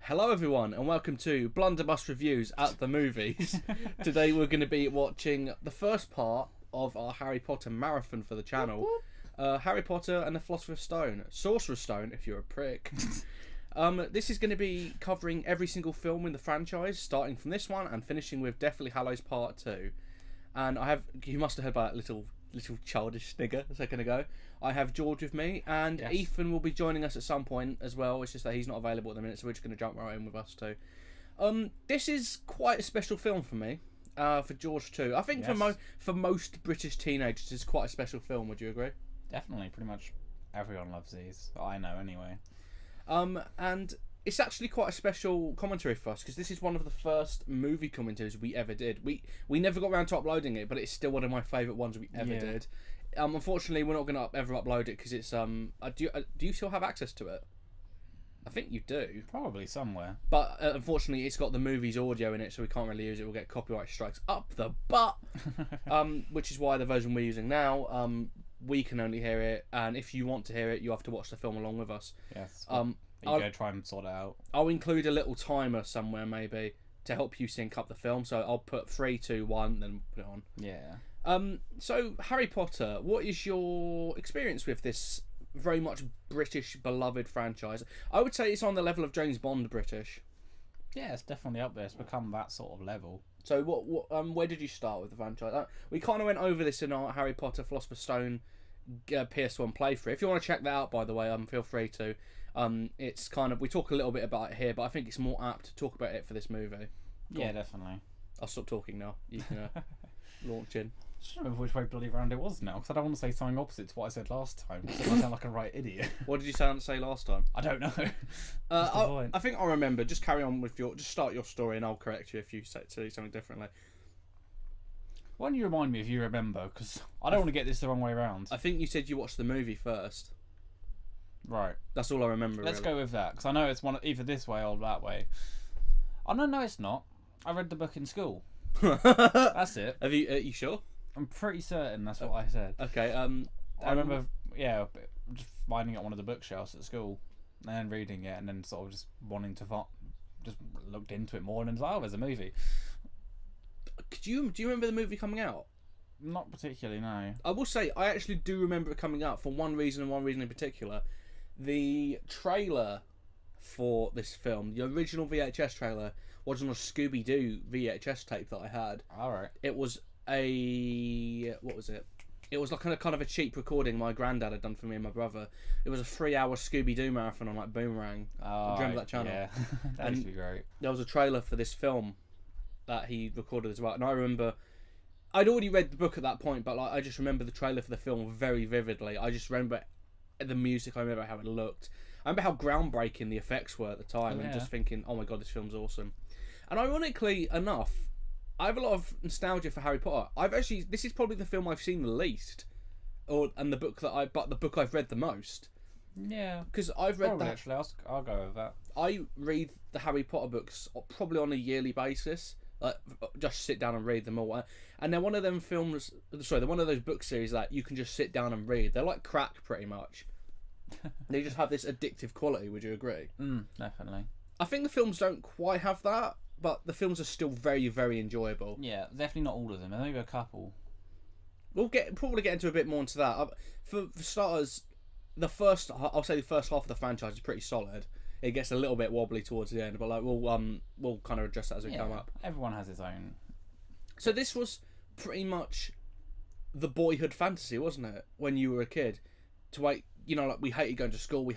Hello everyone and welcome to Blunderbuss Reviews at the Movies. Today we're going to be watching the first part of our Harry Potter marathon for the channel. Harry Potter and the Philosopher's Stone. Sorcerer's Stone, if you're a prick. This is going to be covering every single film in the franchise, starting from this one and finishing with Deathly Hallows Part 2. And you must have heard about that little childish snigger a second ago. I have George with me, and yes, Ethan will be joining us at some point as well. It's just that he's not available at the minute, so we're just going to jump right in with us too. This is quite a special film for me, for George too. I think for most British teenagers, it's quite a special film. Would you agree? Definitely, pretty much everyone loves these. I know anyway. And it's actually quite a special commentary for us because this is one of the first movie commentaries we ever did. We never got around to uploading it, but it's still one of my favourite ones we ever did. Unfortunately, we're not going to ever upload it because it's do you still have access to it? I think you do. Probably somewhere. But unfortunately, it's got the movie's audio in it, so we can't really use it. We'll get copyright strikes up the butt. Which is why the version we're using now, we can only hear it, and if you want to hear it, you have to watch the film along with us. Yes. You go try and sort it out. I'll include a little timer somewhere maybe to help you sync up the film. So I'll put 3, 2, 1, then put it on. Yeah. So Harry Potter, what is your experience with this very much British beloved franchise? I would say it's on the level of James Bond British. Yeah, it's definitely up there. It's become that sort of level. So where did you start with the franchise? We kind of went over this in our Harry Potter Philosopher's Stone PS1 playthrough. If you want to check that out, by the way, feel free to. It's kind of, we talk a little bit about it here, but I think it's more apt to talk about it for this movie. Yeah, definitely. I'll stop talking now. You can launch in. I just don't remember which way bloody round it was now, because I don't want to say something opposite to what I said last time, so I sound like a right idiot. What did you say last time? I don't know. I think I remember. Just carry on with just start your story, and I'll correct you if you say something differently. Why don't you remind me if you remember, because I don't want to get this the wrong way around. I think you said you watched the movie first. Right. That's all I remember. Let's go with that, because I know it's either this way or that way. Oh no, it's not. I read the book in school. That's it. Are you sure? I'm pretty certain that's what I said. Okay. I remember, just finding it on one of the bookshelves at school, and then reading it, and then sort of just wanting to just looked into it more, and was like, oh, there's a movie. Do you remember the movie coming out? Not particularly, no. I will say I actually do remember it coming out for one reason and one reason in particular. The trailer for this film, the original VHS trailer, was on a Scooby-Doo VHS tape that I had. All right. It was what was it? It was like kind of a cheap recording my granddad had done for me and my brother. It was a 3-hour Scooby-Doo marathon on like Boomerang. Oh, do you remember that channel? Yeah, that used to be great. There was a trailer for this film that he recorded as well, and I remember I'd already read the book at that point, but like I just remember the trailer for the film very vividly. I just remember the music. I remember how it looked. I remember how groundbreaking the effects were at the time, and just thinking, "Oh my god, this film's awesome." And ironically enough, I have a lot of nostalgia for Harry Potter. This is probably the film I've seen the least, and the book I've read the most. Yeah, because I've read that. Actually, I'll go with that. I read the Harry Potter books probably on a yearly basis. Like, just sit down and read them all. And they're one of them films. Sorry, they're one of those book series that you can just sit down and read. They're like crack, pretty much. They just have this addictive quality. Would you agree? Definitely. I think the films don't quite have that, but the films are still very, very enjoyable. Yeah, definitely not all of them. Maybe a couple. We'll probably get into a bit more into that. For starters, I'll say the first half of the franchise is pretty solid. It gets a little bit wobbly towards the end, but like we'll kind of address that as we come up. Everyone has his own. So this was pretty much the boyhood fantasy, wasn't it? When you were a kid, like we hated going to school. We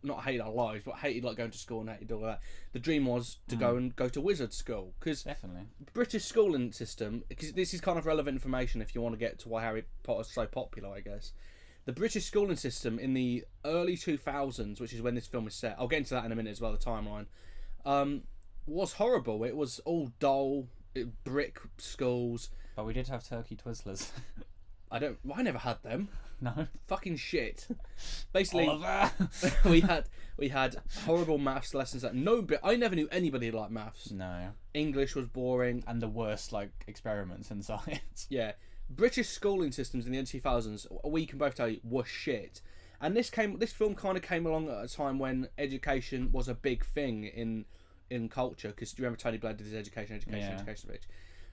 not hated our lives, but hated like going to school and hated all that. The dream was to go to wizard school, because definitely British schooling system. Because this is kind of relevant information if you want to get to why Harry Potter's so popular, I guess. The British schooling system in the early 2000s, which is when this film is set, I'll get into that in a minute as well, the timeline, was horrible. It was all dull, brick schools. But we did have turkey Twizzlers. I never had them. No. Fucking shit. Basically, Oliver. we had horrible maths lessons that I never knew anybody liked maths. No. English was boring. And the worst, experiments in science. Yeah. British schooling systems in the early 2000s, we can both tell you, were shit. And this film kind of came along at a time when education was a big thing in in culture, because do you remember Tony Blair did his education Yeah. speech,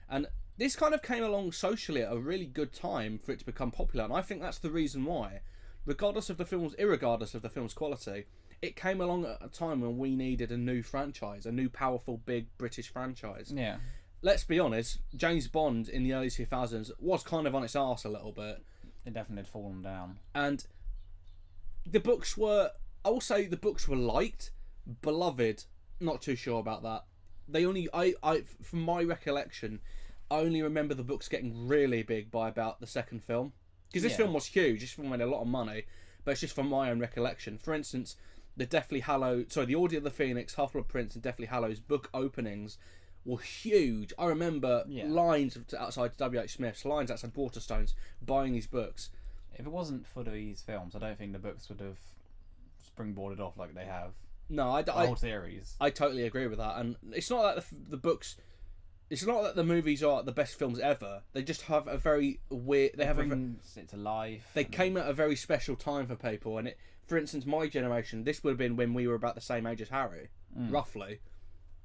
and this kind of came along socially at a really good time for it to become popular, and I think that's the reason why, irregardless of the film's quality, it came along at a time when we needed a new franchise, a new powerful big British franchise. Yeah. Let's be honest, James Bond in the early 2000s was kind of on its arse a little bit. It definitely had fallen down. And the books were, I will say the books were liked, beloved, not too sure about that. They only, from my recollection, I only remember the books getting really big by about the second film. Because this film was huge, this film made a lot of money, but it's just from my own recollection. For instance, the Order of the Phoenix, Half-Blood Prince and Deathly Hallows book openings were huge. I remember lines outside W.H. Smith's, lines outside Waterstones, buying these books. If it wasn't for these films, I don't think the books would have springboarded off like they have. No, The whole series. I totally agree with that. And it's not that the books... It's not that the movies are the best films ever. They just have a very weird... They brings it to life. They came at a very special time for people. And for instance, my generation, this would have been when we were about the same age as Harry, roughly.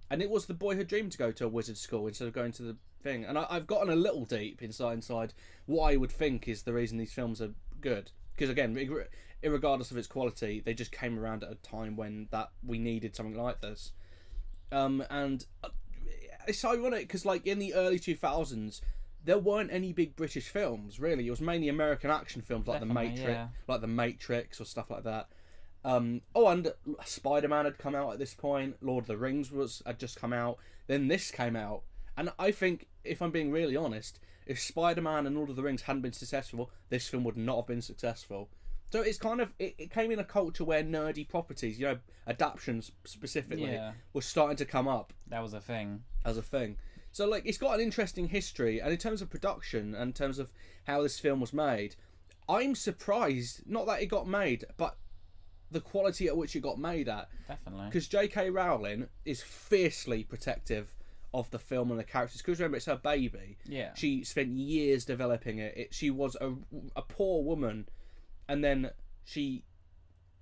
And it was the boyhood dream to go to a wizard school instead of going to the thing. And I've gotten a little deep inside what I would think is the reason these films are good. Because again, irregardless of its quality, they just came around at a time when we needed something like this. And it's ironic because, like, in the early 2000s, there weren't any big British films really. It was mainly American action films like The Matrix or stuff like that. And Spider-Man had come out at this point. Lord of the Rings had just come out. Then this came out, and I think, if I'm being really honest, if Spider-Man and Lord of the Rings hadn't been successful, this film would not have been successful. So it's kind of it came in a culture where nerdy properties, adaptions specifically, were starting to come up. That was a thing. As a thing. So, like, it's got an interesting history, and in terms of production and in terms of how this film was made, I'm surprised, not that it got made, but the quality at which it got made at. Definitely. Because J.K. Rowling is fiercely protective of the film and the characters. Because remember, it's her baby. Yeah. She spent years developing it. She was a poor woman, and then she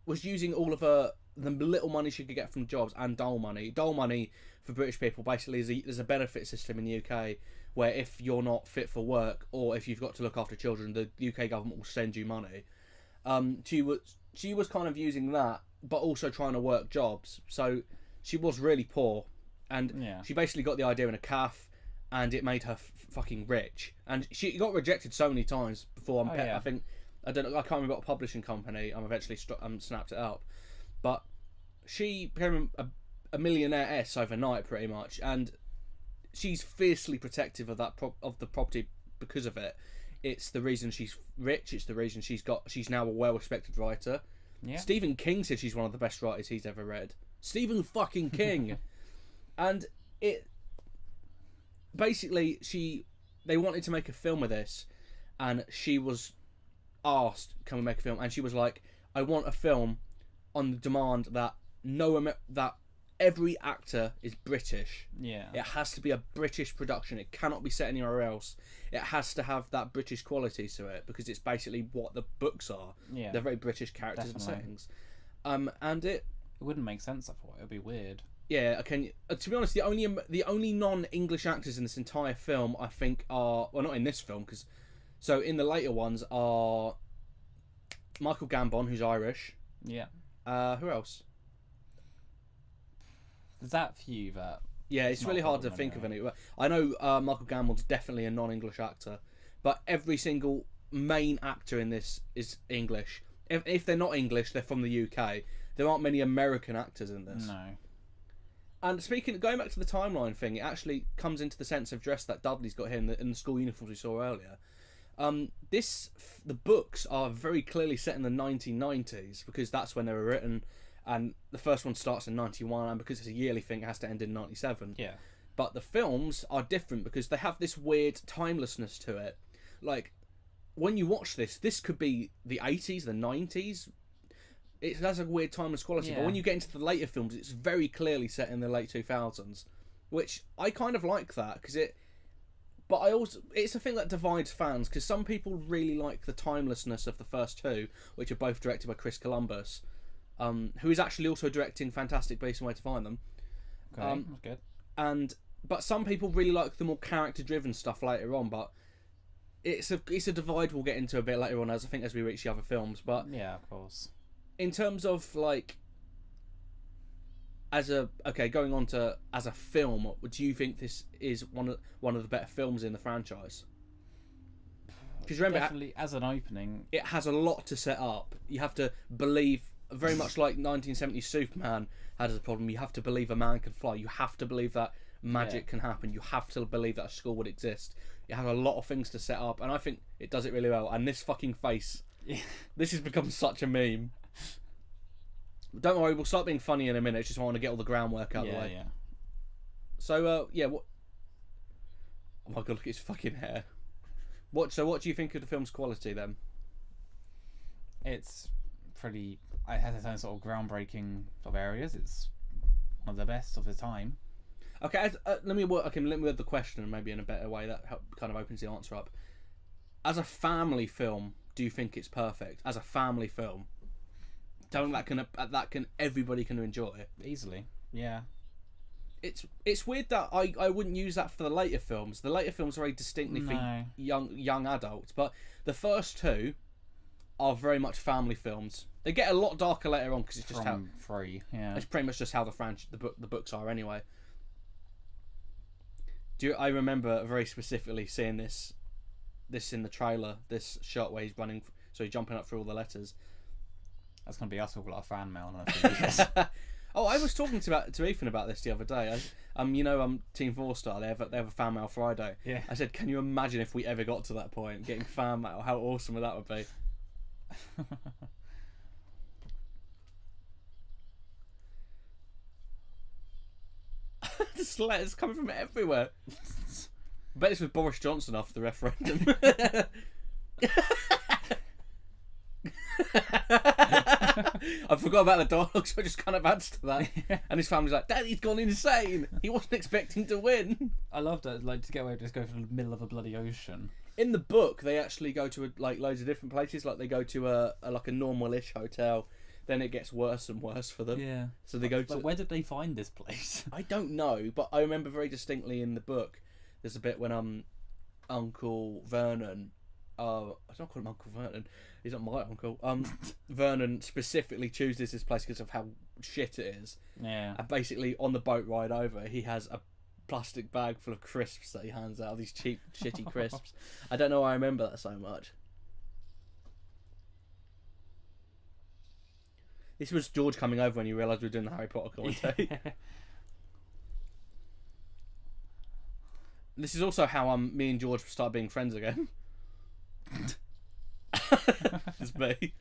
was using all of the little money she could get from jobs and dole money. Dole money for British people basically there's a benefit system in the UK where if you're not fit for work or if you've got to look after children, the UK government will send you money. She was kind of using that, but also trying to work jobs. So she was really poor, and she basically got the idea in a calf, and it made her fucking rich. And she got rejected so many times before. I think I can't remember what publishing company. Eventually snapped it up, but she became a millionaire-ess overnight, pretty much, and she's fiercely protective of the property because of it. It's the reason she's rich. It's the reason she's now a well-respected writer. Yeah. Stephen King said she's one of the best writers he's ever read. Stephen fucking King. And it... Basically, they wanted to make a film of this, and she was asked, can we make a film? And she was like, I want a film on the demand that that every actor is British. Yeah. It has to be a British production. It cannot be set anywhere else. It has to have that British quality to it because it's basically what the books are. Yeah. They're very British characters and settings. And it wouldn't make sense, I thought. It would be weird. Yeah, to be honest, the only non-English actors in this entire film, I think, are... Well, not in this film, because... So, in the later ones are Michael Gambon, who's Irish. Yeah. Who else? There's that few that... Yeah, it's really hard to think of any. I know Michael Gambon's definitely a non-English actor, but every single main actor in this is English. If they're not English, they're from the UK. There aren't many American actors in this. No. And going back to the timeline thing, it actually comes into the sense of dress that Dudley's got here in the school uniforms we saw earlier. The books are very clearly set in the 1990s because that's when they were written, and the first one starts in 91, and because it's a yearly thing, it has to end in 97. Yeah. But the films are different because they have this weird timelessness to it. Like, when you watch this could be the 80s, the 90s. It has a weird timeless quality, but when you get into the later films, it's very clearly set in the late 2000s, which I kind of like that because it's a thing that divides fans because some people really like the timelessness of the first two, which are both directed by Chris Columbus, who is actually also directing Fantastic Beasts and Where to Find Them, Okay, that's good. But some people really like the more character-driven stuff later on. But it's a divide we'll get into a bit later on, as we reach the other films. But Yeah, of course. in terms of like, going on to as a film, do you think this is one of the better films in the franchise? Because remember, Definitely, as an opening, it has a lot to set up. You have to believe, very much like 1970s Superman had a problem. You have to believe a man can fly. You have to believe that magic can happen. You have to believe that a school would exist. You have a lot of things to set up, and I think it does it really well. And this fucking face, this has become such a meme. Don't worry, we'll start being funny in a minute. It's just I want to get all the groundwork out of the way. Yeah. So, what? Oh my god, look at his fucking hair. What do you think of the film's quality then? It's pretty. It has its own sort of groundbreaking sort of areas. It's one of the best of the time. Okay, let me word the question maybe in a better way that kind of opens the answer up. As a family film, do you think it's perfect? As a family film, something that can everybody can enjoy it Easily, yeah. It's weird that I wouldn't use that for the later films. The later films are very distinctly for young adults, but the first two are very much family films. They get a lot darker later on because it's just it's pretty much just how the books are anyway. I remember very specifically seeing this in the trailer, this shot where he's running, so he's jumping up through all the letters. That's gonna be us with a lot of fan mail on it. Oh, I was talking to Ethan about this the other day. Team 4-Star, they have a fan mail Friday. Yeah. I said, can you imagine if we ever got to that point, getting fan mail? How awesome that would be. This letter's coming from everywhere. I bet it's with Boris Johnson after the referendum. I forgot about the dog, so I just kind of adds to that. And his family's like, Daddy's gone insane. He wasn't expecting to win. I love that. Like, to get away, just go for the middle of a bloody ocean. In the book, they actually go to loads of different places. Like they go to a normal-ish hotel. Then it gets worse and worse for them. Yeah. So they go to. But where did they find this place? I don't know, but I remember very distinctly in the book. There's a bit when Uncle Vernon. I don't call him Uncle Vernon. He's not my uncle. Vernon specifically chooses this place because of how shit it is. Yeah. And basically, on the boat ride over, he has a plastic bag full of crisps that he hands out. These cheap, shitty crisps. I don't know why I remember that so much. This was George coming over when you realised we were doing the Harry Potter commentary. Yeah. This is also how me and George start being friends again. It's me.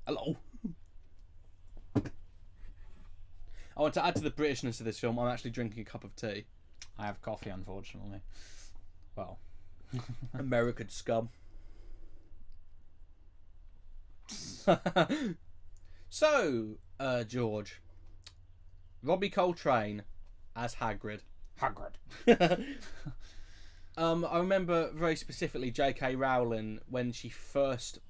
Hello. I want to add to the Britishness of this film. I'm actually drinking a cup of tea. I have coffee, unfortunately. Well, American scum. So, George, Robbie Coltrane as Hagrid. I remember very specifically J.K. Rowling when she first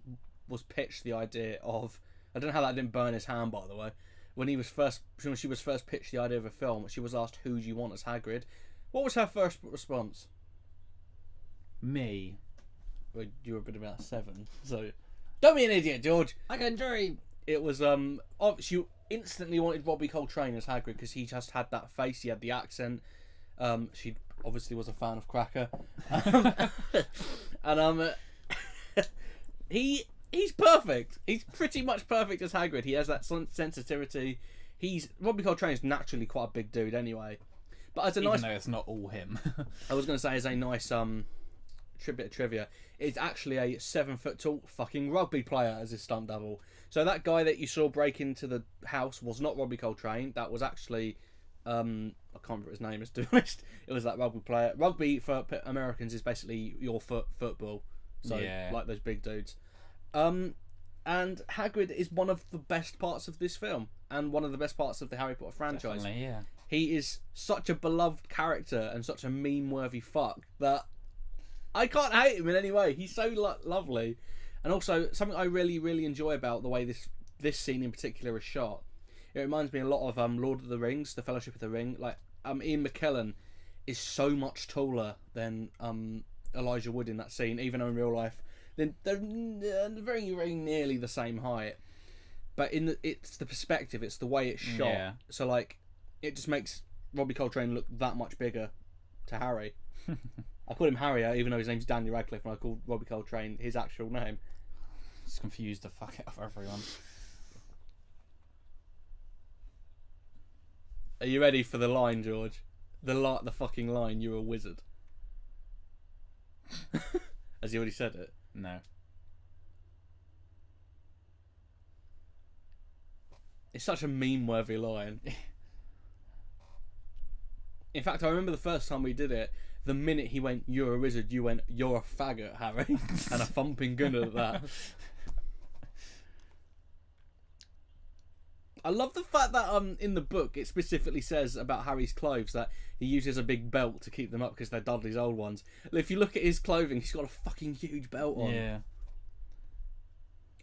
was pitched the idea of. I don't know how that didn't burn his hand, by the way. When she was first pitched the idea of a film, she was asked, "Who do you want as Hagrid?" What was her first response? Me. Well, you were a bit about 7, so don't be an idiot, George. I can dream. It was she instantly wanted Robbie Coltrane as Hagrid because he just had that face, he had the accent. She obviously was a fan of Cracker, and he's perfect. He's pretty much perfect as Hagrid. He has that sensitivity. Robbie Coltrane's naturally quite a big dude anyway, but as a Even though it's not all him. I was going to say as a nice bit of trivia, it's actually a 7 foot tall fucking rugby player as his stunt double. So that guy that you saw break into the house was not Robbie Coltrane. That was actually I can't remember his name, to be honest. It was that rugby player. Rugby for Americans is basically your football. So like those big dudes. And Hagrid is one of the best parts of this film and one of the best parts of the Harry Potter franchise. Definitely, yeah. He is such a beloved character and such a meme-worthy fuck that I can't hate him in any way. He's so lovely. And also, something I really, really enjoy about the way this scene in particular is shot It reminds me a lot of Lord of the Rings, The Fellowship of the Ring. Like Ian McKellen is so much taller than Elijah Wood in that scene, even though in real life they're very, very nearly the same height. But it's the perspective, it's the way it's shot. Yeah. So like, it just makes Robbie Coltrane look that much bigger to Harry. I call him Harry, even though his name's Daniel Radcliffe, and I call Robbie Coltrane his actual name. Just confused the fuck out of everyone. Are you ready for the line, George? The fucking line, you're a wizard. Has he already said it? No. It's such a meme-worthy line. In fact, I remember the first time we did it, the minute he went, you're a wizard, you went, you're a faggot, Harry. And a thumping gun at that. I love the fact that in the book it specifically says about Harry's clothes that he uses a big belt to keep them up because they're Dudley's old ones. If you look at his clothing, he's got a fucking huge belt on. Yeah.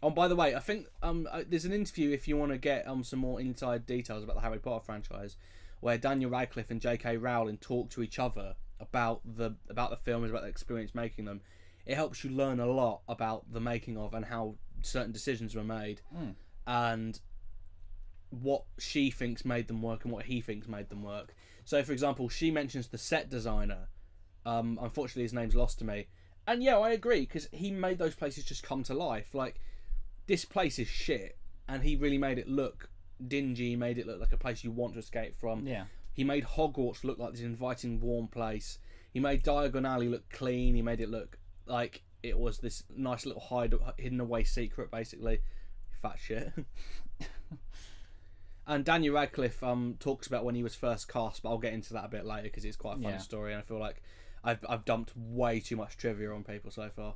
Oh, by the way, I think there's an interview if you want to get some more inside details about the Harry Potter franchise, where Daniel Radcliffe and J.K. Rowling talk to each other about the films, about the experience making them. It helps you learn a lot about the making of and how certain decisions were made, and what she thinks made them work and what he thinks made them work. So, for example, she mentions the set designer. Unfortunately, his name's lost to me. And yeah, I agree, because he made those places just come to life. Like, this place is shit, and he really made it look dingy. He made it look like a place you want to escape from. Yeah. He made Hogwarts look like this inviting, warm place. He made Diagon Alley look clean. He made it look like it was this nice little hidden away secret, basically. Fat shit. And Daniel Radcliffe talks about when he was first cast, but I'll get into that a bit later because it's quite a fun story, and I feel like I've dumped way too much trivia on people so far.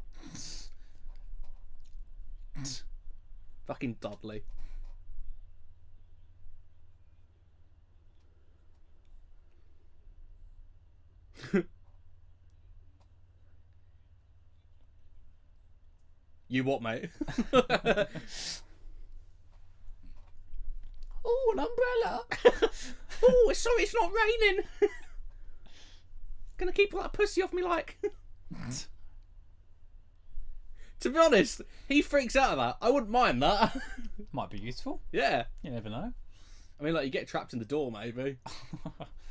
Fucking Dudley. You what, mate? Oh, an umbrella. Oh, sorry, it's not raining. Gonna keep all that pussy off me, like. To be honest, he freaks out of that. I wouldn't mind that. Might be useful. Yeah. You never know. I mean, like, you get trapped in the door, maybe.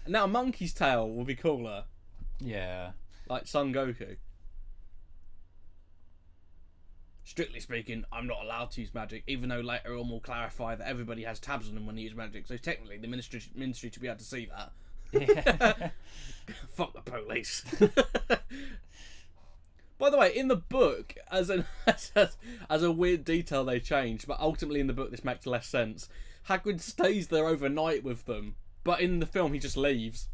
Now, a monkey's tail would be cooler. Yeah. Like Son Goku. Strictly speaking, I'm not allowed to use magic, even though later on we'll clarify that everybody has tabs on them when they use magic, so technically the ministry should be able to see that. Yeah. Fuck the police. By the way, in the book, as a weird detail they changed, but ultimately in the book this makes less sense, Hagrid stays there overnight with them, but in the film he just leaves.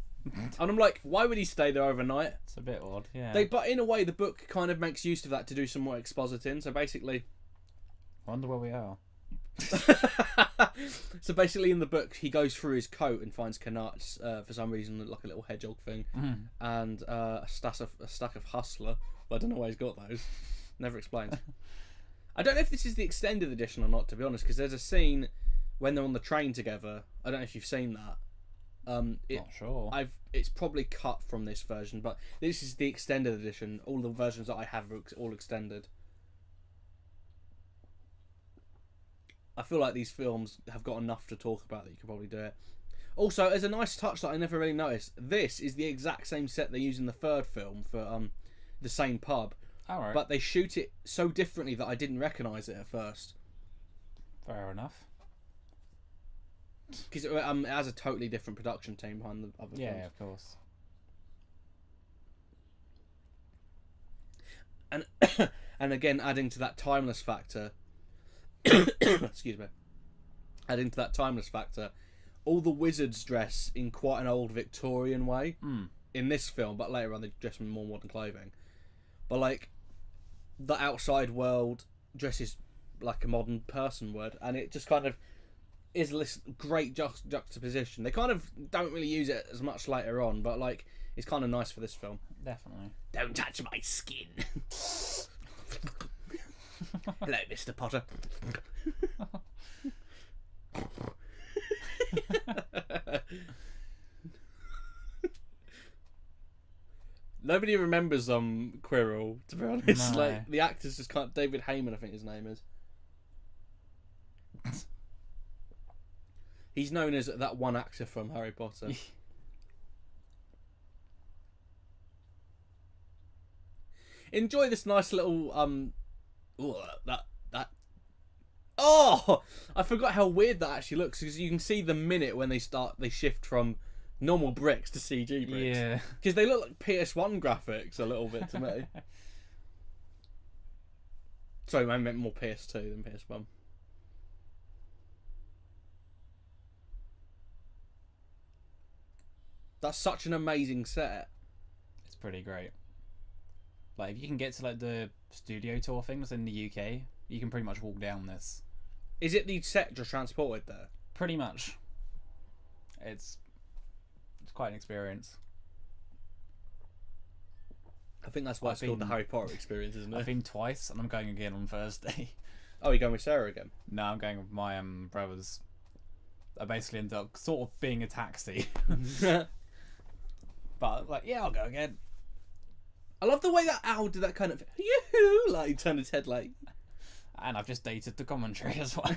And I'm like, why would he stay there overnight? It's a bit odd, yeah. But in a way, the book kind of makes use of that to do some more expositing. So basically, Wonder where we are. so basically, in the book, he goes through his coat and finds Canards for some reason, like a little hedgehog thing, and a stack of Hustler. But I don't know why he's got those. Never explained. I don't know if this is the extended edition or not, to be honest, because there's a scene when they're on the train together. I don't know if you've seen that. Not sure. It's probably cut from this version, but this is the extended edition. All the versions that I have are all extended. I feel like these films have got enough to talk about that you could probably do it. Also, as a nice touch that I never really noticed, this is the exact same set they use in the third film for the same pub. All right. But they shoot it so differently that I didn't recognise it at first. Fair enough. Because it has a totally different production team behind the other films. Yeah, of course. And and again, adding to that timeless factor. Excuse me. Adding to that timeless factor, all the wizards dress in quite an old Victorian way in this film, but later on they dress in more modern clothing. But like, the outside world dresses like a modern person would, and it just kind of is this great juxtaposition. They kind of don't really use it as much later on, but like, it's kind of nice for this film. Definitely. Don't touch my skin. Hello, Mr. Potter. Nobody remembers Quirrell, to be honest. No. Like the actors just can't. David Heyman, I think his name is. He's known as that one actor from Harry Potter. Enjoy this nice little that. Oh, I forgot how weird that actually looks, because you can see the minute when they shift from normal bricks to CG bricks. Yeah. Because they look like PS1 graphics a little bit to me. Sorry, I meant more PS2 than PS1. That's such an amazing set. It's pretty great. Like, if you can get to like the studio tour things in the UK, you can pretty much walk down this. Is it the set just transported there? Pretty much. It's quite an experience. I think that's why it's called the Harry Potter experience, isn't it? I've been twice, and I'm going again on Thursday. Oh, you're going with Sarah again? No, I'm going with my brothers. I basically ended up sort of being a taxi. But, like, yeah, I'll go again. I love the way that owl did that kind of yoo-hoo, like he turned his head like. And I've just dated the commentary as well.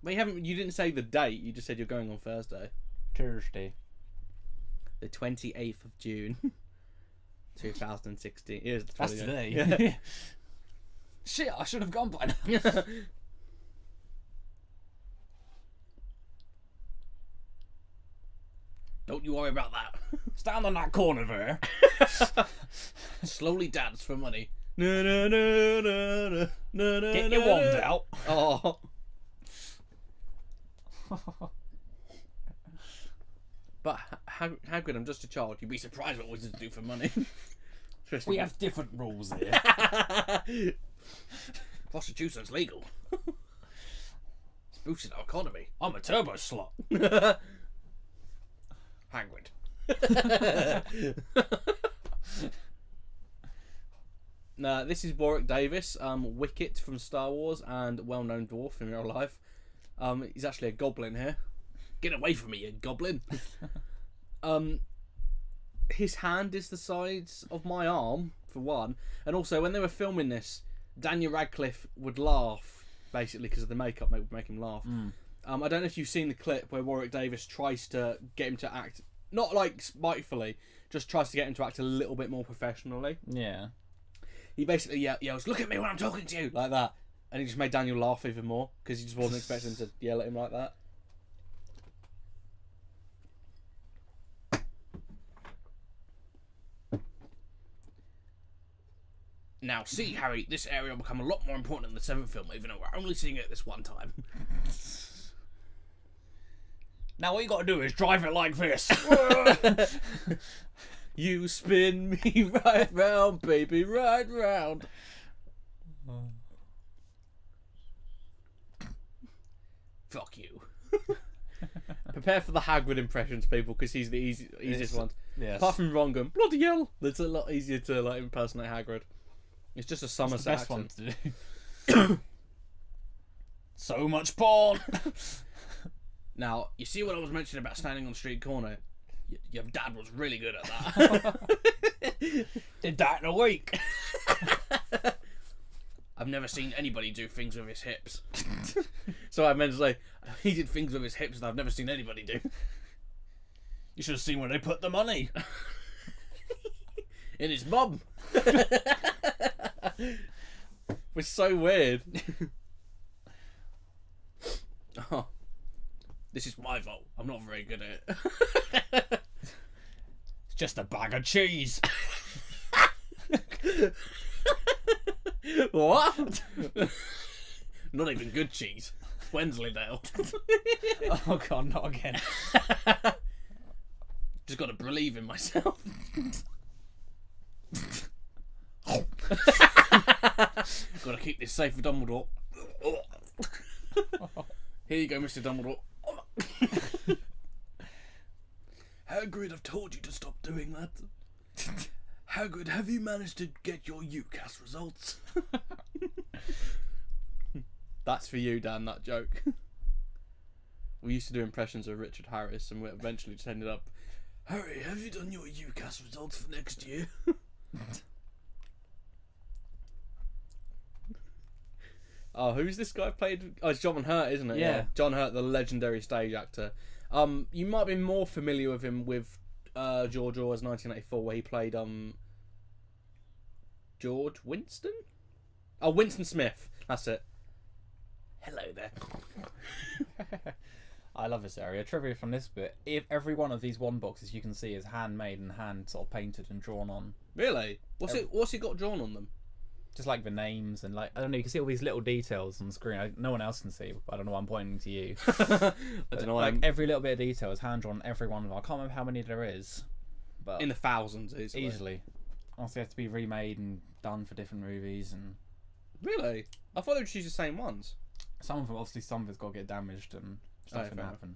But you didn't say the date, you just said you're going on Thursday. Thursday. The 28th of June. 2016. It is the 28th. That's today. Yeah. Shit, I should have gone by now. Don't you worry about that. Stand on that corner there. Slowly dance for money. No, no, no, no, no, no, no, Get your wand out. Oh. But Hagrid, I'm just a child. You'd be surprised what wizards do for money. We have different rules here. Prostitution's legal. It's boosting our economy. I'm a turbo slot. Hagrid. Nah, this is Warwick Davis, Wicket from Star Wars, and well-known dwarf in real life. He's actually a goblin here. Get away from me, you goblin! His hand is the size of my arm, for one, and also when they were filming this, Daniel Radcliffe would laugh, basically because of the makeup would make him laugh. I don't know if you've seen the clip where Warwick Davis tries to get him to act, not like spitefully, just tries to get him to act a little bit more professionally. Yeah. He basically yells, "Look at me when I'm talking to you," like that. And he just made Daniel laugh even more, because he just wasn't expecting him to yell at him like that. Now, see, Harry, this area will become a lot more important in the 7th film, even though we're only seeing it this one time. Now what you got to do is drive it like this. You spin me right round, baby, right round. Fuck you. Prepare for the Hagrid impressions, people, because he's the easiest one. Yes. Apart from Rongham, bloody hell, it's a lot easier to like impersonate Hagrid. It's just a Somerset That's the best accent. one to do. So much porn. Now, you see what I was mentioning about standing on the street corner? Your dad was really good at that. Did that in a week. I've never seen anybody do things with his hips. So I meant to say, he did things with his hips that I've never seen anybody do. You should have seen where they put the money. In his mum. Was so weird. Oh, this is my fault. I'm not very good at it. It's just a bag of cheese. What? Not even good cheese. Wensleydale. Oh god, not again. Just got to believe in myself. Got to keep this safe for Dumbledore. Here you go, Mr. Dumbledore. Hagrid, I've told you to stop doing that. Hagrid, have you managed to get your UCAS results? That's for you, Dan, that joke. We used to do impressions of Richard Harris, and we eventually just ended up, Harry, have you done your UCAS results for next year? Oh, who's this guy played? Oh, it's John Hurt, isn't it? Yeah. John Hurt, the legendary stage actor. You might be more familiar with him with George Orwell's 1984, where he played George Winston? Oh, Winston Smith. That's it. Hello there. I love this area. Trivia from this bit. If every one of these one boxes you can see is handmade and hand sort of painted and drawn on. Really? What's he got drawn on them? Just like the names and like, I don't know, you can see all these little details on the screen. No one else can see. I don't know why I'm pointing to you. I don't know. Like every little bit of detail is hand drawn on every one of them. I can't remember how many there is. But in the thousands, easily. Also, they have to be remade and done for different movies and. Really? I thought they would choose the same ones. Some of them, obviously, some of it's got to get damaged and stuff can happen.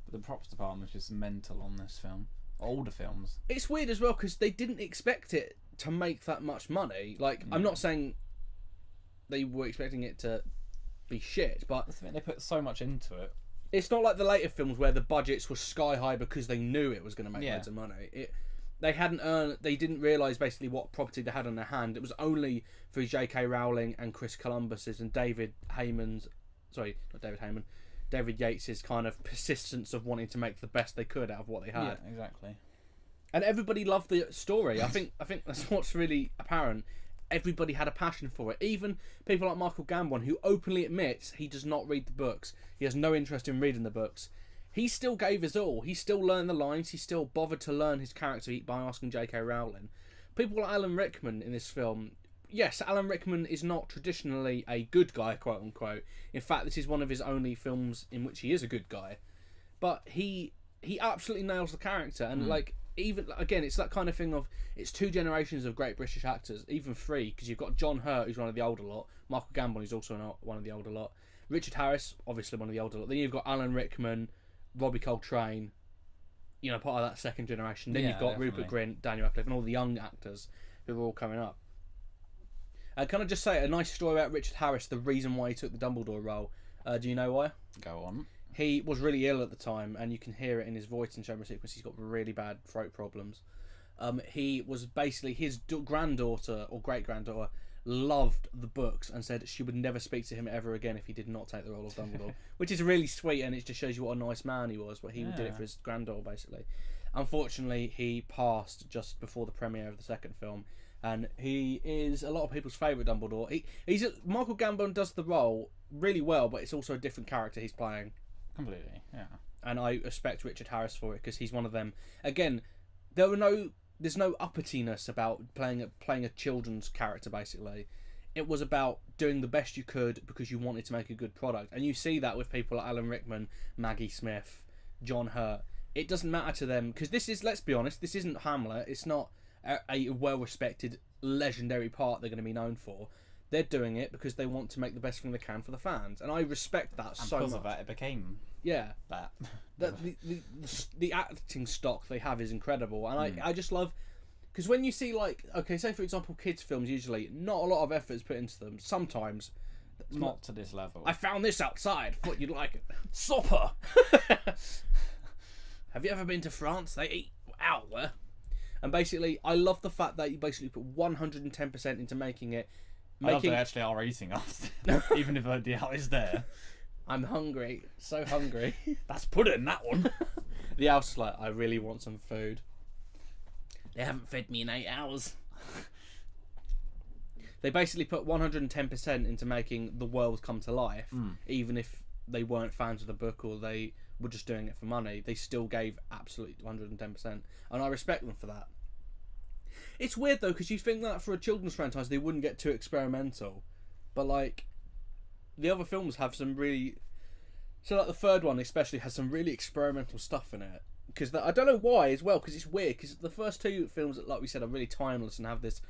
But the props department is just mental on this film. Older films. It's weird as well because they didn't expect it to make that much money. Like, I'm not saying they were expecting it to be shit, but they put so much into it. It's not like the later films where the budgets were sky high because they knew it was going to make loads of money. They didn't realise basically what property they had on their hand. It was only through J.K. Rowling and Chris Columbus's and David Yates's kind of persistence of wanting to make the best they could out of what they had. Yeah, exactly. And everybody loved the story. I think that's what's really apparent. Everybody had a passion for it. Even people like Michael Gambon, who openly admits he does not read the books. He has no interest in reading the books. He still gave his all. He still learned the lines. He still bothered to learn his character by asking J.K. Rowling. People like Alan Rickman in this film. Yes, Alan Rickman is not traditionally a good guy, quote unquote. In fact, this is one of his only films in which he is a good guy. But he absolutely nails the character. And even again, it's that kind of thing of it's two generations of great British actors, even three, because you've got John Hurt, who's one of the older lot, Michael Gambon, who's also one of the older lot, Richard Harris, obviously one of the older lot. Then you've got Alan Rickman, Robbie Coltrane, part of that second generation. Then you've got Rupert Grint, Daniel Radcliffe, and all the young actors who are all coming up. Can I just say a nice story about Richard Harris, the reason why he took the Dumbledore role? Do you know why? Go on. He was really ill at the time, and you can hear it in his voice in Show Sequence. He's got really bad throat problems. He was basically, his granddaughter or great-granddaughter loved the books and said she would never speak to him ever again if he did not take the role of Dumbledore, which is really sweet, and it just shows you what a nice man he was, but he did it for his granddaughter, basically. Unfortunately, he passed just before the premiere of the second film, and he is a lot of people's favourite Dumbledore. Michael Gambon does the role really well, but it's also a different character he's playing. Completely, yeah. And I respect Richard Harris for it because he's one of them. Again, there's no uppityness about playing a children's character. Basically, it was about doing the best you could because you wanted to make a good product, and you see that with people like Alan Rickman, Maggie Smith, John Hurt. It doesn't matter to them because this is, let's be honest, this isn't Hamlet. It's not a well-respected, legendary part they're going to be known for. They're doing it because they want to make the best thing they can for the fans, and I respect that so much. Because of that, it became that. The acting stock they have is incredible, and I just love because when you see say for example kids films, usually not a lot of effort is put into them. Sometimes not to this level. I found this outside. Thought you'd like it. Supper. Have you ever been to France? They eat out there. And basically, I love the fact that you basically put 110% into making it. I love they actually are eating us, even if the out is there. I'm hungry, so hungry. That's pudding, that one. The house is like, I really want some food. They haven't fed me in 8 hours. They basically put 110% into making the world come to life, even if they weren't fans of the book or they were just doing it for money. They still gave absolute 110%, and I respect them for that. It's weird though, because you think that for a children's franchise they wouldn't get too experimental, but the other films have some really, the third one especially has some really experimental stuff in it. Because I don't know why as well, because it's weird. Because the first two films, like we said, are really timeless and have this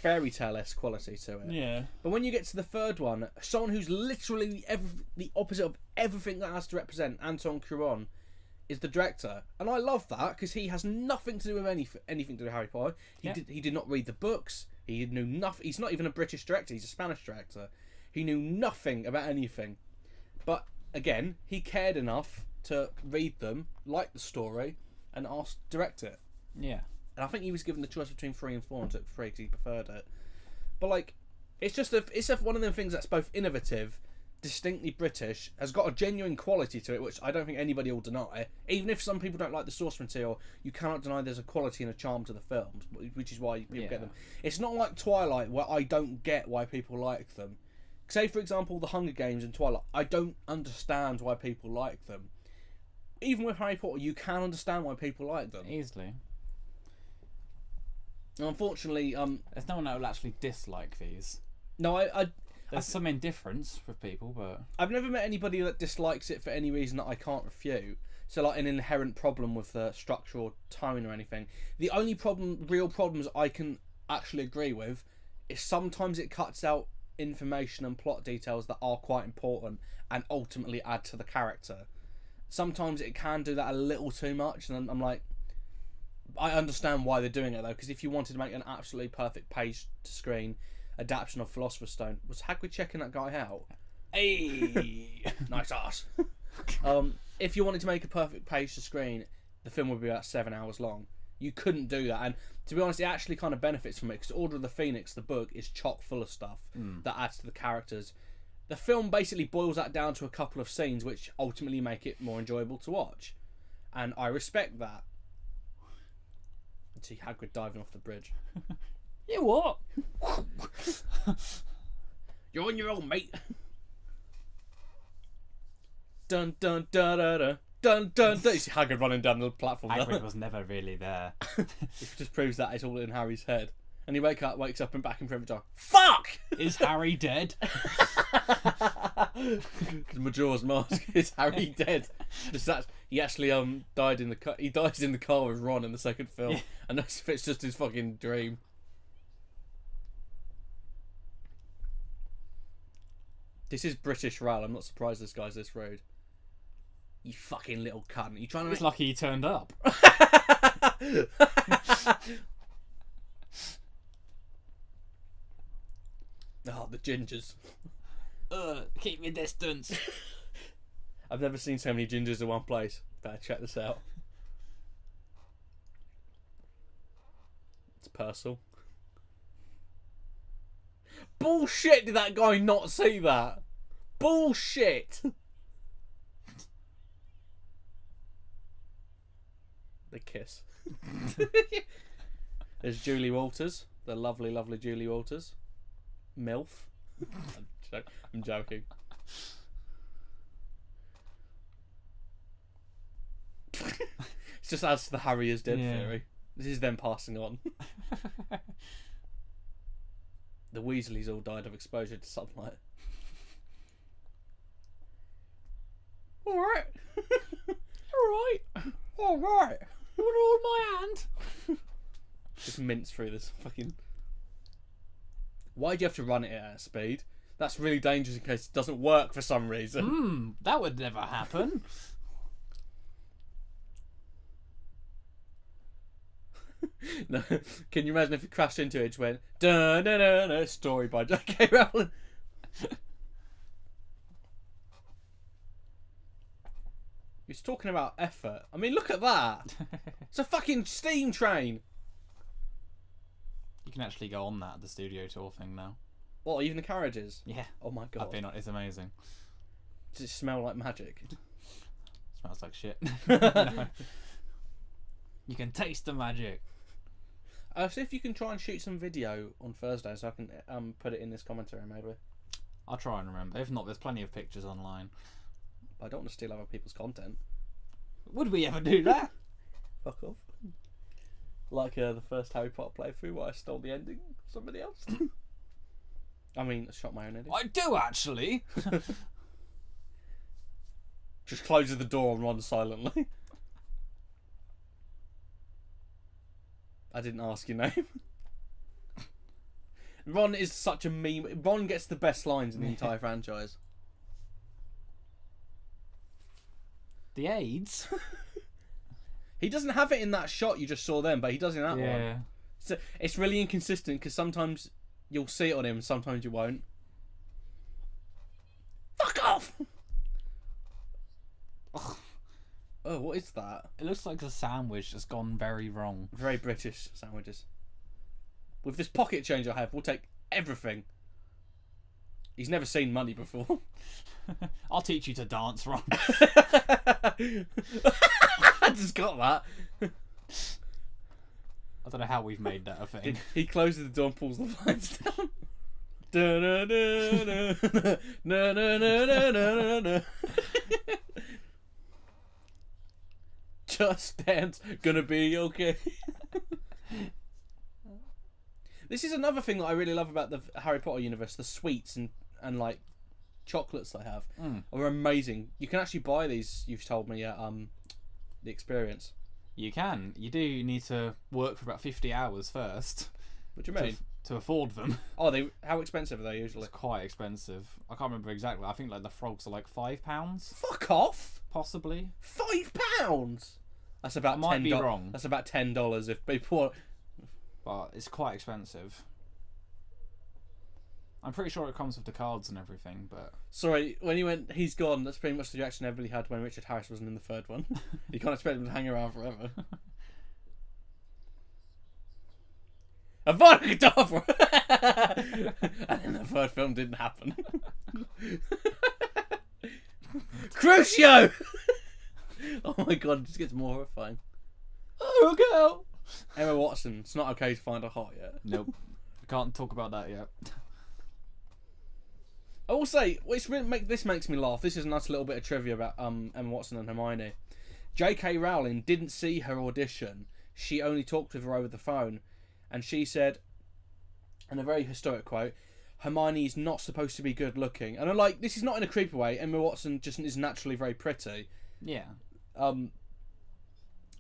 fairy tale-esque quality to it. Yeah. But when you get to the third one, someone who's literally the opposite of everything that has to represent Anton Cuarón is the director, and I love that because he has nothing to do with anything to do with Harry Potter. He did not read the books. He knew nothing. He's not even a British director. He's a Spanish director. He knew nothing about anything. But again, he cared enough to read them, like the story, and asked to direct it. Yeah. And I think he was given the choice between 3 and 4 and took 3 because he preferred it. But like, it's one of them things that's both innovative, distinctly British, has got a genuine quality to it, which I don't think anybody will deny. Even if some people don't like the source material, you cannot deny there's a quality and a charm to the films, which is why people get them. It's not like Twilight, where I don't get why people like them. Say, for example, The Hunger Games and Twilight. I don't understand why people like them. Even with Harry Potter, you can understand why people like them. Easily. And unfortunately, there's no one that will actually dislike these. No, There's some indifference with people, but I've never met anybody that dislikes it for any reason that I can't refute. So, like, an inherent problem with the structure or tone or anything. The only real problems I can actually agree with is sometimes it cuts out information and plot details that are quite important and ultimately add to the character. Sometimes it can do that a little too much, and I'm like, I understand why they're doing it though, because if you wanted to make an absolutely perfect page to screen adaptation of Philosopher's Stone, was Hagrid checking that guy out? hey, Nice ass. If you wanted to make a perfect page to screen, the film would be about 7 hours long. You couldn't do that, and to be honest, it actually kind of benefits from it, because Order of the Phoenix, the book, is chock full of stuff that adds to the characters. The film basically boils that down to a couple of scenes which ultimately make it more enjoyable to watch, and I respect that. See Hagrid diving off the bridge. you what? You're on your own, mate. Dun dun dun dun dun dun dun. You see Hagrid running down the platform. Hagrid was never really there. It just proves that it's all in Harry's head. And he wakes up and back in Forever Time. Fuck! Is Harry dead? Because Majora's Mask is Harry dead. He actually died in the car. He dies in the car with Ron in the second film, Yeah. and that's if it's just his fucking dream. This is British Ral. I'm not surprised this guy's this rude. You fucking little cunt. You trying to? It's lucky he turned up. Oh, the gingers. Keep your distance. I've never seen so many gingers in one place. Better check this out. It's Purcell. Bullshit! Did that guy not see that? Bullshit! They kiss. There's Julie Walters. The lovely, lovely Julie Walters. MILF. I'm joking. It's just adds to the Harry is dead theory. This is them passing on. The Weasleys all died of exposure to sunlight. Alright. Alright. Alright. You want to hold my hand? Just mince through this fucking... Why do you have to run it at speed? That's really dangerous in case it doesn't work for some reason. That would never happen. No, can you imagine if it crashed into it, went da da da da, story by J.K. Rowling. He's talking about effort. I mean, look at that. It's a fucking steam train. You can actually go on that, the studio tour thing now. What, even the carriages? Yeah. Oh my god. I've been on. It's amazing. Does it smell like magic? Smells like shit. No. You can taste the magic. See if you can try and shoot some video on Thursday so I can put it in this commentary maybe. I'll try and remember. If not, there's plenty of pictures online. I don't want to steal other people's content. Would we ever do that? Fuck off. Like the first Harry Potter playthrough where I stole the ending from somebody else. I mean, I shot my own ending. I do actually. Just closes the door and runs silently. I didn't ask your name. Ron is such a meme. Ron gets the best lines in the entire franchise. The AIDS? He doesn't have it in that shot you just saw then, but he does in that one. So it's really inconsistent because sometimes you'll see it on him, sometimes you won't. Fuck off! Oh, what is that? It looks like a sandwich that's gone very wrong. Very British sandwiches. With this pocket change I have, we'll take everything. He's never seen money before. I'll teach you to dance, Ron. I just got that. I don't know how we've made that a thing. He closes the door and pulls the blinds down. Just dance, gonna be okay. This is another thing that I really love about the Harry Potter universe. The sweets and like chocolates they have are amazing. You can actually buy these. You've told me at the experience. You can. You do need to work for about 50 hours first. What do you mean? To afford them. Oh, how expensive are they usually? It's quite expensive. I can't remember exactly. I think like the frogs are like £5. Fuck off! Possibly. £5? That's about I might be wrong. That's about $10 if people. But it's quite expensive. I'm pretty sure it comes with the cards and everything, but... Sorry, when you went, he's gone, that's pretty much the reaction everybody had when Richard Harris wasn't in the third one. You can't expect him to hang around forever. Avada Kedavra! And then the third film didn't happen. Crucio! Oh my god, it just gets more horrifying. Oh, girl! Emma Watson, it's not okay to find her hot yet. Nope. I can't talk about that yet. I will say, this makes me laugh. This is a nice little bit of trivia about Emma Watson and Hermione. J.K. Rowling didn't see her audition. She only talked with her over the phone. And she said, in a very historic quote, Hermione is not supposed to be good looking. And I'm like, this is not in a creepy way. Emma Watson just is naturally very pretty. Yeah.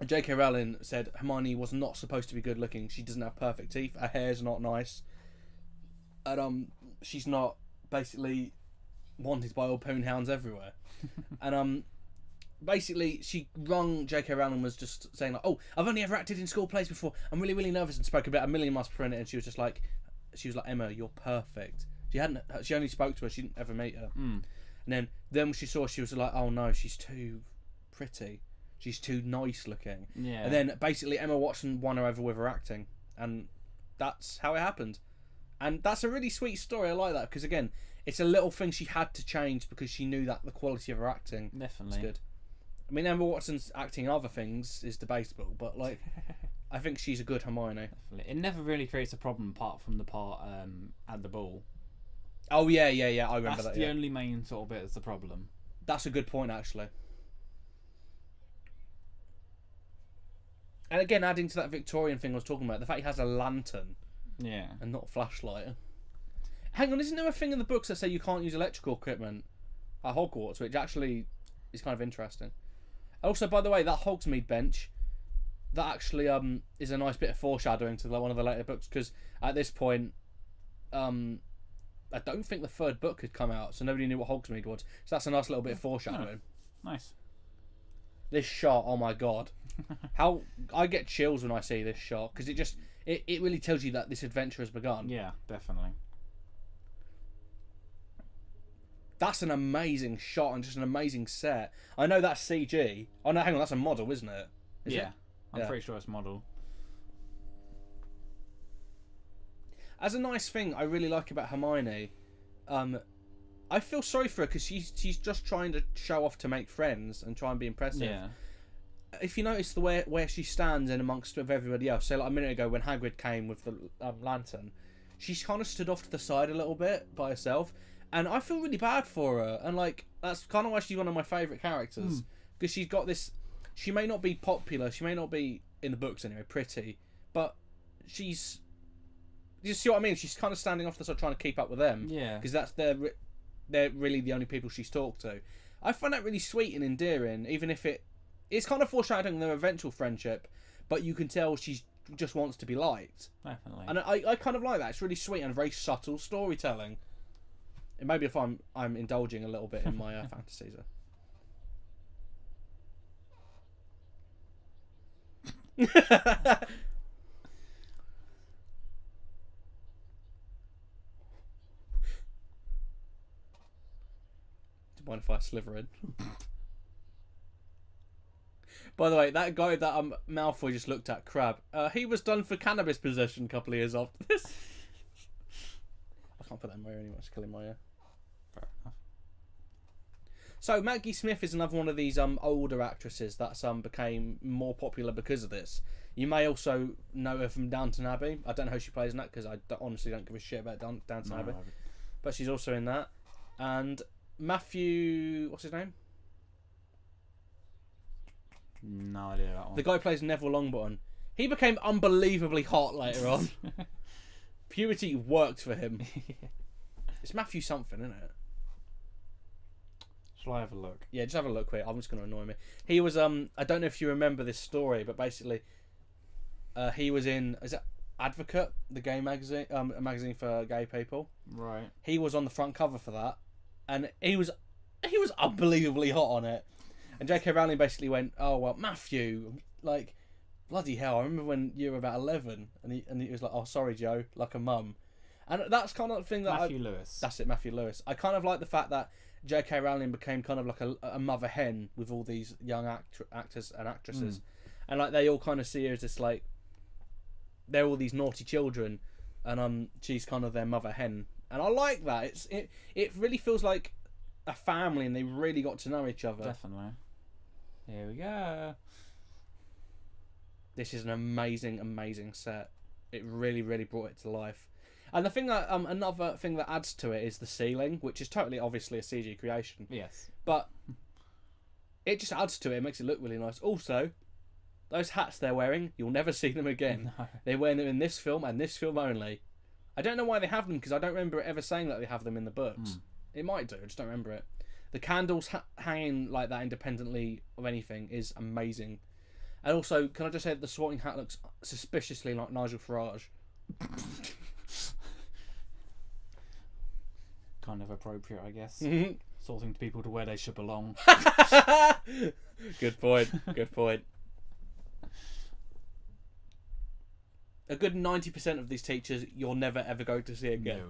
J.K. Rowling said Hermione was not supposed to be good looking. She doesn't have perfect teeth. Her hair's not nice. And she's not basically wanted by all poonhounds everywhere. And basically she rung J.K. Rowling, was just saying like, oh, I've only ever acted in school plays before. I'm really, really nervous, and spoke about a million miles per minute. And she was like, Emma, you're perfect. She only spoke to her. She didn't ever meet her. And then when she saw, she was like, oh no, she's too pretty. She's too nice looking. Yeah. And then basically Emma Watson won her over with her acting, and that's how it happened. And that's a really sweet story. I like that because again, it's a little thing she had to change because she knew that the quality of her acting was good. I mean, Emma Watson's acting in other things is debatable, but like, I think she's a good Hermione. Definitely. It never really creates a problem apart from the part at the ball. Oh yeah. I remember That's that. the only main sort of bit that's the problem. That's a good point, actually. And again, adding to that Victorian thing I was talking about, the fact he has a lantern. Yeah. And not a flashlight. Hang on, isn't there a thing in the books that say you can't use electrical equipment at Hogwarts, which actually is kind of interesting. Also, by the way, that Hogsmeade bench, that actually is a nice bit of foreshadowing to one of the later books, because at this point, I don't think the third book had come out, so nobody knew what Hogsmeade was. So that's a nice little bit of foreshadowing. Oh, nice. This shot, oh my god. How I get chills when I see this shot, because it really tells you that this adventure has begun. Yeah, definitely. That's an amazing shot and just an amazing set. I know that's CG. Oh no, hang on, that's a model, isn't it? Yeah, I'm pretty sure it's model. As a nice thing I really like about Hermione, I feel sorry for her because she's just trying to show off to make friends and try and be impressive. Yeah. If you notice the way where she stands in amongst with everybody else, so like a minute ago when Hagrid came with the lantern, she's kind of stood off to the side a little bit by herself, and I feel really bad for her. And like that's kind of why she's one of my favourite characters, because she's got this. She may not be popular, she may not be in the books anyway, pretty, but she's. You see what I mean? She's kind of standing off to the side, trying to keep up with them. Yeah. Because they're really the only people she's talked to. I find that really sweet and endearing, even if it's kind of foreshadowing their eventual friendship, but you can tell she just wants to be liked. Definitely. And I kind of like that. It's really sweet and very subtle storytelling. And maybe if I'm indulging a little bit in my fantasies. Mind if I slither in? By the way, that guy that Malfoy just looked at, Crab, he was done for cannabis possession a couple of years after this. I can't put that in my ear anymore. It's killing my ear. Fair enough. So Maggie Smith is another one of these older actresses that's became more popular because of this. You may also know her from Downton Abbey. I don't know who she plays in that because I honestly don't give a shit about Downton Abbey. But she's also in that. And Matthew, what's his name? No idea that one. The guy who plays Neville Longbottom. He became unbelievably hot later on. Puberty worked for him. It's Matthew something, isn't it? Shall I have a look? Yeah, just have a look quick. I'm just going to annoy me. He was I don't know if you remember this story, but basically he was in, is it Advocate, the gay magazine, a magazine for gay people. Right. He was on the front cover for that, and he was unbelievably hot on it. And J.K. Rowling basically went, "Oh well, Matthew, like, bloody hell! I remember when you were about 11," and he was like, "Oh, sorry, Joe," like a mum. And that's kind of the thing that Matthew Lewis. That's it, Matthew Lewis. I kind of like the fact that J.K. Rowling became kind of like a mother hen with all these young actors and actresses, and like they all kind of see her as this like they're all these naughty children, and she's kind of their mother hen, and I like that. It really feels like a family, and they really got to know each other. Definitely. Here we go. This is an amazing set. It really brought it to life. And the thing that another thing that adds to it is the ceiling, which is totally obviously a CG creation. Yes. But it just adds to it. It makes it look really nice. Also, those hats they're wearing, you'll never see them again. No. They wear them in this film and this film only. I don't know why they have them, because I don't remember it ever saying that they have them in the books. It might do, I just don't remember it. The candles hanging like that independently of anything is amazing. And also, can I just say that the sorting hat looks suspiciously like Nigel Farage. Kind of appropriate, I guess. Sorting people to where they should belong. Good point. Good point. A good 90% of these teachers you'll never ever go to see again. No.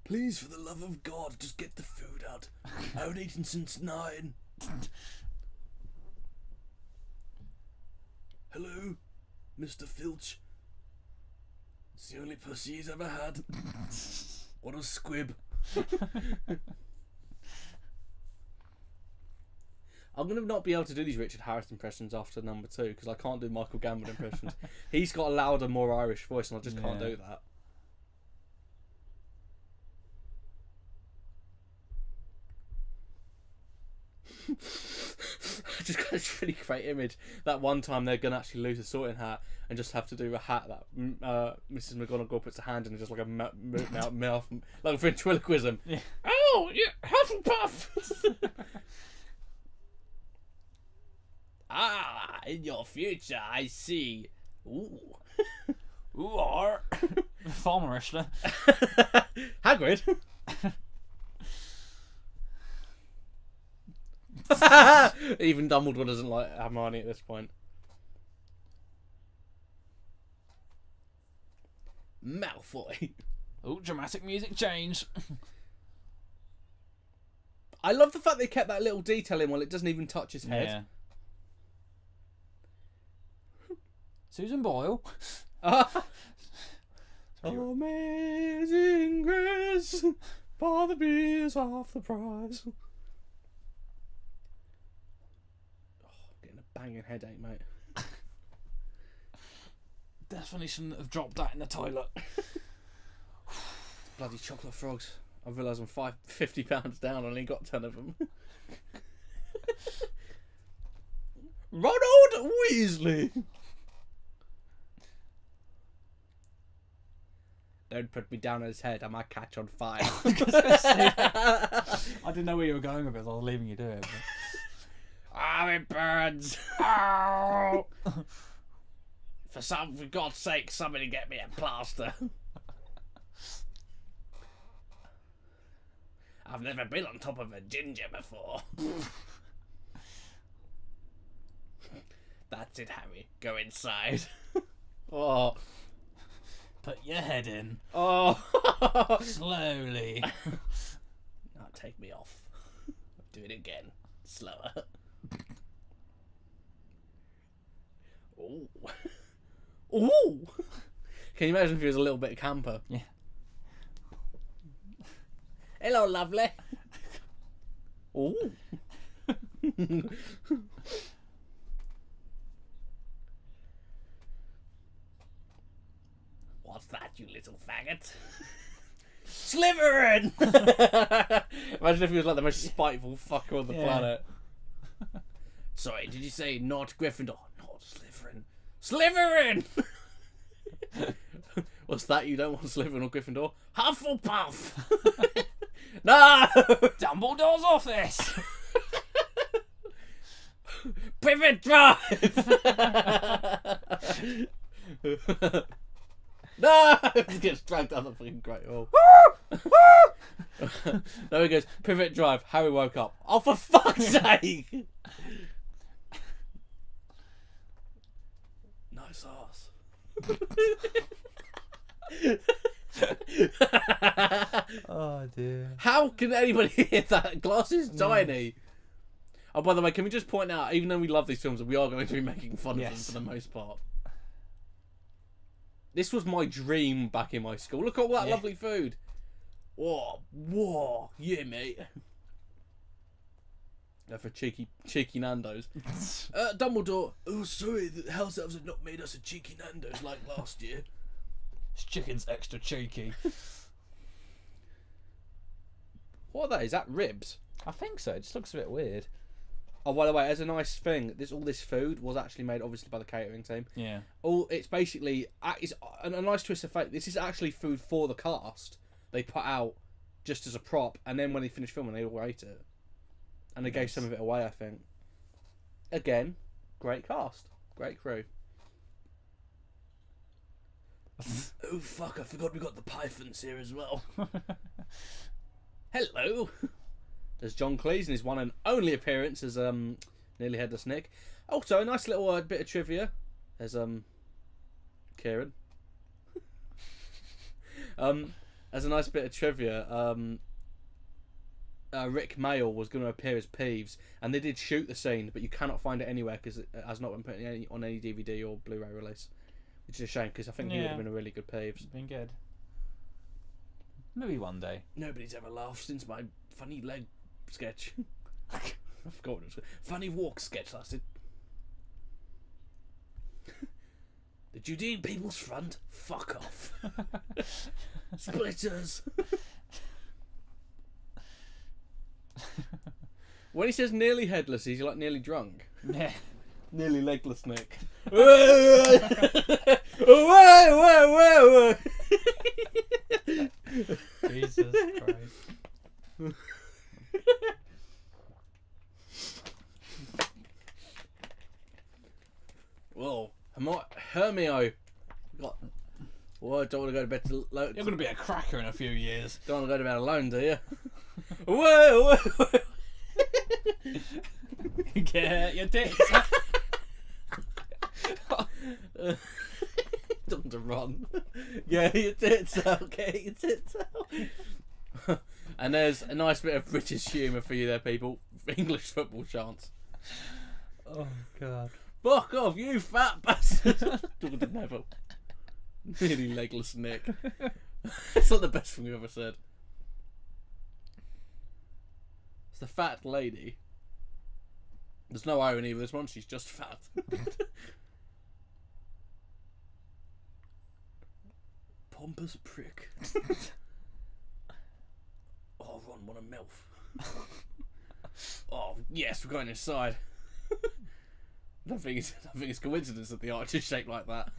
Please, for the love of God, just get the food out. I haven't eaten since 9. Hello, Mr. Filch. It's the only pussy he's ever had. What a squib. I'm going to not be able to do these Richard Harris impressions after number 2, because I can't do Michael Gambon impressions. He's got a louder, more Irish voice, and I just can't do that. I just got this really great image that one time they're going to actually lose a sorting hat and just have to do a hat that Mrs. McGonagall puts a hand in and just like a mouth, like a ventriloquism. Yeah. Oh, yeah, Hufflepuff! Ah, in your future, I see. Ooh. Ooh, are farmerish. Hagrid. Even Dumbledore doesn't like Hermione at this point. Malfoy. Oh, dramatic music change. I love the fact they kept that little detail in while it doesn't even touch his head. Yeah. Susan Boyle. Amazing Grace, for the beers half the price. Getting a banging headache, mate. Definitely shouldn't have dropped that in the toilet. Bloody chocolate frogs. I realise I'm £50 down and only got 10 of them. Ronald Weasley. Don't put me down on his head, I might catch on fire. I didn't know where you were going with it, so I was leaving you do it. Oh, it burns. Ow! For God's sake, somebody get me a plaster. I've never been on top of a ginger before. That's it, Harry. Go inside. Oh. Put your head in. Oh. Slowly. Now take me off. Do it again. Slower. Ooh. Ooh. Can you imagine if he was a little bit of camper? Yeah. Hello, lovely. Ooh. What's that, you little faggot? Slytherin! Imagine if he was like the most spiteful fucker on the planet. Sorry, did you say not Gryffindor? Not Slytherin. Slytherin! What's that? You don't want Slytherin or Gryffindor? Hufflepuff! No! Dumbledore's office! Pivot Drive! No! He gets dragged down the fucking Great Hall. There he goes. Pivot Drive. Harry woke up. Oh, for fuck's sake! Nice ass. Oh dear. How can anybody hear that? Glass is tiny. Oh, by the way, can we just point out, even though we love these films, we are going to be making fun of them for the most part. This was my dream back in my school. Look at all that lovely food. Whoa, yeah, mate. For cheeky Nando's. Dumbledore. Oh, sorry, the house elves have not made us a cheeky Nando's like last year. This chicken's extra cheeky. What are they? Is that ribs? I think so. It just looks a bit weird. Oh, by the way, as a nice thing, all this food was actually made obviously by the catering team. Yeah. It's basically it's a nice twist of fate. This is actually food for the cast. They put out just as a prop, and then when they finished filming, they all ate it, and they gave some of it away. I think. Again, great cast, great crew. Oh fuck! I forgot we got the Pythons here as well. Hello. There's John Cleese in his one and only appearance as Nearly Headless Nick. Also, a nice little bit of trivia. There's Kieran. As a nice bit of trivia, Rick Mayall was going to appear as Peeves, and they did shoot the scene, but you cannot find it anywhere because it has not been put on any DVD or Blu-ray release, which is a shame because I think he would have been a really good Peeves. Been good. Maybe one day. Nobody's ever laughed since my funny leg sketch. I forgot what it was. Funny walk sketch lasted. The Judean People's Front. Fuck off. Splitters. When he says nearly headless, he's like nearly drunk. Yeah. Nearly legless Nick. Whoa. Jesus Christ. Whoa, Hermio. Well, I don't want to go to bed too late. You're going to be a cracker in a few years. Don't want to go to bed alone, do you? Whoa. Get your tits. Don't want to run. Get your tits out. Get your tits out. And there's a nice bit of British humour for you there, people. English football chants. Oh, God. Fuck off, you fat bastard. Talking to Neville. Nearly legless Nick. It's not the best thing you've ever said. It's the fat lady. There's no irony with this one, she's just fat. Pompous prick. Oh, Ron, what a MILF. Oh, yes, we're going inside. I don't think it's coincidence that the arch is shaped like that.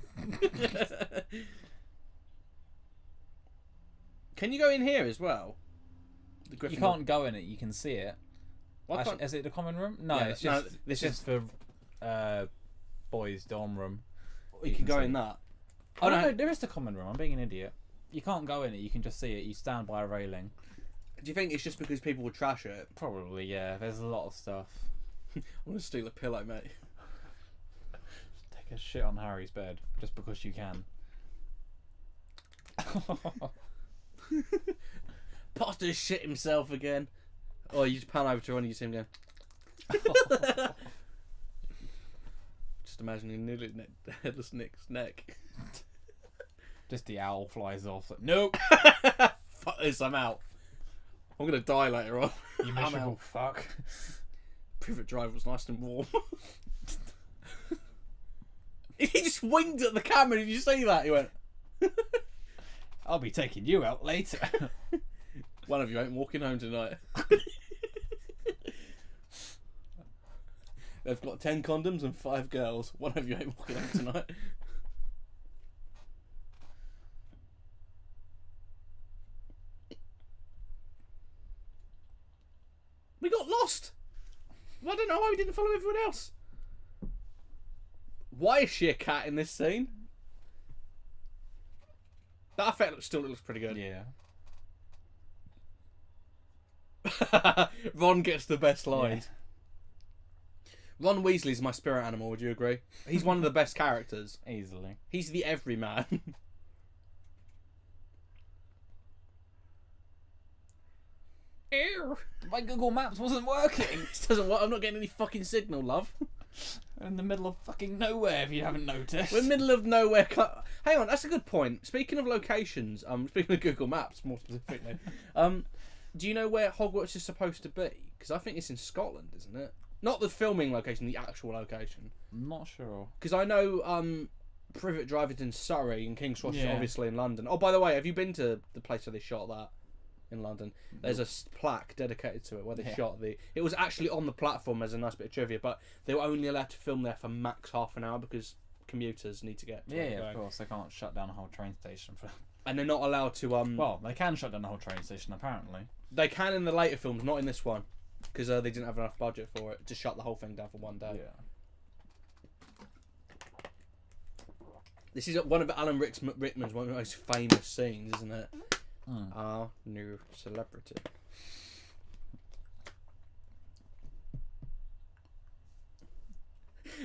Can you go in here as well? You can't go in it, you can see it. Actually, is it the common room? No, Yeah, it's just for boys' dorm room. You can go in that. Oh no, there is the common room. I'm being an idiot. You can't go in it. You can just see it. You stand by a railing. Do you think it's just because people would trash it? Probably, yeah. There's a lot of stuff. I'm gonna steal a pillow, mate. Take a shit on Harry's bed just because you can. Potter shit himself again. Or you just pan over to Ron and you see him going. Just imagining nearly headless Nick's neck. Just the owl flies off. Like, nope. Fuck this, I'm out. I'm gonna die later on. You miserable fuck. Privet Drive was nice and warm. He just winked at the camera. Did you see that? He went. I'll be taking you out later. One of you ain't walking home tonight. They've got 10 condoms and 5 girls. One of you ain't walking home tonight. We got lost. I don't know why we didn't follow everyone else. Why is she a cat in this scene? That effect still looks pretty good. Yeah. Ron gets the best lines. Yeah. Ron Weasley's my spirit animal, would you agree? He's one of the best characters. Easily. He's the everyman. Ew. My Google Maps wasn't working. This doesn't work. I'm not getting any fucking signal, love. In the middle of fucking nowhere, if you haven't noticed. We're in the middle of nowhere. Hang on, that's a good point. Speaking of locations, speaking of Google Maps more specifically, do you know where Hogwarts is supposed to be? Because I think it's in Scotland, isn't it? Not the filming location, the actual location. I'm not sure. Because I know Privet Drive is in Surrey and King's Cross is Yeah. obviously in London. Oh, by the way, have you been to the place where they shot that in London? There's a plaque dedicated to it where they shot the... It was actually on the platform as a nice bit of trivia, but they were only allowed to film there for max half an hour because commuters need to get to Yeah, where they're of going. course. They can't shut down a whole train station for... And they're not allowed to... Well, they can shut down the whole train station, apparently. They can in the later films, not in this one. Because they didn't have enough budget for it to shut the whole thing down for one day. Yeah. This is one of Alan Rickman's one of the most famous scenes, isn't it? Our new celebrity.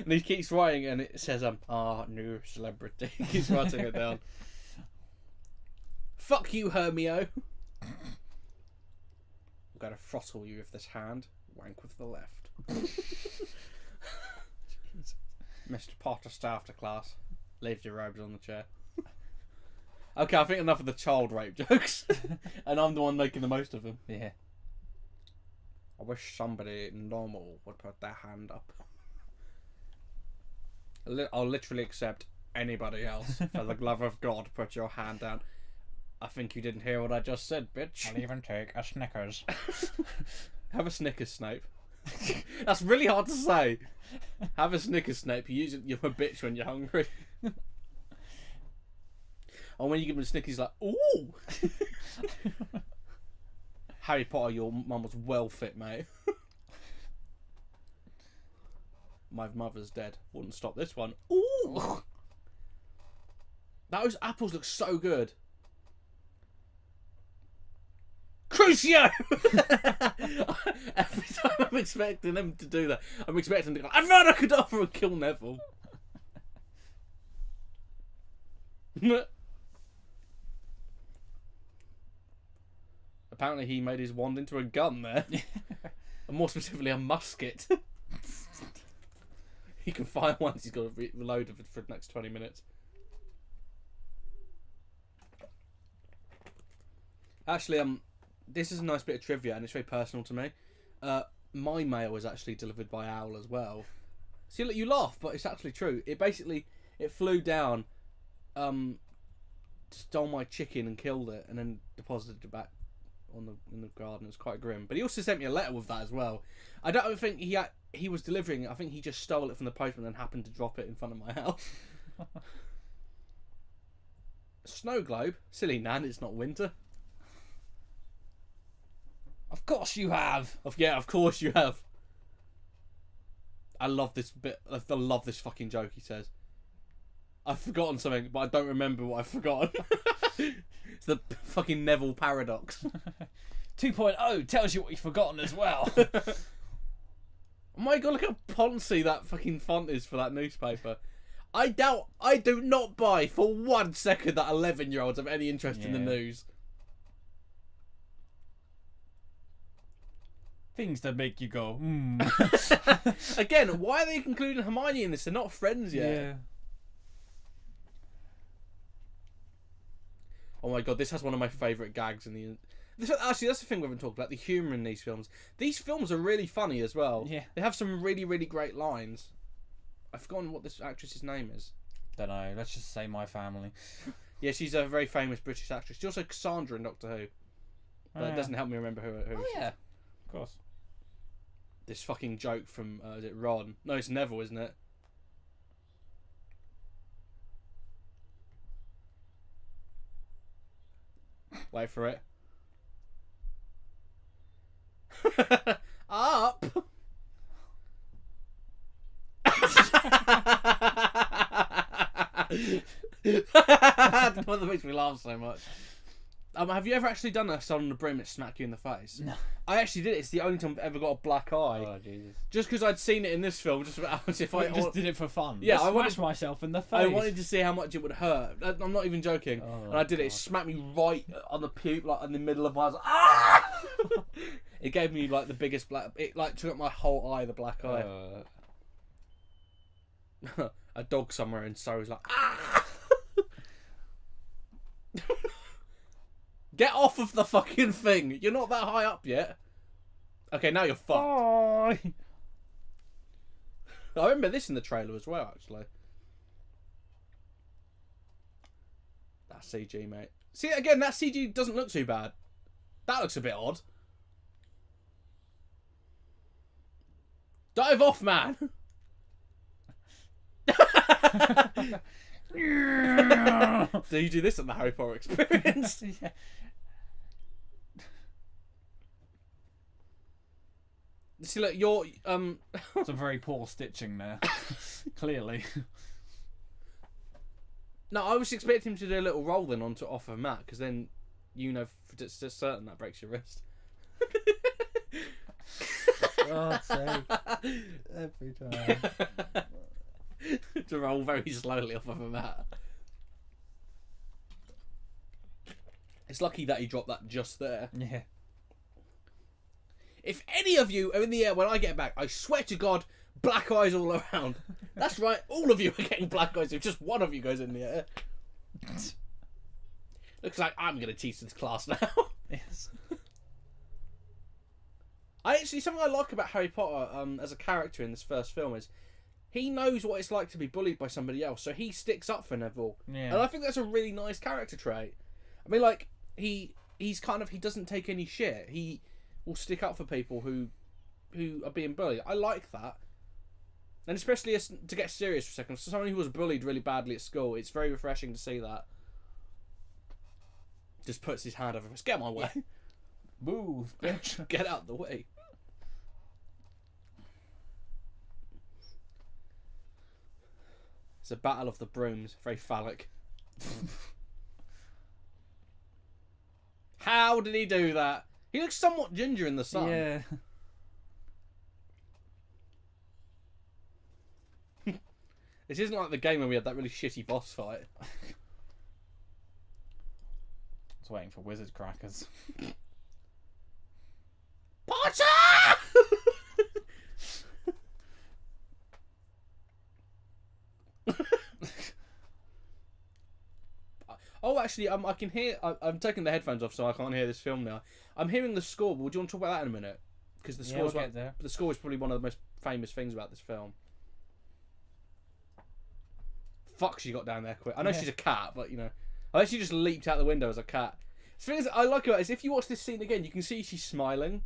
And he keeps writing and it says, our new celebrity. He keeps writing it down. Fuck you, Hermio. I'm going to throttle you with this hand. Wank with the left. Mr. Potter, stay after class. Leave your robes on the chair. Okay, I think enough of the child rape jokes. And I'm the one making the most of them. Yeah. I wish somebody normal would put their hand up. I'll literally accept anybody else. For the love of God, put your hand down. I think you didn't hear what I just said, bitch. I'll even take a Snickers. Have a Snickers, Snape. That's really hard to say. Have a Snickers, Snape. You're a bitch when you're hungry. And when you give him a Snickers, he's like, ooh! Harry Potter, your mum was well fit, mate. My mother's dead. Wouldn't stop this one. Ooh! Those apples look so good. Crucio! Every time I'm expecting them to do that, I'm expecting them to go, Avada Kedavra and kill Neville. Apparently he made his wand into a gun there. And more specifically a musket. He can fire once he's got to reload it for the next 20 minutes. Actually, this is a nice bit of trivia and it's very personal to me. My mail was actually delivered by Owl as well. See, look, you laugh, but it's actually true. It flew down, stole my chicken and killed it, and then deposited it back in the garden. It was quite grim. But he also sent me a letter with that as well. I don't think he was delivering it. I think he just stole it from the postman and happened to drop it in front of my house. Snow globe, silly Nan. It's not winter. Of course you have. Yeah, of course you have. I love this bit. I love this fucking joke he says. I've forgotten something, but I don't remember what I've forgotten. It's the fucking Neville paradox. 2.0 tells you what you've forgotten as well. Oh my god, look how poncy that fucking font is for that newspaper. I do not buy for 1 second that 11-year-olds have any interest in the news. Things that make you go, Again, why are they including Hermione in this? They're not friends yet. Yeah. Oh my god, this has one of my favourite gags in the... Actually, that's the thing we haven't talked about, the humour in these films. These films are really funny as well. Yeah. They have some really, really great lines. I've forgotten what this actress's name is. Don't know. Let's just say My Family. Yeah, she's a very famous British actress. She's also Cassandra in Doctor Who. But it doesn't help me remember who Oh, yeah. Of course. This fucking joke from, is it Ron? No, it's Neville, isn't it? Wait for it. Up! The one that makes me laugh so much. Have you ever actually done a son on the brim that smack you in the face? No. I actually did it. It's the only time I've ever got a black eye. Oh, Jesus. Just because I'd seen it in this film, just as if I just did it for fun. Yeah, Just I wanted- smashed myself in the face. I wanted to see how much it would hurt. I'm not even joking. Oh, And I did it. It God. smacked me right on the puke, like in the middle of my eyes. Ah! It gave me like the biggest black. It like took up my whole eye, the black eye. A dog somewhere in Surrey's like, ah! Get off of the fucking thing. You're not that high up yet. Okay, now you're fucked. Oh. I remember this in the trailer as well, actually. That's CG, mate. See, again, that CG doesn't look too bad. That looks a bit odd. Dive off, man! Do you do this at the Harry Potter experience? Yeah. See, look, you're Some very poor stitching there. Clearly. No, I was expecting him to do a little roll then onto off of Matt, because then you know for certain that breaks your wrist. God's sake. Every time. To roll very slowly off of a mat. It's lucky that he dropped that just there. Yeah. If any of you are in the air when I get back, I swear to God, black eyes all around. That's right, all of you are getting black eyes if just one of you goes in the air. Looks like I'm going to teach this class now. Yes. Something I like about Harry Potter as a character in this first film is he knows what it's like to be bullied by somebody else, so he sticks up for Neville. Yeah. And I think that's a really nice character trait. I mean, like, he doesn't take any shit. He will stick up for people who are being bullied. I like that. And especially to get serious for a second, so someone who was bullied really badly at school, it's very refreshing to see that. Just puts his hand over us. Get my way. Move, bitch. Get out the way. It's a battle of the brooms. Very phallic. How did he do that? He looks somewhat ginger in the sun. Yeah. This isn't like the game where we had that really shitty boss fight. I was waiting for wizard crackers. Potter! Oh, actually, I can hear... I'm taking the headphones off so I can't hear this film now. I'm hearing the score, but do you want to talk about that in a minute? Because the we'll score get there. the score is probably one of the most famous things about this film. Fuck, she got down there quick. I know she's a cat, but, you know... I think she just leaped out the window as a cat. The thing is, I like her is if you watch this scene again, you can see she's smiling.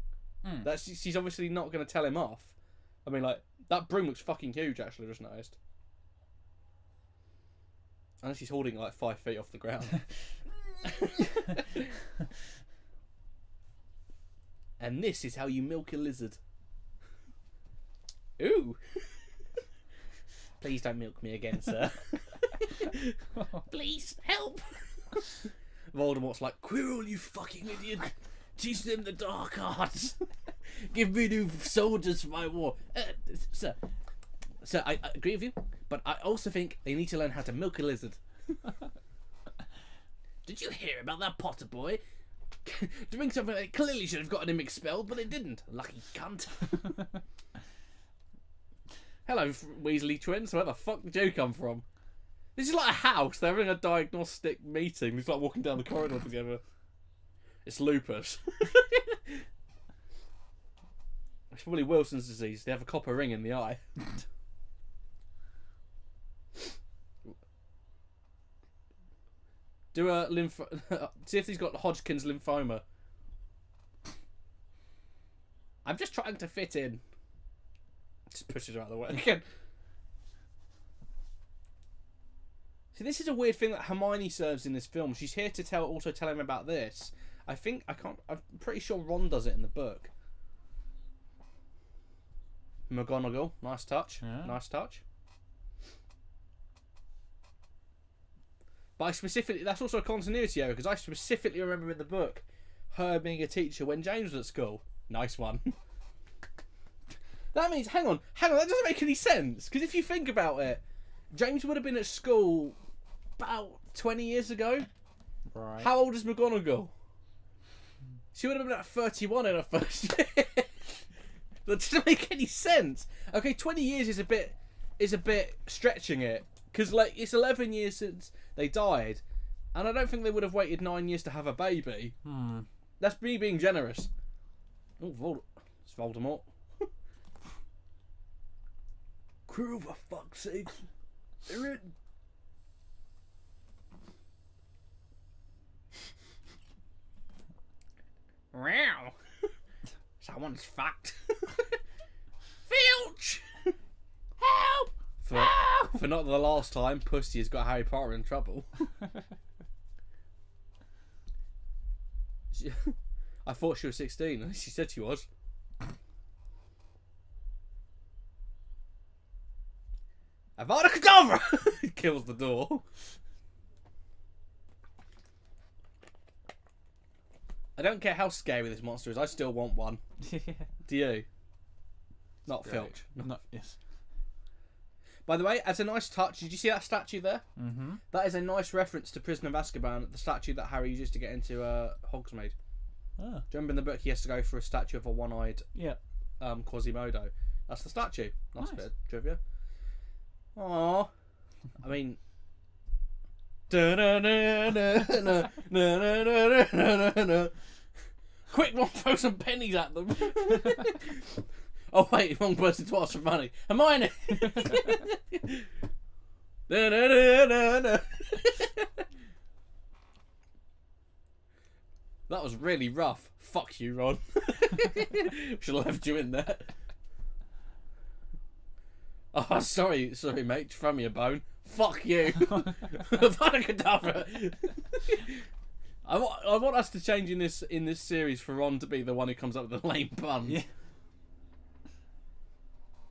She's obviously not going to tell him off. I mean, like, that broom looks fucking huge, actually, I just noticed. And she's holding it like 5 feet off the ground. And this is how you milk a lizard. Ooh. Please don't milk me again, sir. Please, help. Voldemort's like, Quirrell, you fucking idiot. Teach them the dark arts. Give me new soldiers for my war. Sir, I agree with you, but I also think they need to learn how to milk a lizard. Did you hear about that Potter boy? doing something that clearly should have gotten him expelled, but it didn't. Lucky cunt. Hello, Weasley twins. Where the fuck did you come from? This is like a house. They're having a diagnostic meeting. It's like walking down the corridor together. It's lupus. It's probably Wilson's disease. They have a copper ring in the eye. Do a see if he's got Hodgkin's lymphoma. I'm just trying to fit in. Just pushes her out of the way again. See, this is a weird thing that Hermione serves in this film. She's here to also tell him about this. I'm pretty sure Ron does it in the book. McGonagall, nice touch. Yeah. Nice touch. But that's also a continuity error, because I specifically remember in the book her being a teacher when James was at school. Nice one. That means, hang on, that doesn't make any sense, because if you think about it, James would have been at school about 20 years ago. Right. How old is McGonagall? She would have been at 31 in her first year. That doesn't make any sense. Okay, 20 years is a bit stretching it, because like it's 11 years since they died, and I don't think they would have waited 9 years to have a baby. That's me being generous. Oh, it's Voldemort. Quirrell, for fuck's sake! They're in. Wow. Someone's fucked. Filch! Help! For not the last time, Pussy has got Harry Potter in trouble. I thought she was 16. She said she was. Avada Kedavra! Kills the door. I don't care how scary this monster is, I still want one. Do you? Not Filch. Not, yes. By the way, as a nice touch, did you see that statue there? Mm-hmm. That is a nice reference to Prisoner of Azkaban, the statue that Harry uses to get into Hogsmeade. Do you remember in the book he has to go for a statue of a one-eyed Quasimodo? That's the statue. Nice bit of trivia. Aww. I mean... Quick, one, throw some pennies at them. Oh wait, wrong person to ask for money. Hermione. That was really rough. Fuck you, Ron. Should have left you in there. Oh, sorry, mate. Throw me a bone. Fuck you. Avada Kedavra. I want us to change in this series for Ron to be the one who comes up with the lame puns. Yeah.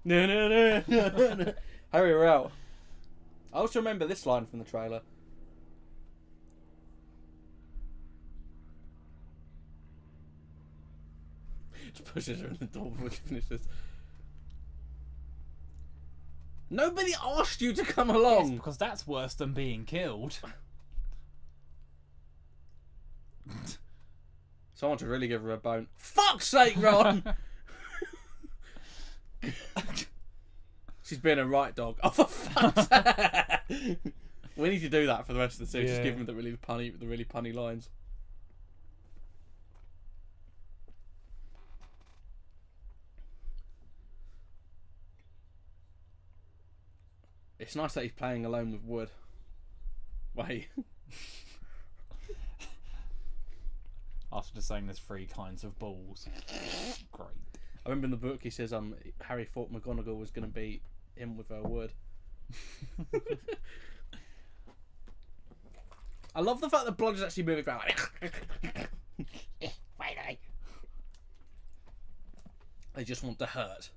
No. Hurry her out. I also remember this line from the trailer. Just pushes her in the door before she finishes. Nobody asked you to come along. Yes, because that's worse than being killed. Someone to really give her a bone. Fuck's sake, Ron! She's been a right dog. Oh, for fuck's sake! We need to do that for the rest of the series. Just give them the really punny lines. It's nice that he's playing alone with wood. Wait. After just saying there's 3 kinds of balls. Great. I remember in the book he says Harry thought McGonagall was going to beat him with her wood. I love the fact that blood is actually moving around. Finally. They just want to hurt.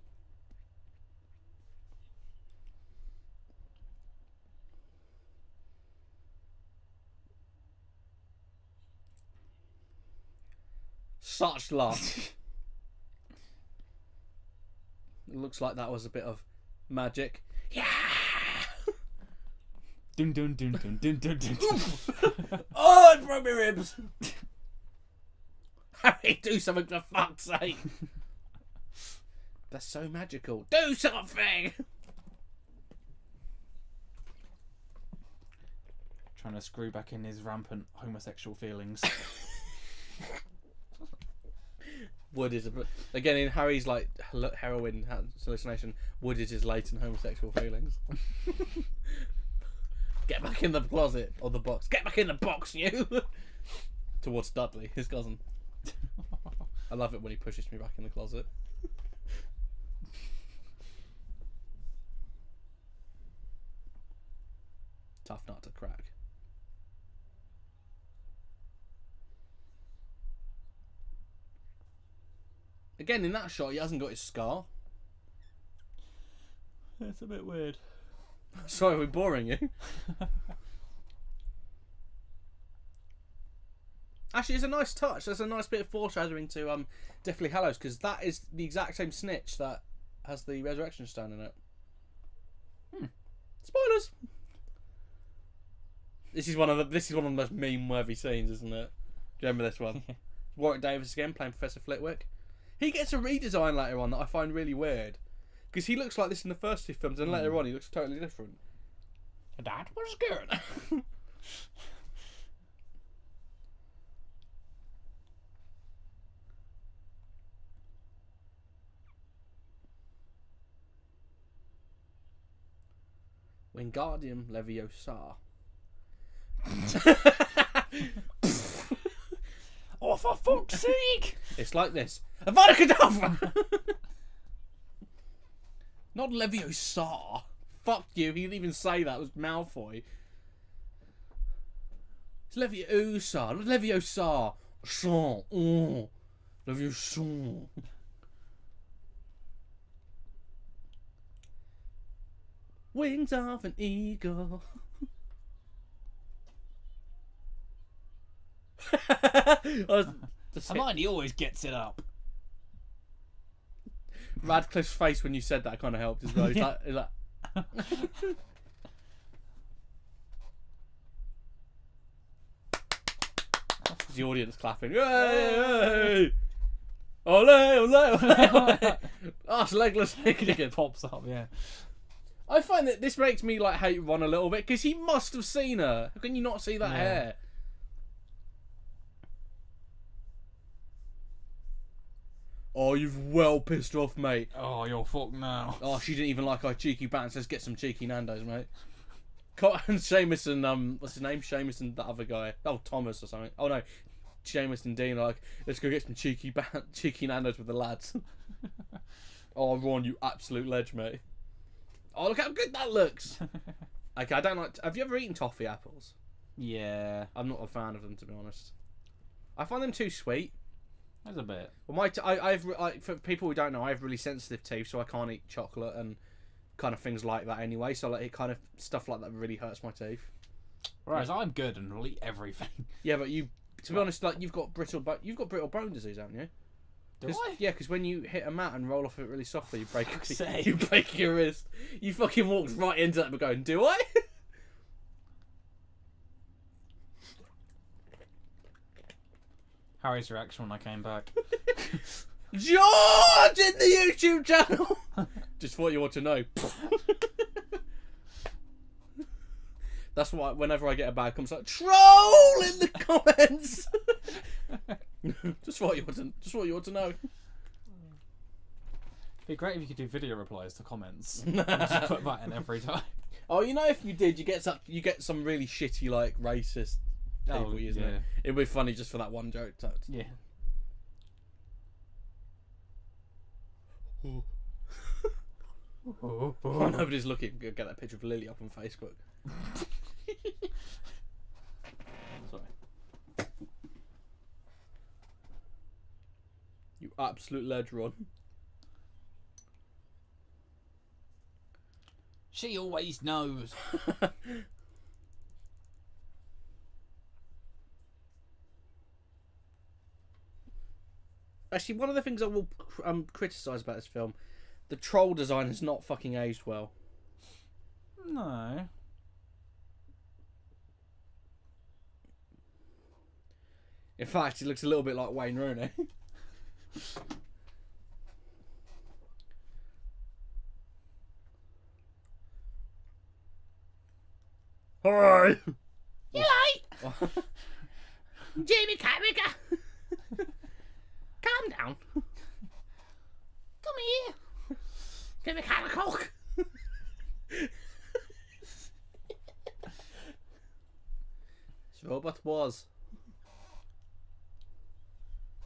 Such love. It looks like that was a bit of magic. Yeah. Dun dun dun dun dun dun dun. Oh, it broke my ribs. Harry, do something for fuck's sake. That's so magical. Do something! Trying to screw back in his rampant homosexual feelings. Wood is again in Harry's like heroin hallucination. Wood is his latent homosexual feelings. Get back in the closet or the box. Get back in the box, you. Towards Dudley, his cousin. I love it when he pushes me back in the closet. Tough nut to crack. Again, in that shot, he hasn't got his scar. It's a bit weird. Sorry, we're boring you. Actually, it's a nice touch. There's a nice bit of foreshadowing to Deathly Hallows, because that is the exact same snitch that has the Resurrection Stone in it. Spoilers. This is one of the most meme-worthy scenes, isn't it? Do you remember this one? Warwick Davis again playing Professor Flitwick. He gets a redesign later on that I find really weird, because he looks like this in the first two films, and later on he looks totally different. That was good. Wingardium Leviosa. Oh, for fuck's sake! It's like this. Avada Kedavra! Not Leviosa. Fuck you, he didn't even say that. It was Malfoy. It's Leviosa, not Leviosa. Leviosa. Wings of an eagle. Hermione always gets it up. Radcliffe's face when you said that kind of helped as well. He's like the audience clapping. Hey! Ole, ole, ole! Arse legless. It pops up, yeah. I find that this makes me like hate Ron a little bit, because he must have seen her. How can you not see that hair? Oh, you've well pissed off, mate. Oh, you're fucked now. Oh, she didn't even like our cheeky bands. Let's get some cheeky Nando's, mate. And Seamus and what's his name? Seamus and that other guy. Oh, Thomas or something. Oh no, Seamus and Dean are like, let's go get some cheeky Nando's with the lads. Oh, Ron, you absolute ledge, mate. Oh, look how good that looks. Okay, I don't like. Have you ever eaten toffee apples? Yeah. I'm not a fan of them, to be honest. I find them too sweet. There's a bit. Well, for people who don't know, I have really sensitive teeth, so I can't eat chocolate and kind of things like that anyway. So like, it kind of stuff like that really hurts my teeth. Whereas I'm good and will eat everything. Yeah, but you, to be honest, like you've got brittle bone disease, haven't you? Do I? Yeah, because when you hit a mat and roll off it really softly, you break sake. you break your wrist. You fucking walked right into that and going, do I? Harry's reaction when I came back. George in the YouTube channel. Just what you want to know. That's why whenever I get a bad comment, it's like troll in the comments. Just what you want to know. It'd be great if you could do video replies to comments. And just put that in every time. Oh, you know, if you did, you get some really shitty like racist people, isn't it? It'd be funny just for that one joke. Yeah. Oh, nobody's looking. Get that picture of Lily up on Facebook. Sorry. You absolute ledge, Ron. She always knows. Actually, one of the things I will criticise about this film, the troll design has not fucking aged well. No. In fact, he looks a little bit like Wayne Rooney. Hi. You late? Jamie Carragher. Calm down. Come here. Give me a can of Coke. Robot was.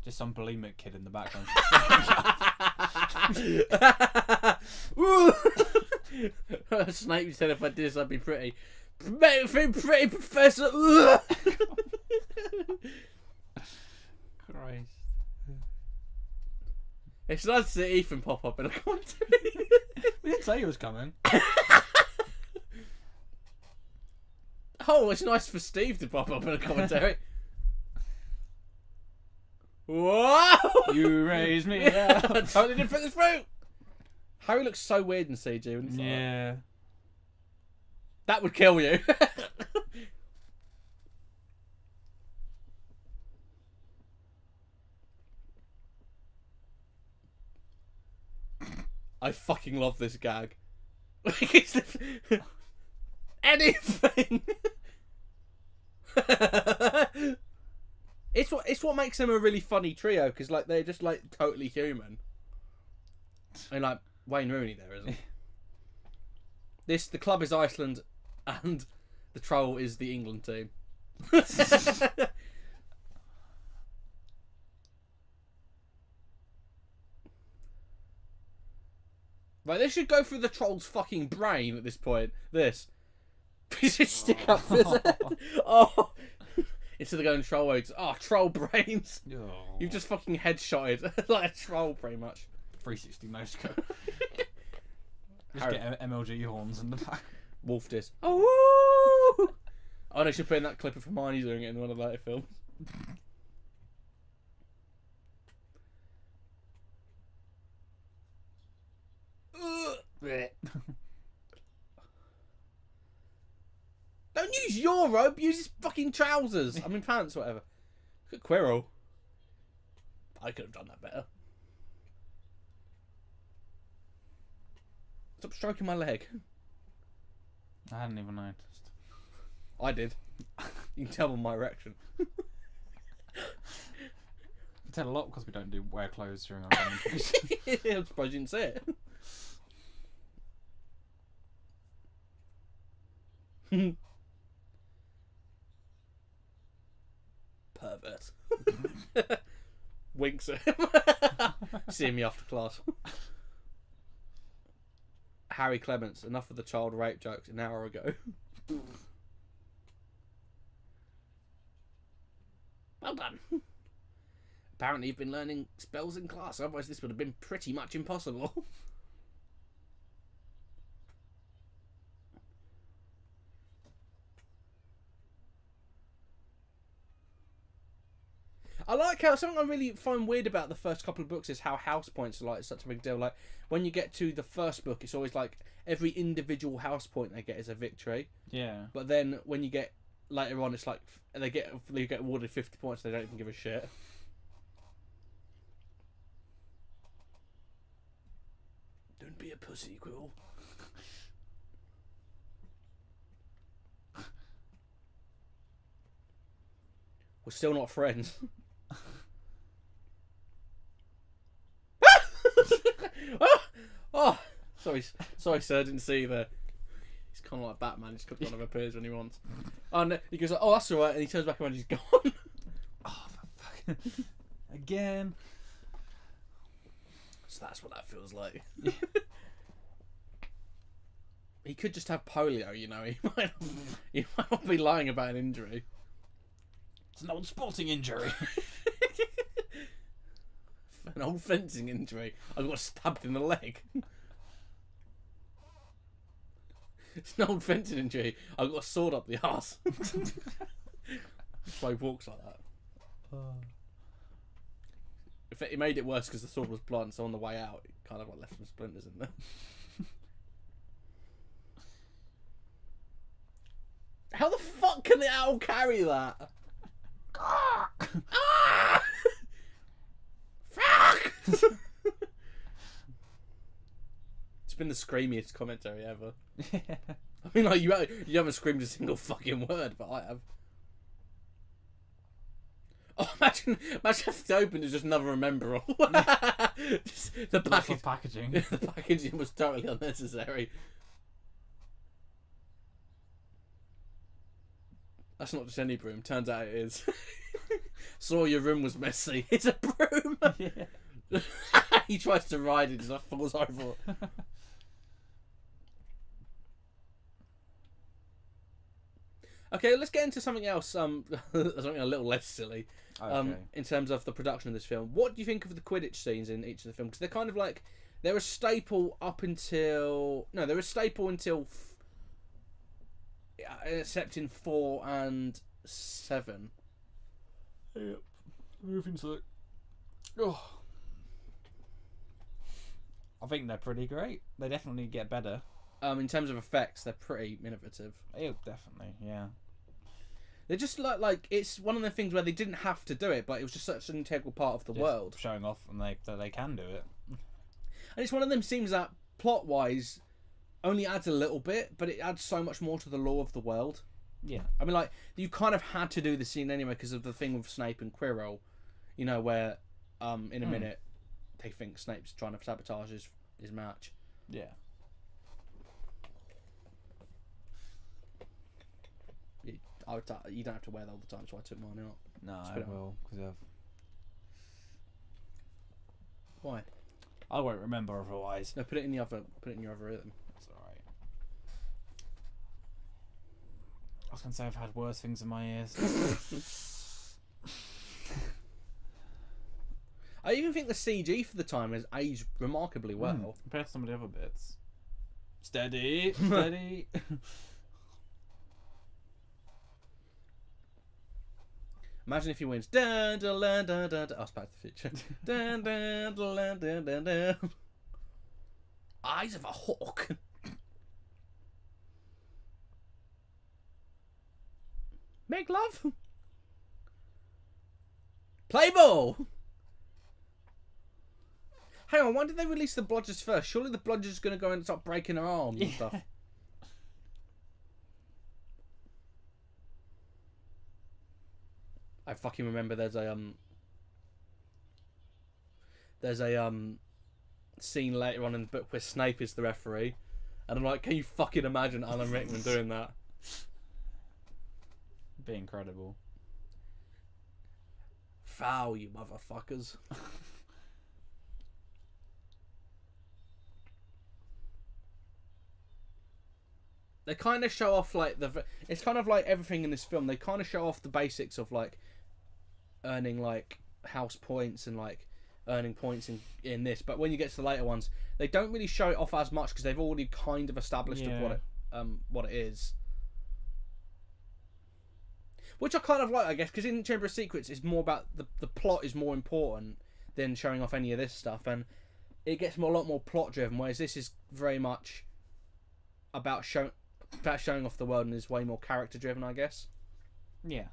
Just some bulimic kid in the background. Snape said if I did this, I'd be pretty. Pretty professor. Christ. It's nice to see Ethan pop up in a commentary. We didn't say he was coming. Oh, it's nice for Steve to pop up in a commentary. Whoa! You raised me up. Totally didn't put this through. Harry looks so weird in CG. When it's like, Yeah. that would kill you. I fucking love this gag. Anything. It's what makes them a really funny trio, because like they're just like totally human. And like Wayne Rooney there, isn't it? The club is Iceland, and the troll is the England team. Right, they should go through the troll's fucking brain at this point. This. Just stick up his head. Oh. Instead of going troll eggs. Oh, troll brains. Oh. You've just fucking headshotted like a troll, pretty much. 360 no scope. Just Harry. get MLG horns in the back. Wolf this. Oh, they should put in that clip of Hermione doing it in one of the later films. Don't use your robe, use his fucking trousers. I mean pants, whatever. Look at Quirrell. I could have done that better. Stop stroking my leg. I hadn't even noticed. I did. You can tell by my erection. I tell a lot because we don't wear clothes during our commentaries. I'm surprised you didn't see it. Pervert. Winks at him. Seeing me after class. Harry Clements, enough of the child rape jokes an hour ago. Well done. Apparently you've been learning spells in class, otherwise this would have been pretty much impossible. I like how something I really find weird about the first couple of books is how house points are like such a big deal. Like when you get to the first book, it's always like every individual house point they get is a victory. Yeah. But then when you get later on, it's like they get awarded 50 points. They don't even give a shit. Don't be a pussy, Quirrell. We're still not friends. Oh, sorry, sir, I didn't see you there. He's kind of like Batman. He just kind of appears when he wants. Oh, no, he goes like, "Oh, that's all right," and he turns back around and he's gone. Oh, for fuck. Again. So that's what that feels like. He could just have polio, you know. He might not be lying about an injury. It's an old sporting injury. An old fencing injury. I got stabbed in the leg. It's an old fencing injury. I got a sword up the arse. That's why he walks like that. In fact, he made it worse because the sword was blunt, so on the way out, it kind of like left some splinters in there. How the fuck can the owl carry that? Cock! Ah! Fuck! It's been the screamiest commentary ever. I mean, like, you haven't screamed a single fucking word, but I have. Oh, imagine if the open is just another remember all. The Lots of packaging. The packaging was totally unnecessary. That's not just any broom. Turns out it is. Saw your room was messy. It's a broom. Yeah. He tries to ride it, just falls over. Okay, let's get into something else. Something a little less silly. Okay. In terms of the production of this film, what do you think of the Quidditch scenes in each of the films? Because they're kind of like they're a staple they're a staple until except in 4 and 7. Yep. Moving to. Oh. I think they're pretty great. They definitely get better. In terms of effects, they're pretty innovative. Yeah, definitely. Yeah. They're just like it's one of the things where they didn't have to do it, but it was just such an integral part of the Just world. showing off and that they can do it. And it's one of them scenes that plot-wise only adds a little bit, but it adds so much more to the lore of the world. Yeah. I mean, like, you kind of had to do the scene anyway because of the thing with Snape and Quirrell, you know, where in a minute they think Snape's trying to sabotage his match. Yeah. You don't have to wear that all the time, so I took mine out. No, Just I put it on. will, because Why? I won't remember otherwise. No, put it in your other ear then. That's alright. I was going to say I've had worse things in my ears. I even think the CG for the time has aged remarkably well. Compared to some of the other bits. Steady, steady. Imagine if he wins. Dun, dun, dun, dun, dun, dun. Oh, it's Back to the Future. Dun, dun, dun, dun, dun, dun, dun. Eyes of a hawk. Make love. Play ball. Hang on, why did they release the bludgers first? Surely the bludgers going to go and start breaking her arms and stuff. I fucking remember there's a scene later on in the book where Snape is the referee, and I'm like, can you fucking imagine Alan Rickman doing that? Be incredible. Foul, you motherfuckers. They kind of show off like it's kind of like everything in this film. They kind of show off the basics of like earning like house points and like earning points in this, but when you get to the later ones, they don't really show it off as much because they've already kind of established of what it is. Which I kind of like, I guess, because in Chamber of Secrets, it's more about the plot is more important than showing off any of this stuff, and it gets a lot more plot driven. Whereas this is very much about showing off the world and is way more character driven, I guess. Yeah.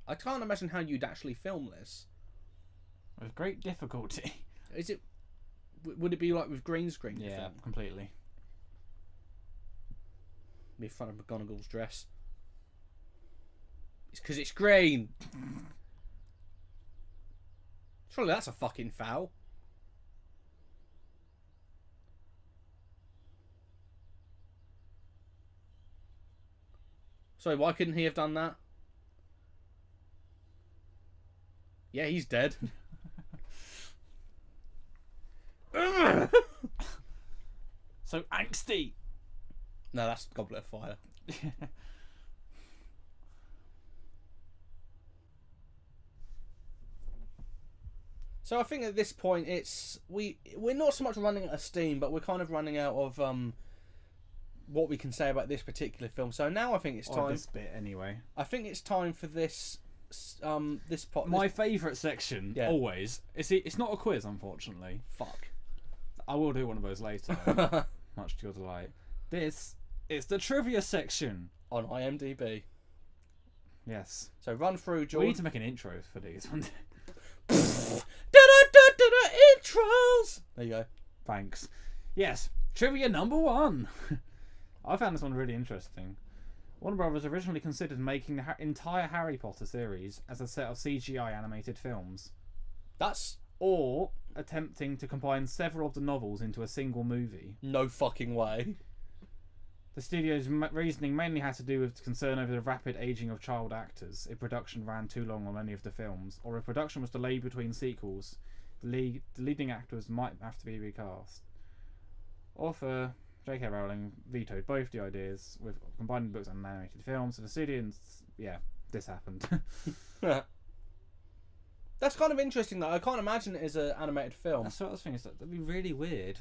I can't imagine how you'd actually film this. With great difficulty. Is it? Would it be like with green screen? Yeah, completely. Be in front of McGonagall's dress. It's because it's green. Surely that's a fucking foul. Sorry, why couldn't he have done that? Yeah, he's dead. So angsty. No, that's Goblet of Fire. So I think at this point we're not so much running out of steam, but we're kind of running out of what we can say about this particular film. So now I think it's time. This bit anyway. I think it's time for this this part. My favourite section, Yeah. always. It's not a quiz, unfortunately. Fuck. I will do one of those later, much to your delight. This is the trivia section. On IMDb. Yes. So run through, We Jordan. need to make an intro for these. Intros. There you go. Thanks. Yes, trivia number 1. I found this one really interesting. Warner Brothers originally considered making the entire Harry Potter series as a set of CGI animated films, That's or attempting to combine several of the novels into a single movie. no fucking way. The studio's reasoning mainly had to do with concern over the rapid aging of child actors if production ran too long on any of the films, or if production was delayed between sequels, the leading actors might have to be recast. Author J.K. Rowling vetoed both the ideas with combining books and animated films, so the studios, this happened. That's kind of interesting though. I can't imagine it as an animated film. That's what I was thinking, that'd be really weird.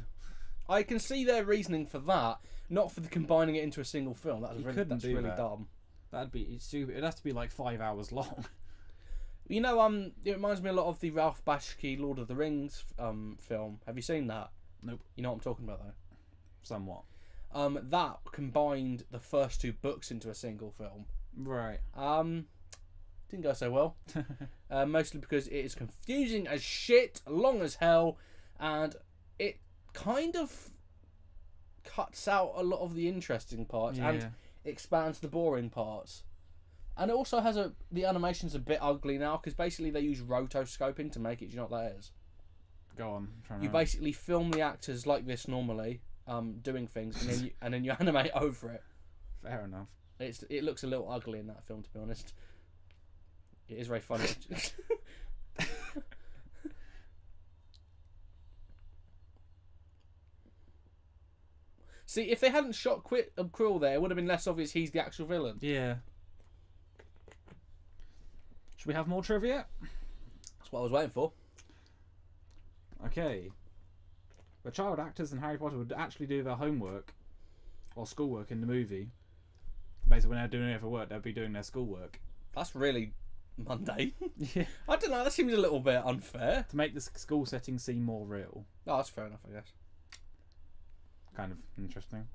I can see their reasoning for that, not for the combining it into a single film. That's You really, couldn't that's do really that. dumb. That'd be stupid. It'd have to be like 5 hours long. You know, it reminds me a lot of the Ralph Bakshi Lord of the Rings film. Have you seen that? Nope. You know what I'm talking about though. Somewhat. That combined the first 2 books into a single film. Right. Didn't go so well. Mostly because it is confusing as shit, long as hell, and it kind of cuts out a lot of the interesting parts and expands the boring parts. And it also has the animation's a bit ugly now because basically they use rotoscoping to make it. Do you know what that is? Go on. You basically film the actors like this normally, doing things, and then you animate over it. Fair enough. It looks a little ugly in that film, to be honest. It is very funny. See, if they hadn't shot Quirrell there, it would have been less obvious he's the actual villain. Yeah. Should we have more trivia? That's what I was waiting for. Okay. The child actors in Harry Potter would actually do their homework or schoolwork in the movie. Basically, when they're doing it for work, they'd be doing their schoolwork. That's really mundane. Yeah. I don't know, that seems a little bit unfair. To make the school setting seem more real. Oh, that's fair enough, I guess. Kind of interesting.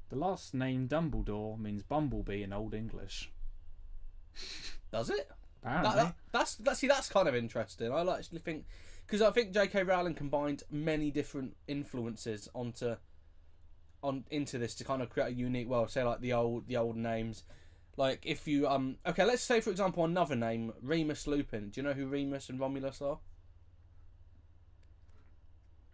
The last name Dumbledore means bumblebee in Old English. Does it? Apparently. That's kind of interesting. I actually think, because I think J.K. Rowling combined many different influences into this to kind of create a unique world. Say like the old names, like if you okay, let's say for example another name, Remus Lupin. Do you know who Remus and Romulus are?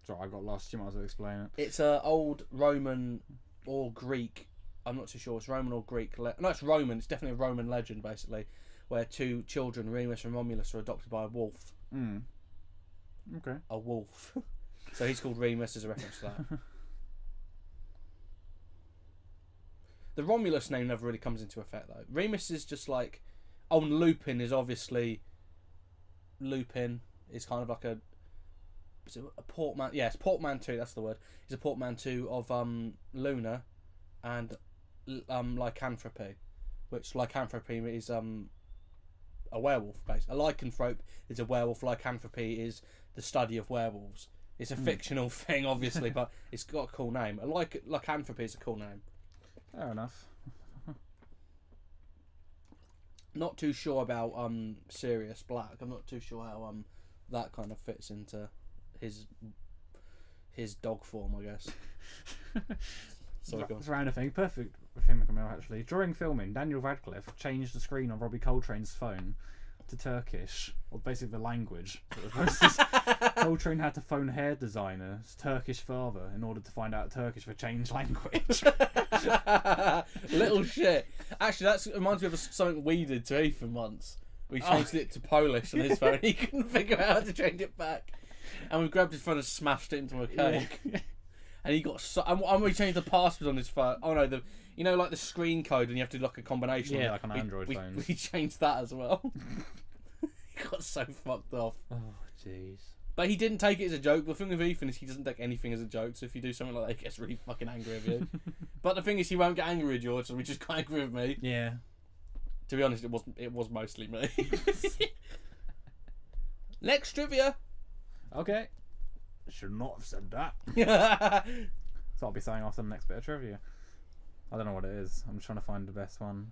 Sorry, I got lost. You might as well explain it. It's a old Roman or Greek. I'm not too sure. It's Roman or Greek. No, it's Roman. It's definitely a Roman legend, basically, where 2 children, Remus and Romulus, are adopted by a wolf. Okay. A wolf. So he's called Remus as a reference to that. The Romulus name never really comes into effect though. Remus is just like, and Lupin is obviously. Lupin is kind of like a portmanteau. Yeah, it's portmanteau. That's the word. It's a portmanteau of Luna, and lycanthropy, which lycanthropy is a werewolf. Basically, a lycanthrope is a werewolf. Lycanthropy is the study of werewolves. It's a fictional thing, obviously, but it's got a cool name. Lycanthropy is a cool name. Fair enough. Not too sure about Sirius Black. I'm not too sure how that kind of fits into his dog form, I guess. Sorry, go on. It's around a thing. Perfect with him coming out, actually. During filming, Daniel Radcliffe changed the screen on Robbie Coltrane's phone to Turkish, or basically the language. Coltrane had to phone hair designer's Turkish father in order to find out Turkish for change language. Little shit. Actually, that reminds me of something we did to Ethan once. We changed it to Polish on his phone. He couldn't figure out how to change it back, and we grabbed his phone and smashed it into a cake. Yeah. And he got so. And we changed the password on his phone. Oh no, like the screen code, and you have to do like a combination. Yeah, like on Android phones. We changed that as well. He got so fucked off. Oh, jeez. But he didn't take it as a joke. The thing with Ethan is he doesn't take anything as a joke. So if you do something like that, he gets really fucking angry with you. But the thing is, he won't get angry with George, so he just got angry with me. Yeah. To be honest, it was mostly me. Next trivia. Okay. Should not have said that. So I'll be saying after the next bit of trivia. I don't know what it is. I'm just trying to find the best one.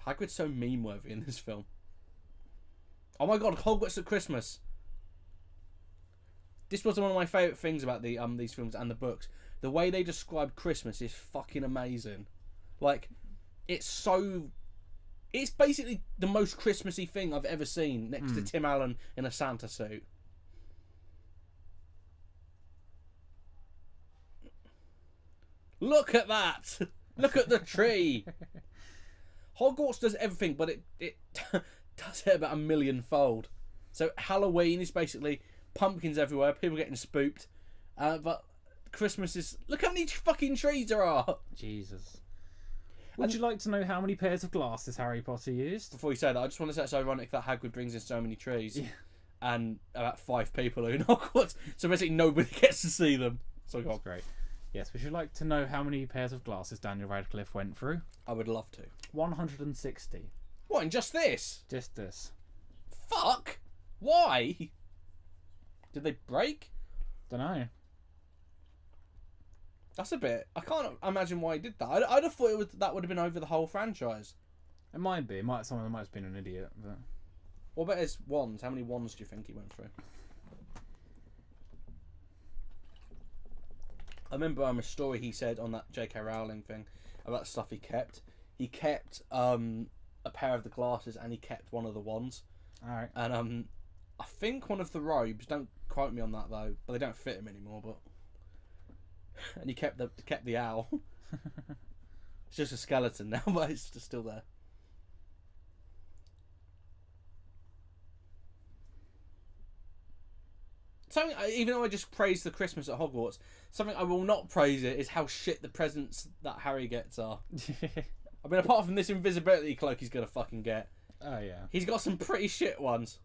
Hagrid's so meme-worthy in this film. Oh my god, Hogwarts at Christmas. This was one of my favourite things about these films and the books. The way they describe Christmas is fucking amazing. Like, it's basically the most Christmassy thing I've ever seen, next to Tim Allen in a Santa suit. Look at that! Look at the tree! Hogwarts does everything, but it does it about 1,000,000-fold. So Halloween is basically pumpkins everywhere, people getting spooked. But Christmas is... Look how many fucking trees there are! Jesus. Would you like to know how many pairs of glasses Harry Potter used? Before you say that, I just want to say it's ironic that Hagrid brings in so many trees. Yeah. And about 5 people are in Hogwarts. So basically nobody gets to see them. So go on. That's great. Yes, would you like to know how many pairs of glasses Daniel Radcliffe went through? I would love to. 160. What, in just this? Just this. Fuck! Why? Did they break? Dunno. That's a bit... I can't imagine why he did that. I'd have thought that would have been over the whole franchise. It might be. Someone might have been an idiot. But... What about his wands? How many wands do you think he went through? I remember a story he said on that J.K. Rowling thing about stuff he kept. He kept a pair of the glasses and he kept one of the wands. Alright. And I think one of the robes, don't quote me on that though, but they don't fit him anymore, but... And he kept the owl. It's just a skeleton now, but it's just still there. Something, even though I just praise the Christmas at Hogwarts, something I will not praise it is how shit the presents that Harry gets are. I mean, apart from this invisibility cloak he's gonna fucking get. Oh, yeah. He's got some pretty shit ones.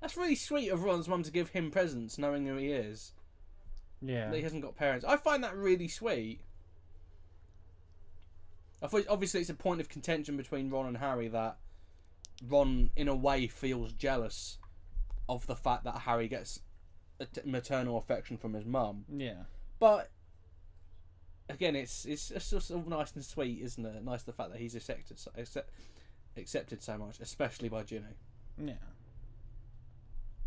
That's really sweet of Ron's mum to give him presents, knowing who he is. Yeah. That he hasn't got parents. I find that really sweet. I thought obviously it's a point of contention between Ron and Harry that Ron, in a way, feels jealous of the fact that Harry gets maternal affection from his mum. Yeah. But again, it's just sort of nice and sweet, isn't it? Nice the fact that he's accepted so much, especially by Ginny. Yeah.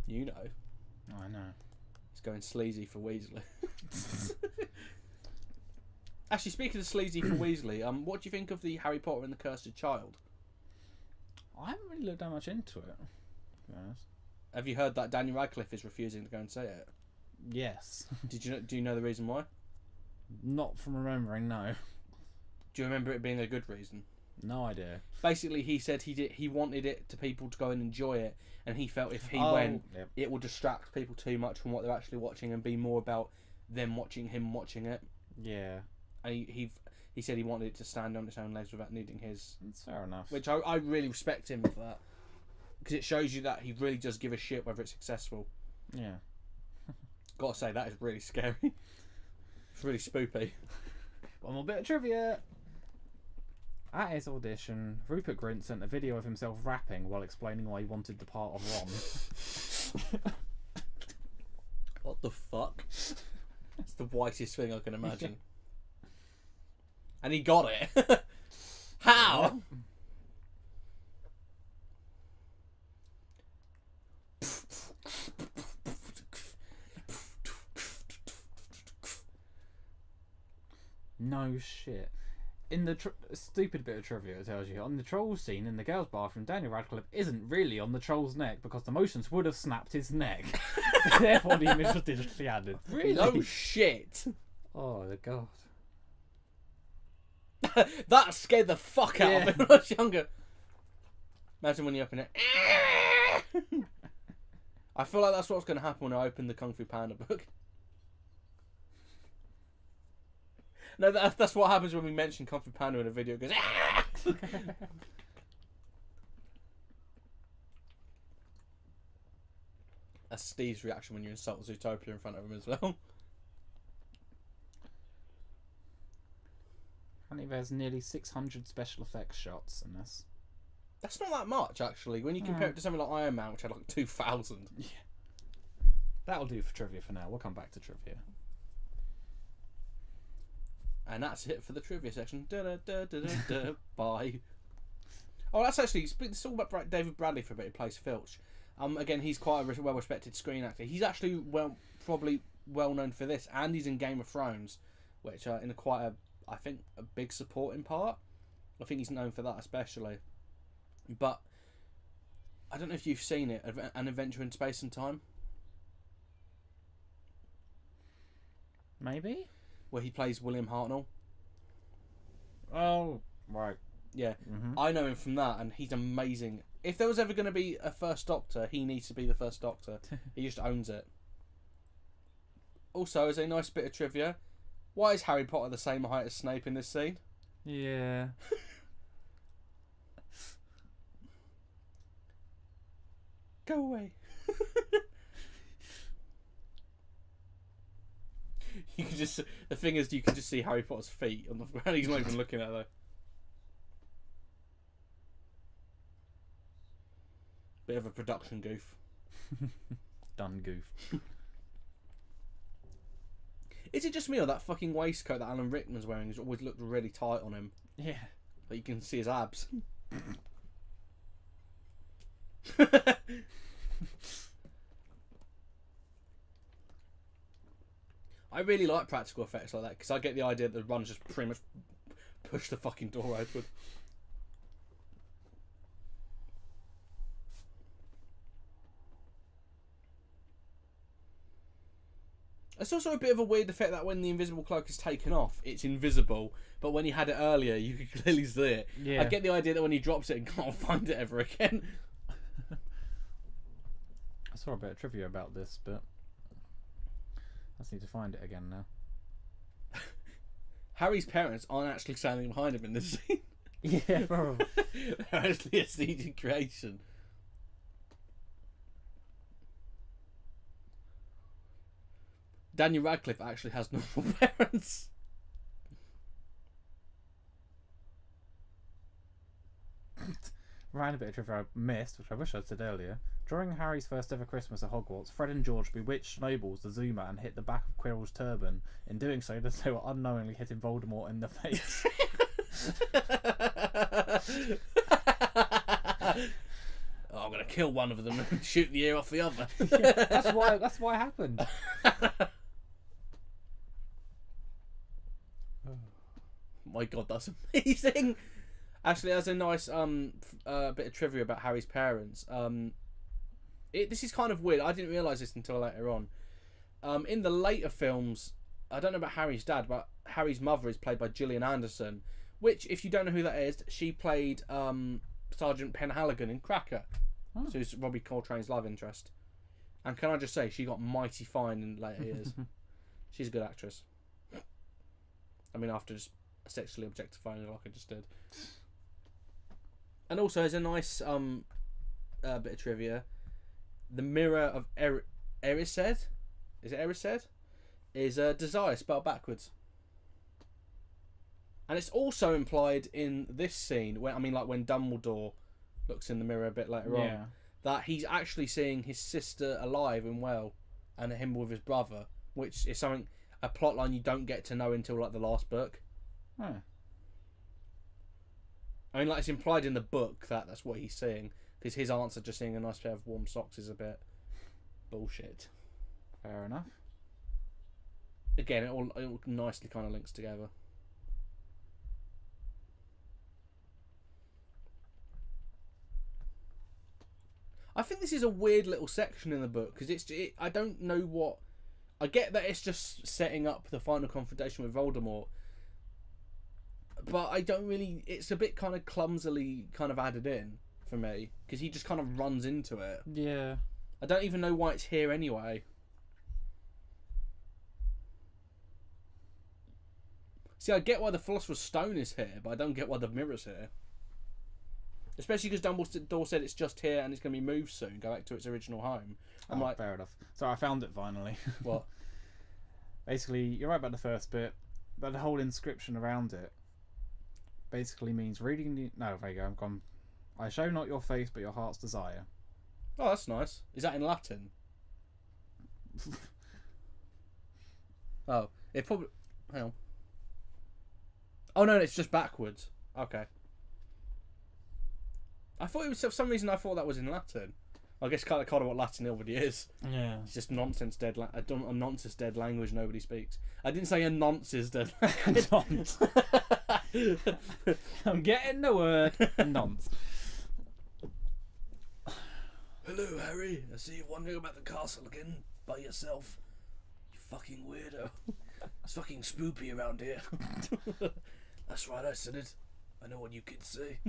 You know. I know. He's going sleazy for Weasley. Actually, speaking of sleazy for Weasley, what do you think of the Harry Potter and the Cursed Child? I haven't really looked that much into it, to be honest. Have you heard that Daniel Radcliffe is refusing to go and say it? Yes. Do you know the reason why? Not from remembering, no. Do you remember it being a good reason? No idea. Basically, he said he wanted it to people to go and enjoy it, and he felt if he went, yep. it will distract people too much from what they're actually watching and be more about them watching him watching it. Yeah. And he said he wanted it to stand on its own legs without needing his... That's fair enough. Which I really respect him for that. Because it shows you that he really does give a shit whether it's successful. Yeah. Gotta say, that is really scary. It's really spoopy. One more bit of trivia. At his audition, Rupert Grint sent a video of himself rapping while explaining why he wanted the part of Ron. What the fuck? It's the whitest thing I can imagine. And he got it. How? No shit. In the stupid bit of trivia, it tells you on the troll scene in the girls' bathroom, Daniel Radcliffe isn't really on the troll's neck because the motions would have snapped his neck. Therefore, the image was digitally added. Really? No shit. Oh, the god. That scared the fuck out of me when I was younger. Imagine when you open it. I feel like that's what's going to happen when I open the Kung Fu Panda book. No, that's what happens when we mention Kung Fu Panda in a video. It goes, ah! That's Steve's reaction when you insult Zootopia in front of him as well. Apparently there's nearly 600 special effects shots in this. That's not that much, actually, when you compare it to something like Iron Man, which had like 2,000. Yeah. That'll do for trivia for now. We'll come back to trivia. And that's it for the trivia section. Bye. Oh, that's actually, it's all about David Bradley for a bit. He plays Filch. Again, he's quite a well-respected screen actor. He's actually probably well known for this, and he's in Game of Thrones, which in I think a big supporting part. I think he's known for that especially. But I don't know if you've seen it, An Adventure in Space and Time. Maybe? Where he plays William Hartnell. Oh, right. Yeah, Mm-hmm. I know him from that, and he's amazing. If there was ever going to be a First Doctor, he needs to be the First Doctor. He just owns it. Also, as a nice bit of trivia, why is Harry Potter the same height as Snape in this scene? Yeah. Go away. You can just, the thing is, you can just see Harry Potter's feet on the ground. He's not even looking at her. Bit of a production goof. Done goof. Is it just me, or that fucking waistcoat that Alan Rickman's wearing has always looked really tight on him? Yeah. But you can see his abs. I really like practical effects like that, because I get the idea that the runs just pretty much push the fucking door open. It's also a bit of a weird effect that when the invisible cloak is taken off, it's invisible, but when you had it earlier, you could clearly see it. Yeah. I get the idea that when he drops it, he can't find it ever again. I saw a bit of trivia about this, but I just need to find it again now. Harry's parents aren't actually standing behind him in this scene. Yeah, probably. They're actually a CG creation. Daniel Radcliffe actually has normal parents. Random bit of trivia I missed, which I wish I'd said earlier. During Harry's first ever Christmas at Hogwarts, Fred and George bewitched Snowballs, the Zoomer, and hit the back of Quirrell's turban. In doing so, they were unknowingly hitting Voldemort in the face. Oh, I'm gonna kill one of them and shoot the ear off the other. Yeah, that's why it happened. My God, that's amazing. Actually, there's a nice bit of trivia about Harry's parents. This is kind of weird. I didn't realise this until later on. In the later films, I don't know about Harry's dad, but Harry's mother is played by Gillian Anderson, which, if you don't know who that is, she played Sergeant Penhaligon in Cracker, so it's Robbie Coltrane's love interest. And can I just say, she got mighty fine in later years. She's a good actress. I mean, after just sexually objectifying her like I just did. And also, there's a nice bit of trivia. The mirror of Erised, is it Erised? Is desire spelled backwards. And it's also implied in this scene, when when Dumbledore looks in the mirror a bit later on, that he's actually seeing his sister alive and well, and him with his brother, which is a plot line you don't get to know until the last book. Huh. I mean, it's implied in the book that that's what he's seeing, because his answer just seeing a nice pair of warm socks is a bit bullshit. Fair enough. Again, it all nicely kind of links together. I think this is a weird little section in the book, because I don't know what... I get that it's just setting up the final confrontation with Voldemort, but I don't really... It's a bit kind of clumsily kind of added in for me, because he just kind of runs into it. Yeah. I don't even know why it's here anyway. See, I get why the Philosopher's Stone is here, but I don't get why the mirror's here. Especially because Dumbledore said it's just here and it's going to be moved soon, go back to its original home. I'm like... Fair enough. So I found it finally. What? Basically, you're right about the first bit, but the whole inscription around it basically means reading the... No, there you go, I'm gone. I show not your face, but your heart's desire. Oh, that's nice. Is that in Latin? Oh, it probably... Hang on. Oh, no, it's just backwards. Okay. I thought it was... For some reason, I thought that was in Latin. I guess kind of what Latin already is. Yeah. It's just nonsense dead... a nonsense dead language nobody speaks. I didn't say a nonsense dead language. Nonce. I'm getting the word. Nonce. Hello, Harry. I see you wandering about the castle again by yourself. You fucking weirdo. It's fucking spoopy around here. That's right, I said it. I know what you kids say.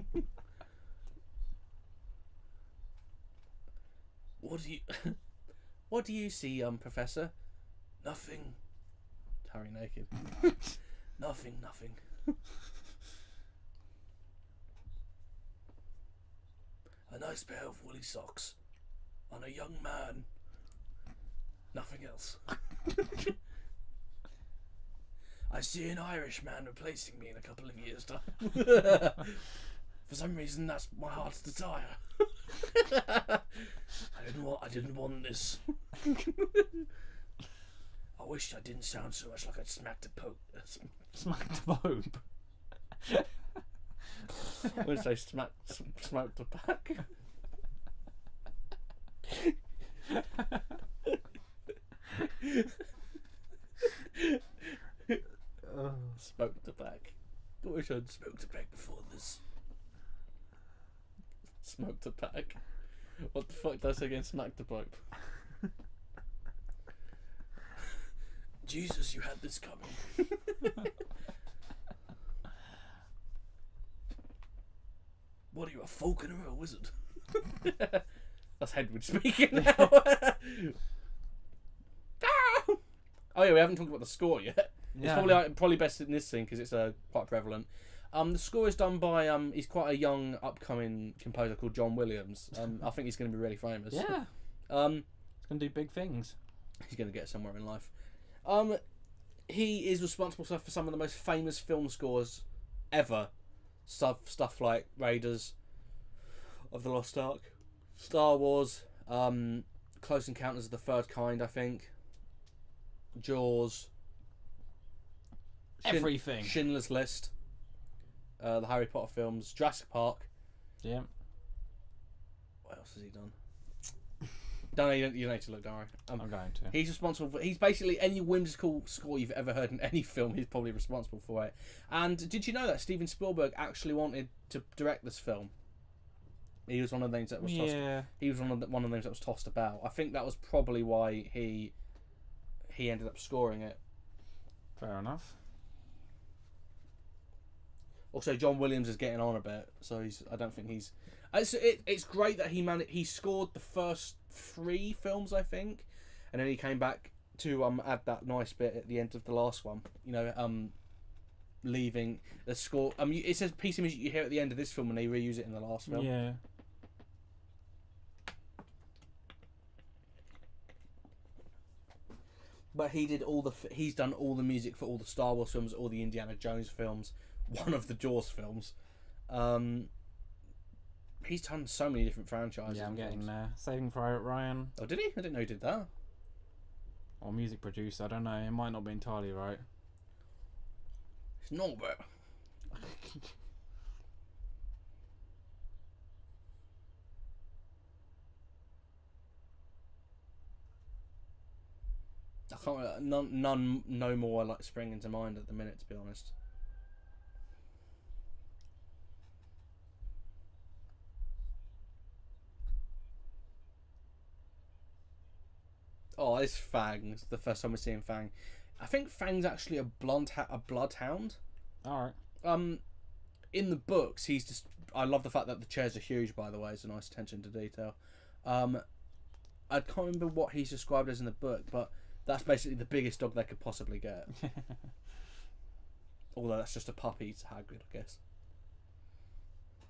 What do you see, Professor? Nothing. Harry naked. Nothing. A nice pair of woolly socks on a young man. Nothing else. I see an Irish man replacing me in a couple of years' time. For some reason, that's my heart's desire. I didn't want this. I wish I didn't sound so much like I'd smacked a pope. Smacked the Pope. I would say smoked a pack. Smoked a pack. I wish I'd smoked a pack before this. Smoked a pack. What the fuck does again? Smack the Pope. Jesus, you had this coming. What are you, a falconer or a wizard? That's Hagrid speaking now. Oh yeah, we haven't talked about the score yet. Yeah. It's probably best in this scene because it's quite prevalent. The score is done by he's quite a young upcoming composer called John Williams. I think he's going to be really famous. Yeah. He's going to do big things. He's going to get somewhere in life. He is responsible for some of the most famous film scores ever. Stuff like Raiders of the Lost Ark, Star Wars, Close Encounters of the Third Kind, I think, Jaws, Everything. Schindler's List, the Harry Potter films, Jurassic Park. Yeah. What else has he done? Don't know, you don't need to look, don't worry. I'm going to. He's responsible for... He's basically any whimsical score you've ever heard in any film, he's probably responsible for it. And did you know that Steven Spielberg actually wanted to direct this film? He was one of the names that was tossed... He was one of the names that was tossed about. I think that was probably why he ended up scoring it. Fair enough. Also, John Williams is getting on a bit, so I don't think he's... It's great that he scored the first 3 films, I think, and then he came back to add that nice bit at the end of the last one. You know, leaving the score. It's a piece of music you hear at the end of this film, and they reuse it in the last film. Yeah. But he's done all the music for all the Star Wars films, all the Indiana Jones films, one of the Jaws films. He's done so many different franchises. Yeah, I'm getting there. Saving Private Ryan. Oh, did he? I didn't know he did that. Or music producer, I don't know. It might not be entirely right. It's Norbert. I can't. No more like spring into mind at the minute, to be honest. Oh, it's Fang. It's the first time we're seeing Fang. I think Fang's actually a bloodhound. All right. In the books, he's just... I love the fact that the chairs are huge, by the way. It's a nice attention to detail. I can't remember what he's described as in the book, but that's basically the biggest dog they could possibly get. Although that's just a puppy to Hagrid, I guess.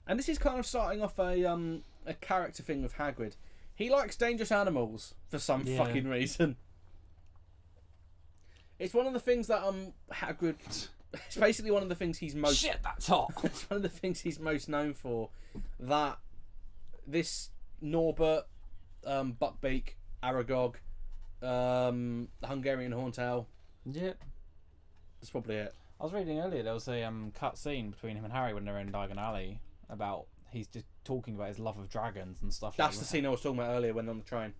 And this is kind of starting off a character thing with Hagrid. He likes dangerous animals for some fucking reason. It's one of the things that Hagrid It's basically one of the things he's most. Shit, that's hot. It's one of the things he's most known for. That this Norbert, Buckbeak, Aragog, the Hungarian Horntail. Yep. That's probably it. I was reading earlier there was a cut scene between him and Harry when they're in Diagon Alley about he's just talking about his love of dragons and stuff. That's the scene I was talking about earlier when on the train.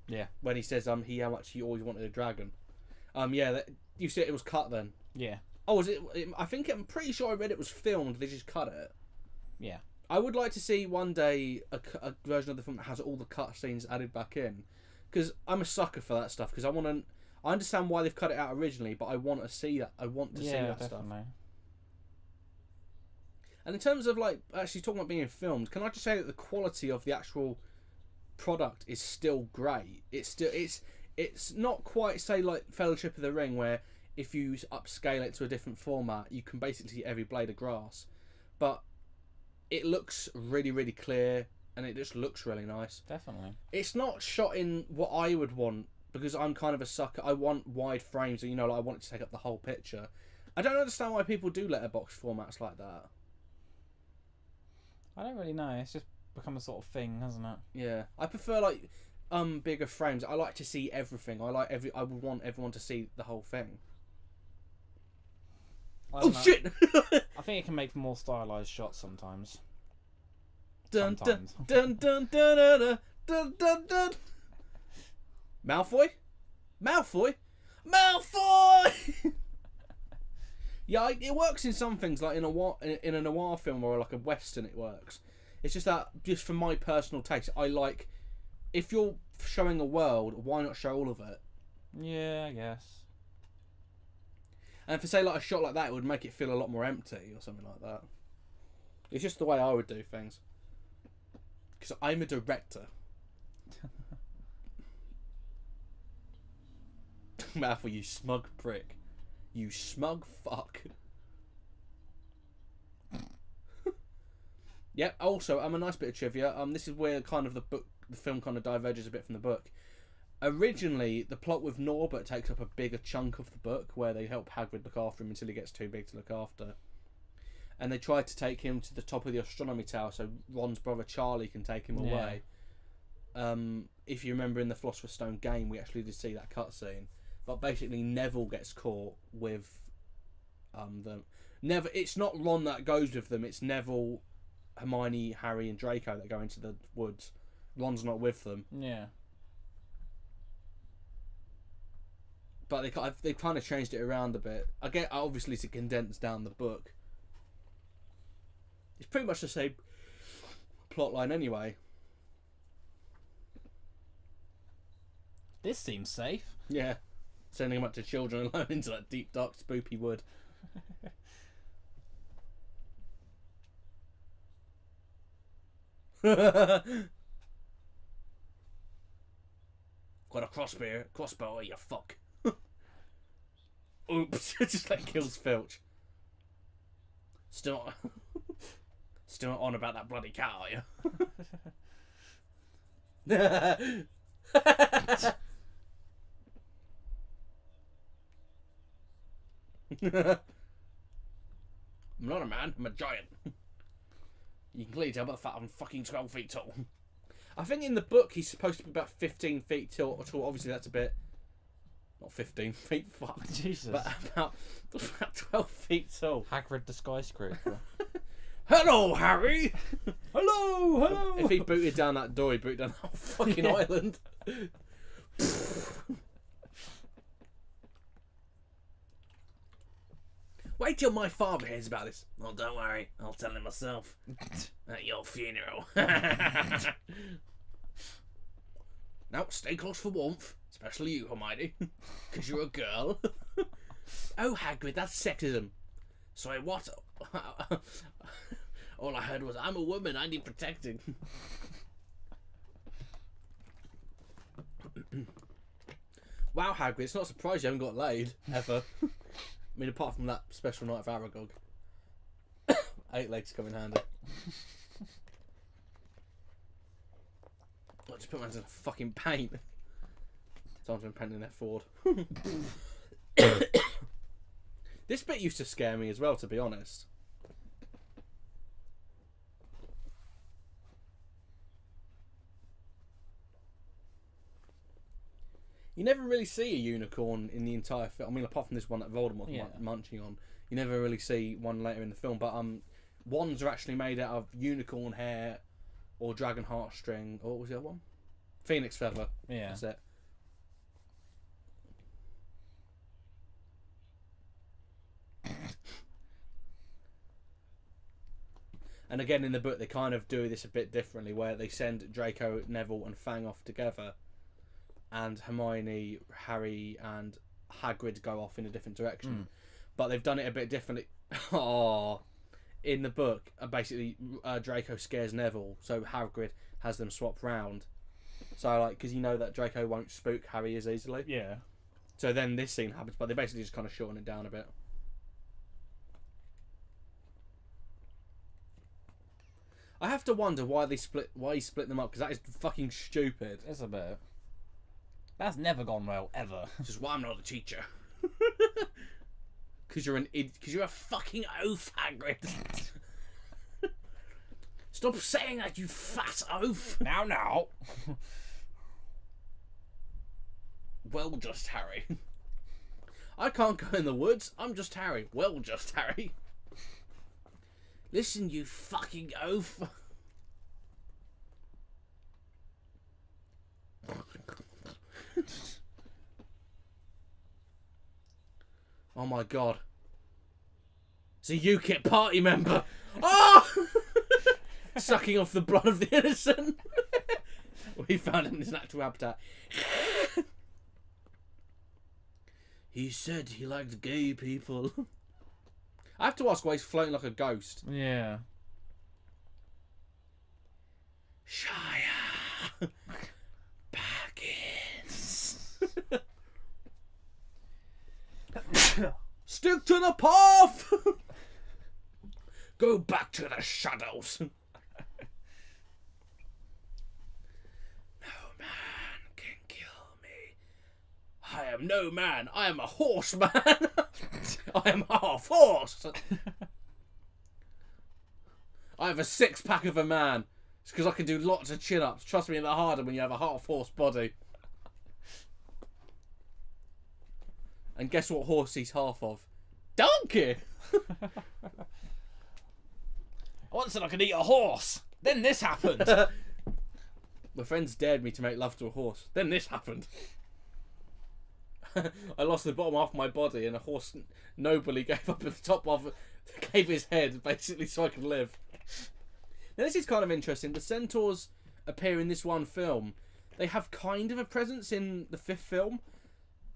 Yeah. When he says how much he always wanted a dragon. Yeah, you said it was cut then. Yeah. Oh, was it? I'm pretty sure I read it was filmed. They just cut it. Yeah. I would like to see one day a version of the film that has all the cut scenes added back in, because I'm a sucker for that stuff. Because I understand why they've cut it out originally, but I want to see that. I want to see that stuff. And in terms of like actually talking about being filmed, can I just say that the quality of the actual product is still great. It's not quite say like Fellowship of the Ring, where if you upscale it to a different format, you can basically see every blade of grass. But it looks really, really clear, and it just looks really nice. Definitely. It's not shot in what I would want, because I'm kind of a sucker. I want wide frames, and like I want it to take up the whole picture. I don't understand why people do letterbox formats like that. I don't really know. It's just become a sort of thing, hasn't it? Yeah, I prefer like bigger frames. I like to see everything. I would want everyone to see the whole thing. Oh shit! I think it can make more stylized shots sometimes. Dun Sometimes. dun dun dun dun dun dun dun dun. Malfoy. Yeah, it works in some things, like in a noir film or like a western. It works. It's just that, just for my personal taste, I like, if you're showing a world, why not show all of it? Yeah, I guess. And for say like a shot like that, it would make it feel a lot more empty or something like that. It's just the way I would do things. Because I'm a director. Malfoy, you smug prick. You smug fuck. Yep. Also, a nice bit of trivia. This is where kind of the film kind of diverges a bit from the book. Originally, the plot with Norbert takes up a bigger chunk of the book, where they help Hagrid look after him until he gets too big to look after. And they tried to take him to the top of the astronomy tower so Ron's brother Charlie can take him away. If you remember in the Philosopher's Stone game, we actually did see that cutscene. But basically, Neville gets caught with them. It's not Ron that goes with them. It's Neville, Hermione, Harry, and Draco that go into the woods. Ron's not with them. Yeah. But they kind of changed it around a bit. I get obviously to condense down the book. It's pretty much the same plot line anyway. This seems safe. Yeah. Sending them up to children alone into that deep, dark, spoopy wood. Got a crossbow, you fuck. Oops, just like kills Filch. Still not on about that bloody cat, are you? I'm not a man, I'm a giant. You can clearly tell by the fact I'm fucking 12 feet tall. I think in the book he's supposed to be about 15 feet tall. Obviously that's a bit... Not 15 feet, fuck. Jesus. But about 12 feet tall. Hagrid the skyscraper. Hello, Harry! hello! If he booted down that door, he booted down the whole fucking island. Wait till my father hears about this. Oh, don't worry. I'll tell him myself. At your funeral. Now, stay close for warmth. Especially you, Hermione. Because you're a girl. Oh, Hagrid, that's sexism. Sorry, what? All I heard was, I'm a woman, I need protecting. Wow, Hagrid, it's not a surprise you haven't got laid, ever. I mean, apart from that special night of Aragog. 8 legs come in handy. I just put my hands in a fucking paint. Someone's been painting their Ford. This bit used to scare me as well, to be honest. You never really see a unicorn in the entire film. I mean, apart from this one that Voldemort's munching on, you never really see one later in the film. But wands are actually made out of unicorn hair or dragon heartstring. Or what was the other one? Phoenix feather. Yeah. That's it. And again, in the book, they kind of do this a bit differently, where they send Draco, Neville, and Fang off together, and Hermione, Harry, and Hagrid go off in a different direction. But they've done it a bit differently. In the book, basically, Draco scares Neville, so Hagrid has them swap round. So, like, because you know that Draco won't spook Harry as easily. Yeah. So then this scene happens, but they basically just kind of shorten it down a bit. I have to wonder why he split them up, because that is fucking stupid. It's a bit. That's never gone well, ever. Just why I'm not a teacher. Because you're a fucking oaf, Hagrid. Stop saying that, you fat oaf. Now. Well, just Harry. I can't go in the woods. I'm just Harry. Well, just Harry. Listen, you fucking oaf. Oh my god. It's a UKIP party member. Oh! Sucking off the blood of the innocent. We found him in his natural habitat. He said he liked gay people. I have to ask why he's floating like a ghost. Yeah. Shire. Baggins. Stick to the path. Go back to the shadows. No man can kill me. I am no man. I am a horseman. I am half horse. I have a six-pack of a man. It's because I can do lots of chin-ups. Trust me, they're harder when you have a half-horse body. And guess what horse he's half of? Donkey! I once said I could eat a horse. Then this happened. My friends dared me to make love to a horse. Then this happened. I lost the bottom half of my body, and a horse nobly gave up at the top of, gave his head basically so I could live. Now this is kind of interesting. The Centaurs appear in this one film. They have kind of a presence in the fifth film.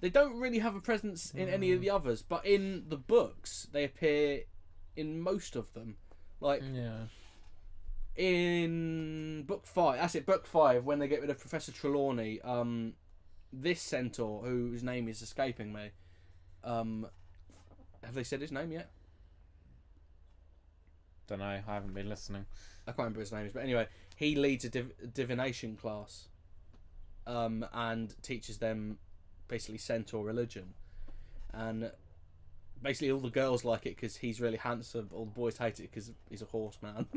They don't really have a presence in any of the others, but in the books they appear in most of them. Like in book 5. That's it. Book 5, when they get rid of Professor Trelawney. This centaur, whose name is escaping me, have they said his name yet? Don't know. I haven't been listening. I can't remember his name, but anyway, he leads a divination class, and teaches them basically centaur religion, and basically all the girls like it because he's really handsome. All the boys hate it because he's a horseman.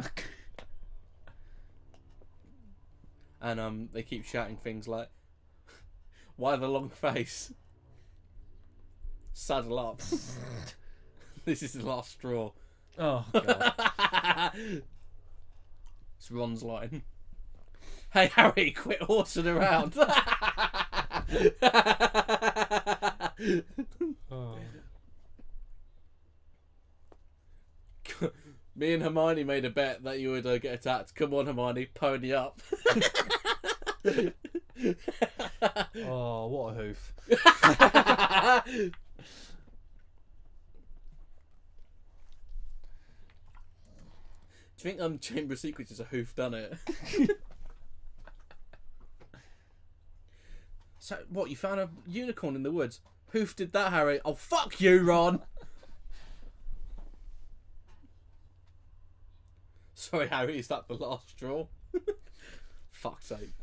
And they keep shouting things like, "Why the long face? Saddle up. This is the last straw." Oh god. It's Ron's line. Hey Harry, quit horsing around. Oh. Me and Hermione made a bet that you would get attacked. Come on, Hermione, pony up. Oh, what a hoof. Do you think Chamber of Secrets is a hoof done it? So, what, you found a unicorn in the woods? Hoof did that, Harry. Oh, fuck you, Ron. Sorry, Harry, is that the last straw? Fuck's sake.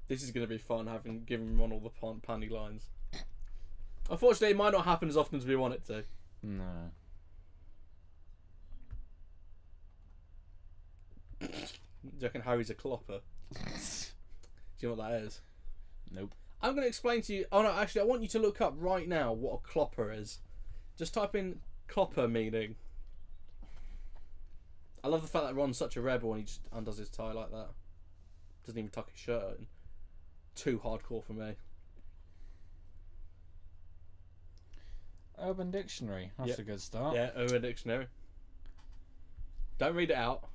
This is going to be fun, giving Ron all the punny lines. Unfortunately, it might not happen as often as we want it to. No. Do you reckon Harry's a clopper? Do you know what that is? Nope. I'm going to explain to you... Oh, no, actually, I want you to look up right now what a clopper is. Just type in clopper meaning. I love the fact that Ron's such a rebel and he just undoes his tie like that. Doesn't even tuck his shirt in. Too hardcore for me. Urban Dictionary. That's a good start. Yeah, Urban Dictionary. Don't read it out.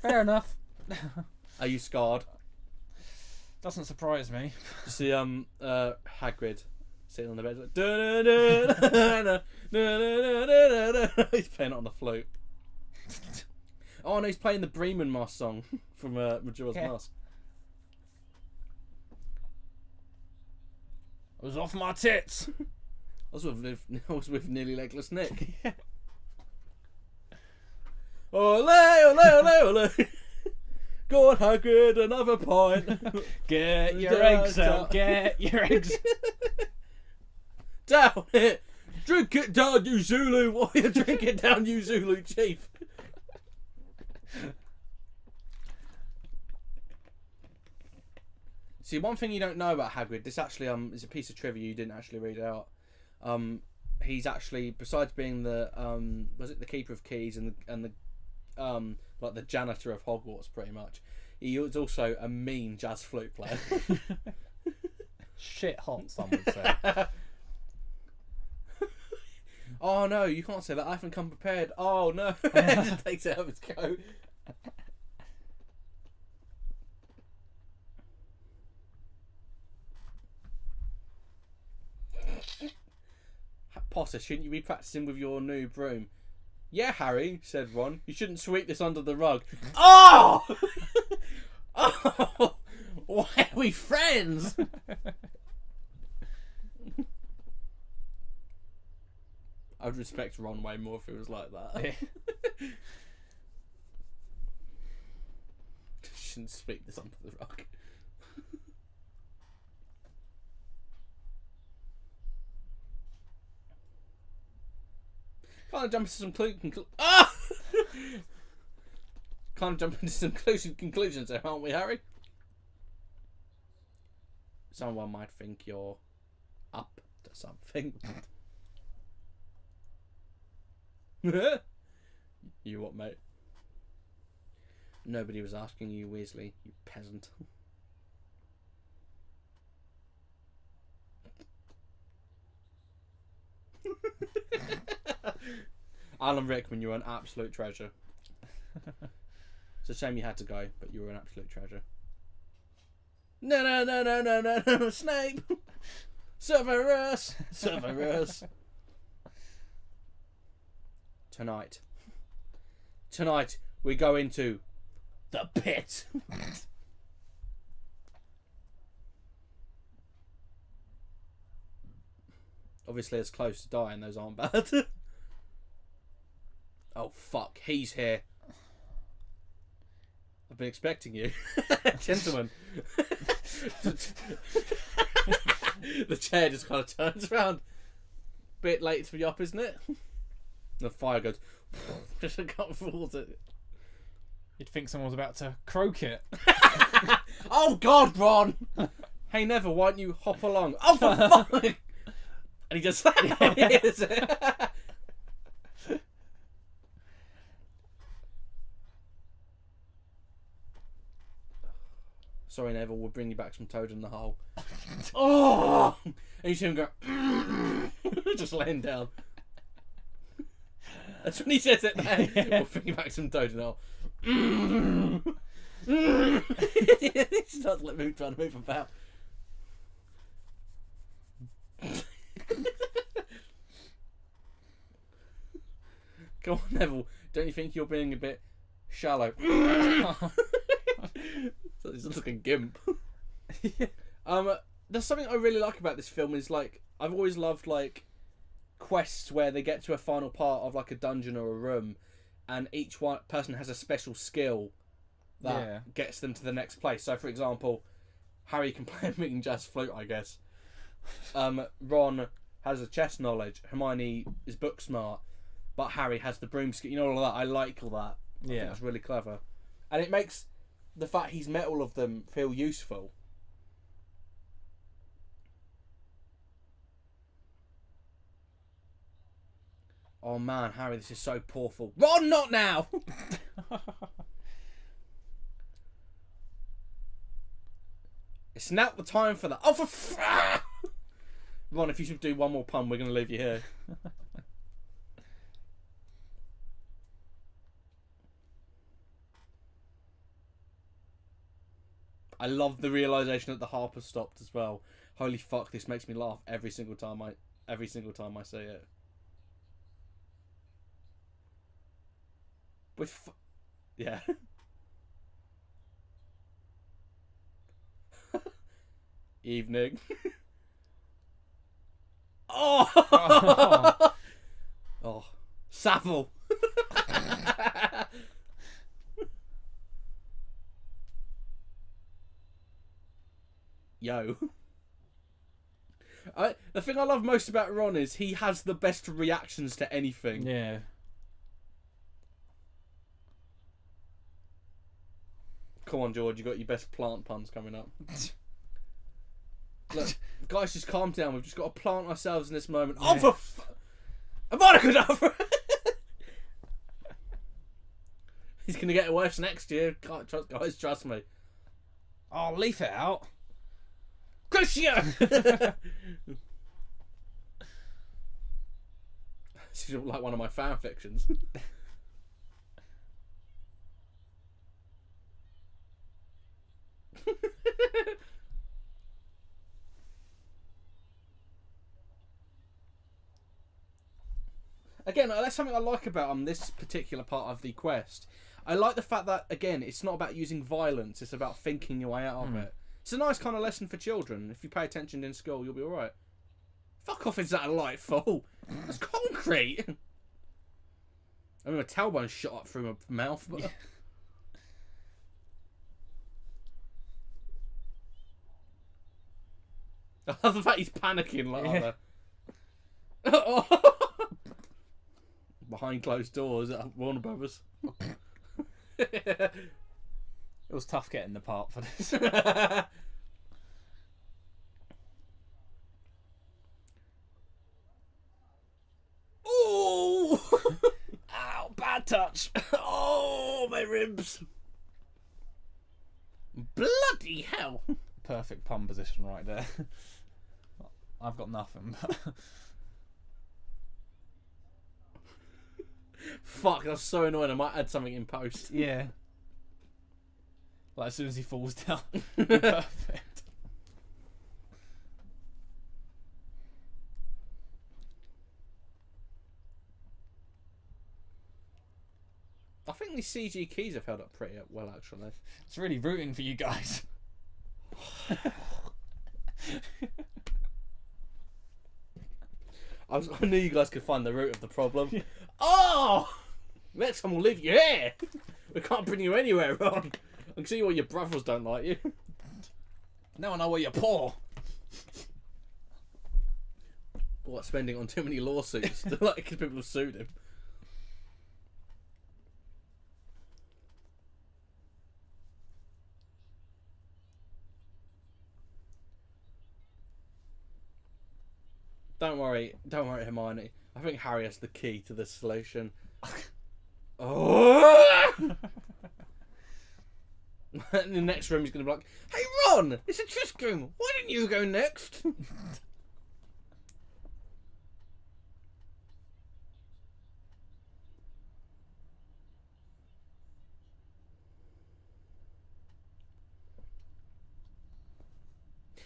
Fair enough. Are you scarred? Doesn't surprise me. You see, Hagrid sitting on the bed like, he's playing it on the flute. Oh no, he's playing the Bremen Mask song from Majora's Mask. I was off my tits. I was with nearly legless Nick. Ole, ole, ole, ole. Go on, Hagrid, another pint. Get your eggs out. Get your eggs. Down it. Drink it down, you Zulu. Why you drink it down, you Zulu chief? See, one thing you don't know about Hagrid, this actually is a piece of trivia you didn't actually read out. He's actually, besides being the the keeper of keys and the like the janitor of Hogwarts, pretty much, he was also a mean jazz flute player. Shit hot, some would say. Oh no, you can't say that. I haven't come prepared. Oh no, just takes it out of his coat. Potter, shouldn't you be practicing with your new broom? Yeah, Harry, said Ron. You shouldn't sweep this under the rug. Oh! Oh! Why are we friends? I'd respect Ron way more if it was like that. Shouldn't sweep this under the rug. Can't I jump into some Can't jump into some conclusions there, aren't we, Harry? Someone might think you're up to something. You what, mate? Nobody was asking you, Weasley, you peasant. Alan Rickman, you're an absolute treasure. It's a shame you had to go, but you were an absolute treasure. No, Snape! Severus! Severus! Tonight we go into the pit. Obviously, it's close to dying. Those aren't bad. Oh fuck, he's here. I've been expecting you, gentlemen. The chair just kind of turns around. Bit late to be up, isn't it? The fire goes. Just a couple falls it. You'd think someone was about to croak it. Oh God, Ron! Hey, Neville, why don't you hop along? Oh, for fuck! And he just hits it. Sorry, Neville, we'll bring you back some Toad in the hole. Oh! And you see him go, just laying down. That's when he says it there. We'll bring you back some Toad in the hole. He starts trying to move about. Come on, Neville. Don't you think you're being a bit shallow? He's like a gimp. There's something I really like about this film is like I've always loved like quests where they get to a final part of like a dungeon or a room, and each one person has a special skill that gets them to the next place. So, for example, Harry can play a mean jazz flute, I guess. Ron has a chess knowledge. Hermione is book smart, but Harry has the broom skill. You know, all of that. I like all that. I think that's really clever, and it makes the fact he's met all of them feel useful. Oh man, Harry, this is so powerful. Ron, not now! It's not the time for that. Oh, for Ron, if you should do one more pun, we're going to leave you here. I love the realisation that the harper stopped as well. Holy fuck, this makes me laugh every single time I say it. Yeah. Evening. Oh. Oh. Savile. Yo. The thing I love most about Ron is he has the best reactions to anything. Yeah. Come on, George, you got your best plant puns coming up. Look, guys, just calm down. We've just got to plant ourselves in this moment. Yeah. Oh, for He's going to get worse next year. Guys, trust me. Oh, leaf it out. Christian! This is like one of my fan fictions. Again, that's something I like about this particular part of the quest. I like the fact that, again, it's not about using violence, it's about thinking your way out of it. It's a nice kind of lesson for children. If you pay attention in school, you'll be alright. Fuck off, is that a light fall? That's concrete! I mean, my tailbone shot up through my mouth, but... I love the fact he's panicking like that. Behind closed doors at Warner Brothers. It was tough getting the part for this. Oh! Ow, bad touch. Oh, my ribs. Bloody hell. Perfect pun position right there. I've got nothing, but... Fuck, that's so annoying. I might add something in post. Yeah. Like, as soon as he falls down. Perfect. I think these CG keys have held up pretty well, actually. It's really rooting for you guys. I knew you guys could find the root of the problem. Oh! Next time we'll leave you here. We can't bring you anywhere, Ron. I can see why your brothers don't like you. Now I know why you're poor. What, spending on too many lawsuits? Like, because people have sued him. Don't worry, Hermione. I think Harry has the key to the solution. Oh! In the next room, he's going to be like, "Hey, Ron, it's a Tristram. Why didn't you go next?"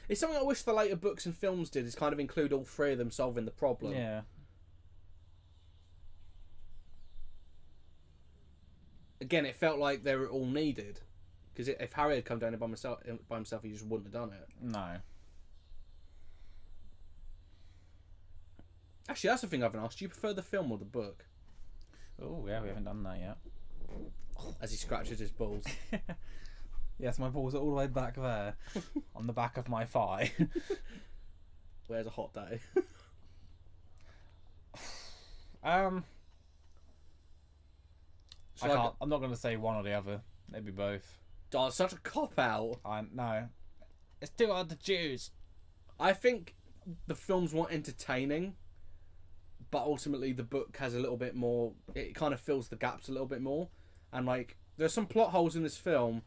It's something I wish the later books and films did, is kind of include all three of them solving the problem. Yeah. Again, it felt like they were all needed. Because if Harry had come down by himself, he just wouldn't have done it. No. Actually, that's the thing I haven't asked. Do you prefer the film or the book? Oh yeah, we haven't done that yet. As he scratches his balls. Yes, my balls are all the way back there, on the back of my thigh. Where's a hot day? I So like, can't. I'm not gonna say one or the other. Maybe both. oh, it's such a cop out. No, it's too hard to choose. I think the film's more entertaining, but ultimately the book has a little bit more. It kind of fills the gaps a little bit more, and like there's some plot holes in this film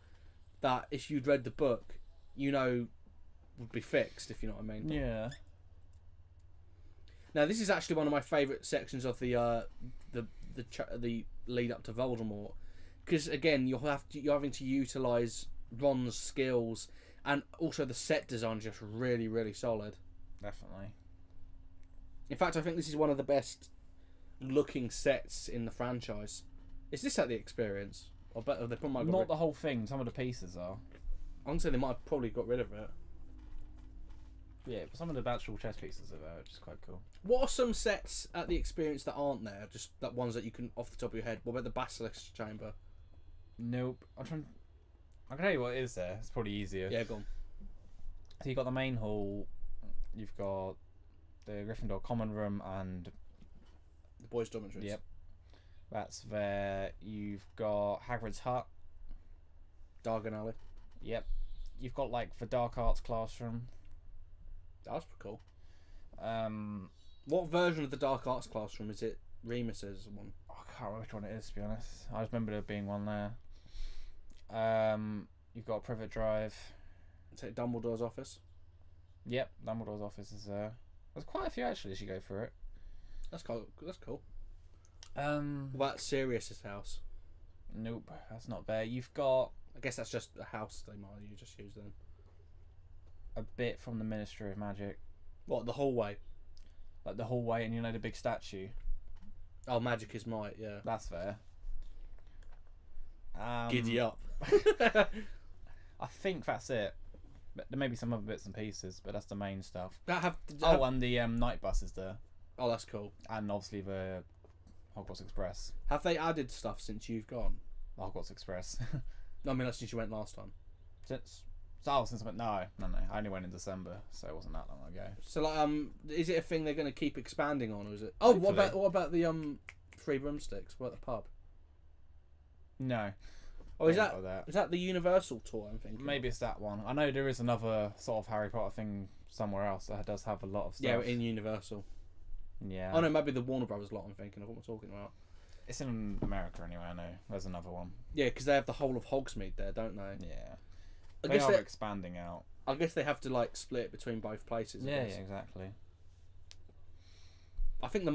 that if you'd read the book, you know, would be fixed. If you know what I mean. Yeah. Now this is actually one of my favourite sections of the lead up to Voldemort, because again you're having to utilise Ron's skills, and also the set design is just really, really solid. Definitely. In fact, I think this is one of the best looking sets in the franchise. Is this at the Experience? I bet they probably might have got Not the whole thing. Some of the pieces are. I'm gonna say they might have probably got rid of it. Yeah, but some of the actual chess pieces are there, which is quite cool. What are some sets at the Experience that aren't there? Just that ones that you can off the top of your head. What about the Basilisk Chamber? Nope. I can tell you what is there. It's probably easier. Yeah, go on. So you've got the main hall. You've got the Gryffindor common room and The boys' dormitories. yep, that's there. You've got Hagrid's hut. Diagon Alley. Yep. You've got like the dark arts classroom. That's pretty cool. Um, What version of the Dark Arts classroom is it? Remus's one. I can't remember which one it is, to be honest. I just remember there being one there. You've got Privet Drive. Is it Dumbledore's office? Yep, Dumbledore's office is there. There's quite a few actually as you go through it. That's cool. That's cool. Um, What about Sirius's house? nope, that's not there. You've got I guess that's just a house they might you just use then. a bit from the Ministry of Magic, What, the hallway? like the hallway, and you know the big statue. Oh, Magic is Might, yeah. That's there. Giddy up. I think that's it. But there may be some other bits and pieces, but that's the main stuff. Oh, And the night bus is there, oh, that's cool. and obviously the Hogwarts Express. Have they added stuff since you've gone? The Hogwarts Express. I mean, that's since you went last time. since I went. No. I only went in December, so it wasn't that long ago. So, like, is it a thing they're going to keep expanding on, or is it? Oh, Hopefully. what about the free broomsticks? What at the pub? No. Oh, is I haven't that got the Universal tour? I'm thinking. Maybe it's that one. I know there is another sort of Harry Potter thing somewhere else that does have a lot of stuff. Yeah, in Universal. Yeah. Oh no, maybe the Warner Brothers lot. I'm thinking of what we're talking about. It's in America anyway. I know. There's another one. Yeah, because they have the whole of Hogsmeade there, don't they? Yeah. I They guess are they, expanding out. I guess they have to like split it between both places. I Yeah, guess. exactly. I think the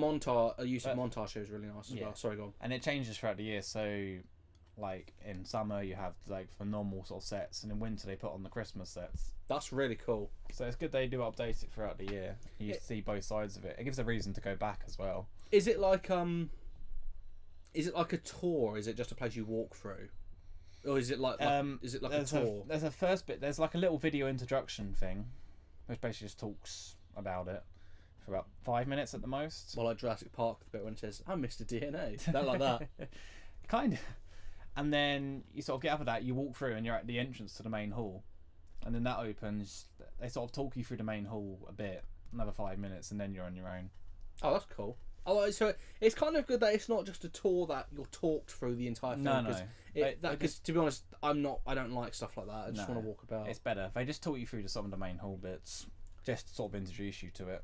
use of montage here is really nice as yeah. well. Sorry, go on. And it changes throughout the year. So, like in summer you have like the normal sort of sets, and in winter they put on the Christmas sets. That's really cool. So it's good they do update it throughout the year. You see both sides of it. It gives a reason to go back as well. Is it like a tour? Or is it just a place you walk through, or is it like is it like a tour? There's a first bit. There's like a little video introduction thing, which basically just talks about it for about 5 minutes at the most. Well, like Jurassic Park, the bit when it says "I'm Mr. DNA," that like that. Kind of. And then you sort of get up at that. You walk through, and you're at the entrance to the main hall, and then that opens. They sort of talk you through the main hall a bit, another 5 minutes, and then you're on your own. Oh, that's cool. Oh, so it's kind of good that it's not just a tour that you're talked through the entire film. No. Because to be honest, I don't like stuff like that. I just want to walk about. It's better. They just talk you through to some of the main hall bits, just sort of introduce you to it.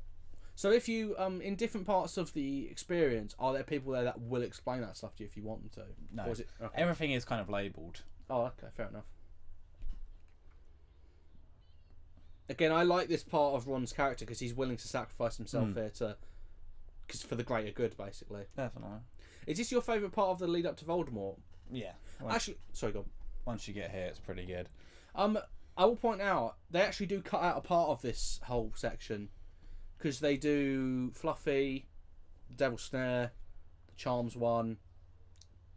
So if you in different parts of the experience, are there people there that will explain that stuff to you if you want them to? No. Or is it, okay. Everything is kind of labelled. Oh, okay, fair enough. Again, I like this part of Ron's character because he's willing to sacrifice himself here for the greater good, basically. Definitely. Is this your favourite part of the lead up to Voldemort? Yeah. Actually, sorry, go on. Once you get here, it's pretty good. I will point out they actually do cut out a part of this whole section because they do Fluffy, the Devil's Snare, the Charms one,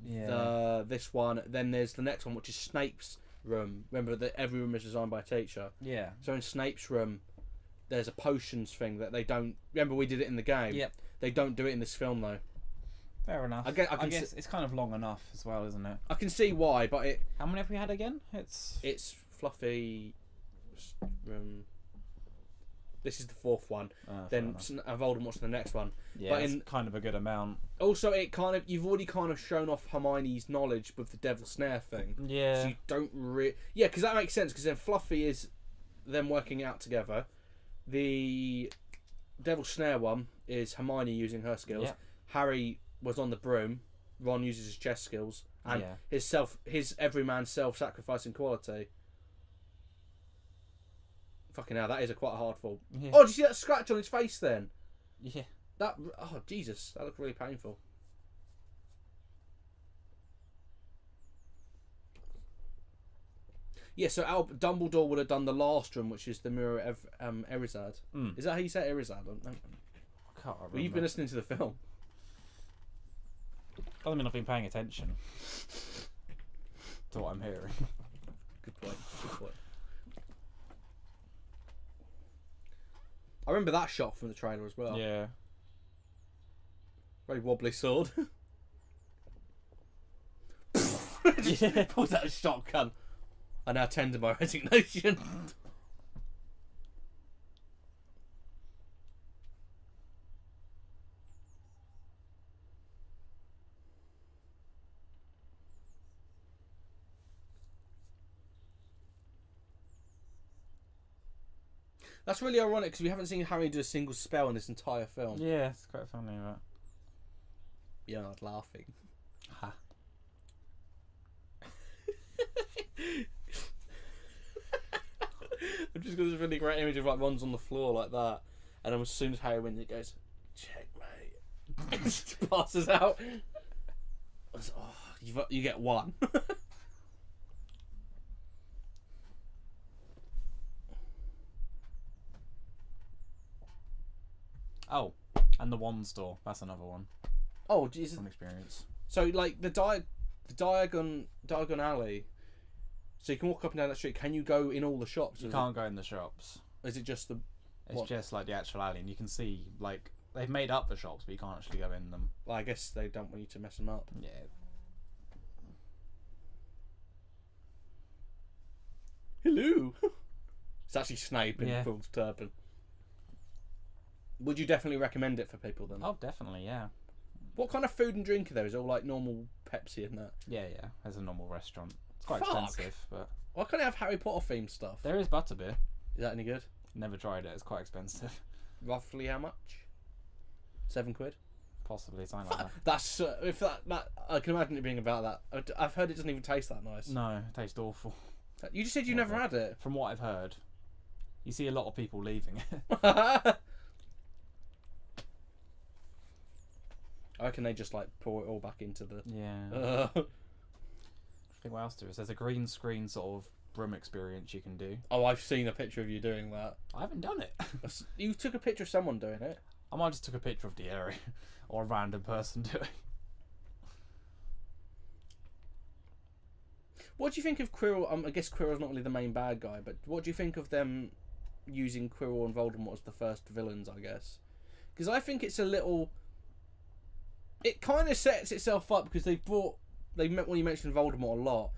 this one. Then there's the next one, which is Snape's room. Remember that every room is designed by a teacher. Yeah. So in Snape's room, there's a potions thing that they don't. Remember we did it in the game. Yep. They don't do it in this film though. Fair enough. I guess it's kind of long enough as well, isn't it? I can see why, but How many have we had again? it's fluffy. This is the fourth one. Then Voldemort's the next one. Yeah, but it's kind of a good amount. Also, you've already kind of shown off Hermione's knowledge with the Devil Snare thing. Yeah. So you don't yeah, because that makes sense. Because then Fluffy is them working out together. The Devil Snare one is Hermione using her skills. Yeah. Harry was on the broom. Ron uses his chess skills and his everyman self-sacrificing quality. Fucking hell, that is quite a hard fall. Yeah. Oh, did you see that scratch on his face then? Yeah. Oh, Jesus, that looked really painful. Yeah, so Dumbledore would have done the last room, which is the Mirror of Erised. Is that how you say Erised? I can't remember. Well, you've been listening to the film. Doesn't mean I've been paying attention to what I'm hearing. Good point. Good point. I remember that shot from the trailer as well. Yeah. Very wobbly sword. Yeah. Pulls out a shotgun. I now tender my resignation. That's really ironic because we haven't seen Harry do a single spell in this entire film. Yeah, it's quite funny, but You're not laughing. ha. I've just got this really great image of like Ron's on the floor like that, and then as soon as Harry wins, it goes, checkmate. And just passes out. You get one. Oh, and the wand store. That's another one. Oh, Jesus. From experience. So, like, the Diagon Alley, so you can walk up and down that street. Can you go in all the shops? You can't go in the shops. Is it just the... It's just, like, the actual alley, and you can see, like, they've made up the shops, but you can't actually go in them. Well, I guess they don't want you to mess them up. Yeah. Hello! It's actually Snape in Yeah. Quirrell's turban. Would you definitely recommend it for people then? Oh, definitely, yeah. What kind of food and drink are there? Is it all like normal Pepsi and that? Yeah, yeah. There's a normal restaurant. It's quite Fuck. expensive, but Why can't I have Harry Potter themed stuff? there is butterbeer. Is that any good? Never tried it. It's quite expensive. Roughly how much? £7? Possibly something like that. That's if that I can imagine it being about that. I've heard it doesn't even taste that nice. No, it tastes awful. You just said you never had it. From what I've heard, you see a lot of people leaving it. I reckon they just like pour it all back into the. Yeah. I think what else there is. There's a green screen sort of broom experience you can do. Oh, I've seen a picture of you doing that. I haven't done it. You took a picture of someone doing it. I might just took a picture of the area or a random person doing. What do you think of Quirrell? I guess Quirrell's not really the main bad guy, but what do you think of them using Quirrell and Voldemort as the first villains? I guess because I think it's a little. It kind of sets itself up because when you mentioned Voldemort a lot,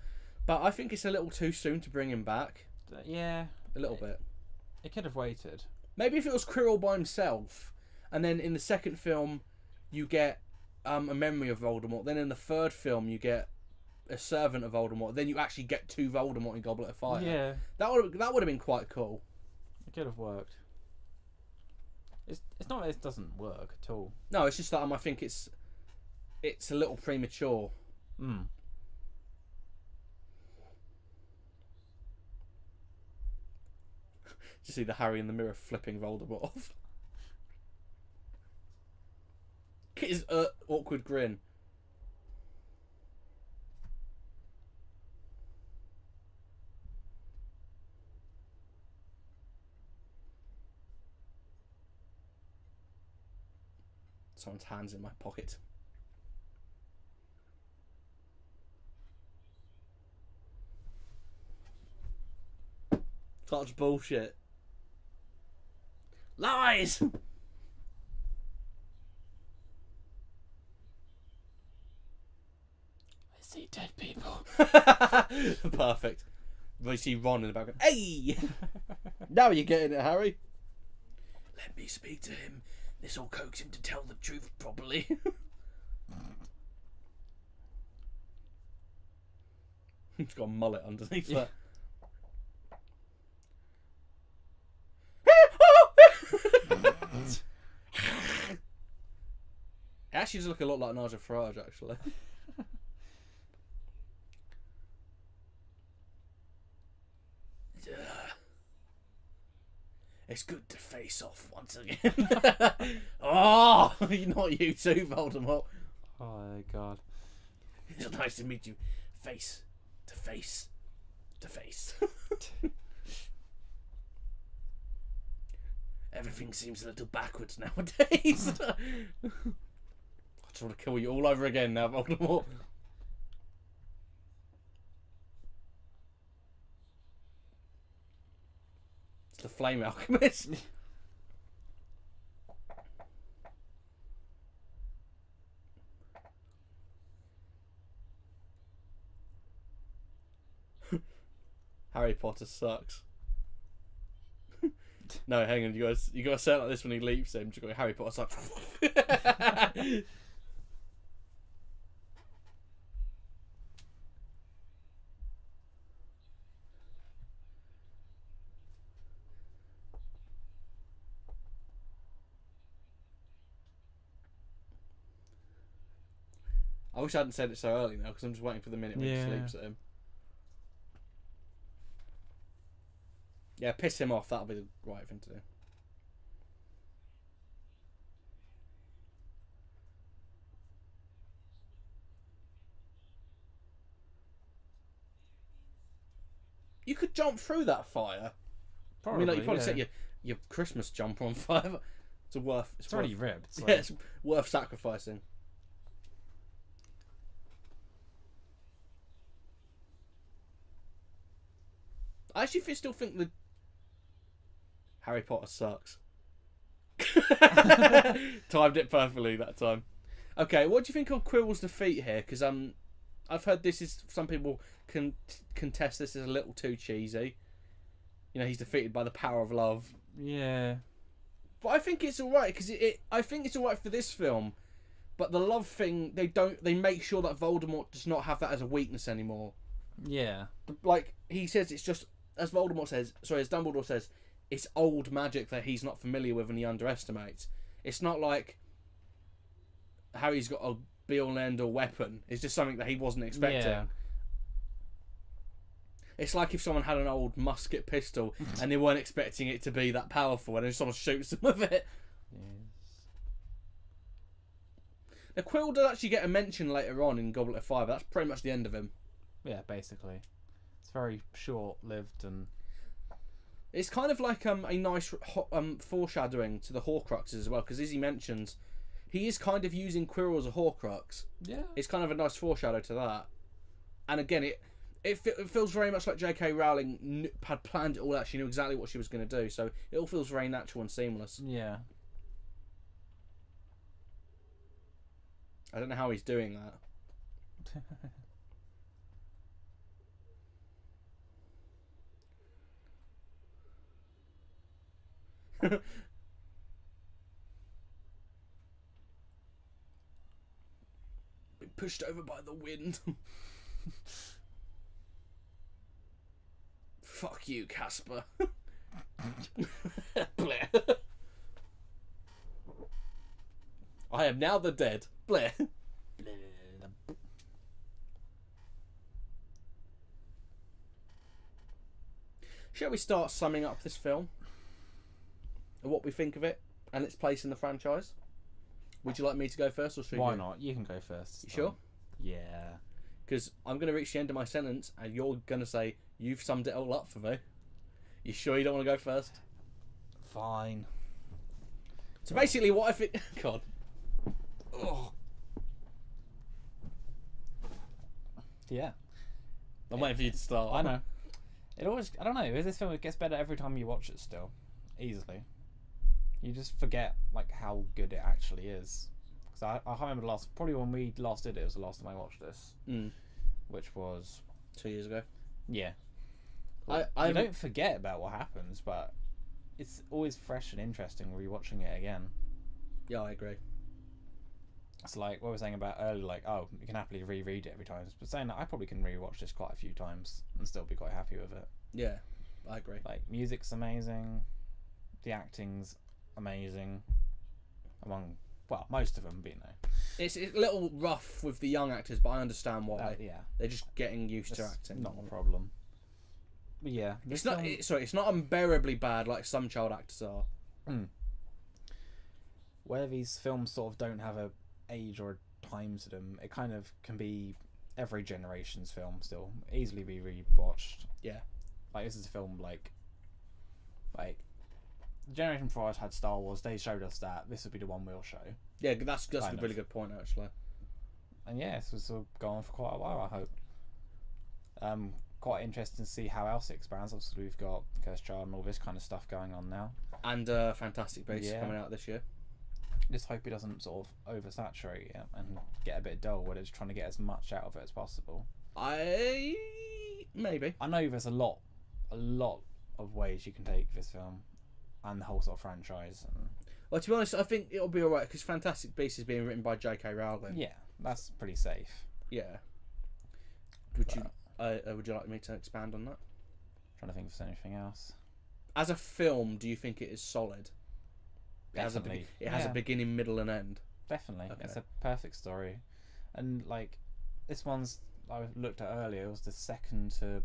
but I think it's a little too soon to bring him back. Yeah, A little bit. it could have waited. Maybe if it was Quirrell by himself, and then in the second film you get a memory of Voldemort. Then in the third film you get a servant of Voldemort. Then you actually get to Voldemort in Goblet of Fire. Yeah, that would have been quite cool. it could have worked. It's not that it doesn't work at all. No, it's just that I think it's a little premature. Mm. You see the Harry in the mirror flipping Voldemort off. His awkward grin. Someone's hands in my pocket. Such bullshit. Lies! see dead people. Perfect. We see Ron in the background. Hey! Now you're getting it, Harry. Let me speak to him. This will coax him to tell the truth properly. He's got a mullet underneath that. It actually does look a lot like Nigel Farage, actually. It's good to face off once again. Oh, not you too, Voldemort. Oh my god. It's nice to meet you, face to face to face. Everything seems a little backwards nowadays. I just want to kill you all over again now, Voldemort. It's the Flame Alchemist. Harry Potter sucks. No, hang on, you gotta say it like this when he leaps him. You go, Harry Potter sucks. I wish I hadn't said it so early now, because I'm just waiting for the minute when he sleeps at him. Yeah, piss him off. That'll be the right thing to do. You could jump through that fire. Probably, I mean, like, you probably set your Christmas jumper on fire. It's worth. It's already ripped. So. Yeah, it's worth sacrificing. I actually still think that Harry Potter sucks. Timed it perfectly that time. Okay, what do you think of Quirrell's defeat here? Because I've heard some people can contest this as a little too cheesy. You know, he's defeated by the power of love. Yeah. But I think it's alright because I think it's alright for this film. But the love thing, they make sure that Voldemort does not have that as a weakness anymore. Yeah. Like he says, it's just as Dumbledore says, it's old magic that he's not familiar with and he underestimates. It's not like Harry's got a be-all and end-all weapon. It's just something that he wasn't expecting. Yeah. It's like if someone had an old musket pistol and they weren't expecting it to be that powerful, and then someone shoots them with it. Yes. Now, Quirrell does actually get a mention later on in Goblet of Fire, but that's pretty much the end of him. Yeah, basically. It's very short-lived and... It's kind of like a nice foreshadowing to the Horcruxes as well, because as he mentions, he is kind of using Quirrell as a Horcrux. Yeah. It's kind of a nice foreshadow to that. And again, it feels very much like J.K. Rowling had planned it all out. She knew exactly what she was going to do, so it all feels very natural and seamless. Yeah. I don't know how he's doing that. Been pushed over by the wind. Fuck you, Casper. Blair. I am now the dead. Blair. Shall we start summing up this film? And what we think of it and its place in the franchise? Would you like me to go first or should Why you? not? You can go first. You sure? Yeah. Because I'm going to reach the end of my sentence and you're going to say, you've summed it all up for me. You sure you don't want to go first? Fine. So basically what I think... God. Oh. Yeah. I'm waiting for you to start. I know. It always... I don't know. This film, it gets better every time you watch it still. Easily. You just forget like how good it actually is. Because I can't remember the last... Probably when we last did it, it was the last time I watched this. which was 2 years ago. yeah. I You don't forget about what happens, but it's always fresh and interesting rewatching it again. Yeah, I agree. It's like what we were saying about earlier, like, oh, you can happily reread it every time. But saying that, I probably can rewatch this quite a few times and still be quite happy with it. Yeah, I agree. Like, music's amazing, the acting's amazing, among, well, most of them, but you know. It's a little rough with the young actors, but I understand why. Yeah. They're just getting used to It's acting. not a problem. But yeah. It's not. It's not unbearably bad like some child actors are. Where these films sort of don't have a age or a time to them, it kind of can be every generation's film still. Easily be rewatched. Yeah. Like, this is a film like the generation before us had Star Wars. They showed us that. This would be the one we'll show. Yeah, that's a Kind really of. good point actually. And yeah, this will go on for quite a while, I hope. Quite interesting to see how else it expands. Obviously, we've got Cursed Child and all this kind of stuff going on now. And Fantastic Beasts coming out this year. Just hope it doesn't sort of oversaturate it and get a bit dull where it's trying to get as much out of it as possible. Maybe. I know there's a lot of ways you can take this film and the whole sort of franchise. And Well, to be honest, I think it'll be alright because Fantastic Beasts is being written by J.K. Rowling. yeah, that's pretty safe. Yeah. Would you like me to expand on that? Trying to think if there's anything else. As a film, do you think it is solid? Definitely. It has a beginning, middle, and end. Definitely. Okay. It's a perfect story. And like, this one's, I looked at earlier, it was the second to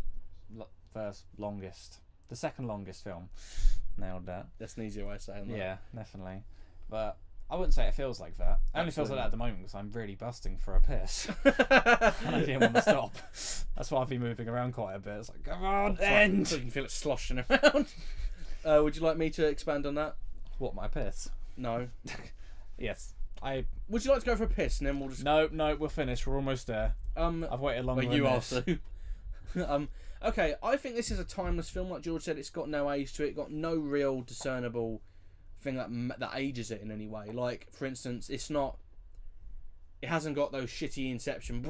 first longest. The second longest film. Nailed that. That's an easier way of saying that. Yeah, definitely. But I wouldn't say it feels like that. It only feels like that at the moment because I'm really busting for a piss. And I didn't want to stop. That's why I've been moving around quite a bit. It's like, come on, end! So you can feel it sloshing around. Would you like me to expand on that? What, my piss? No. Yes. Would you like to go for a piss and then we'll just... No, we're finished. We're almost there. I've waited longer than you this. also. Okay, I think this is a timeless film. Like George said, it's got no age to it. Got no real discernible thing that ages it in any way. Like, for instance, it hasn't got those shitty Inception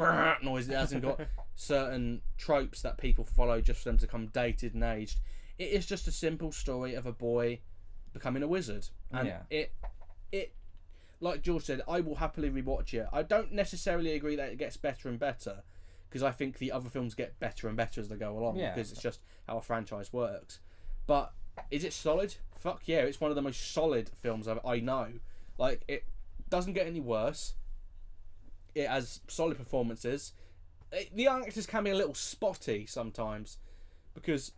noise. It hasn't got certain tropes that people follow just for them to become dated and aged. It is just a simple story of a boy becoming a wizard, and it like George said, I will happily rewatch it. I don't necessarily agree that it gets better and better, because I think the other films get better and better as they go along, because it's just how a franchise works. But is it solid? Fuck yeah, it's one of the most solid films I know. Like, it doesn't get any worse. It has solid performances. The actors can be a little spotty sometimes, because,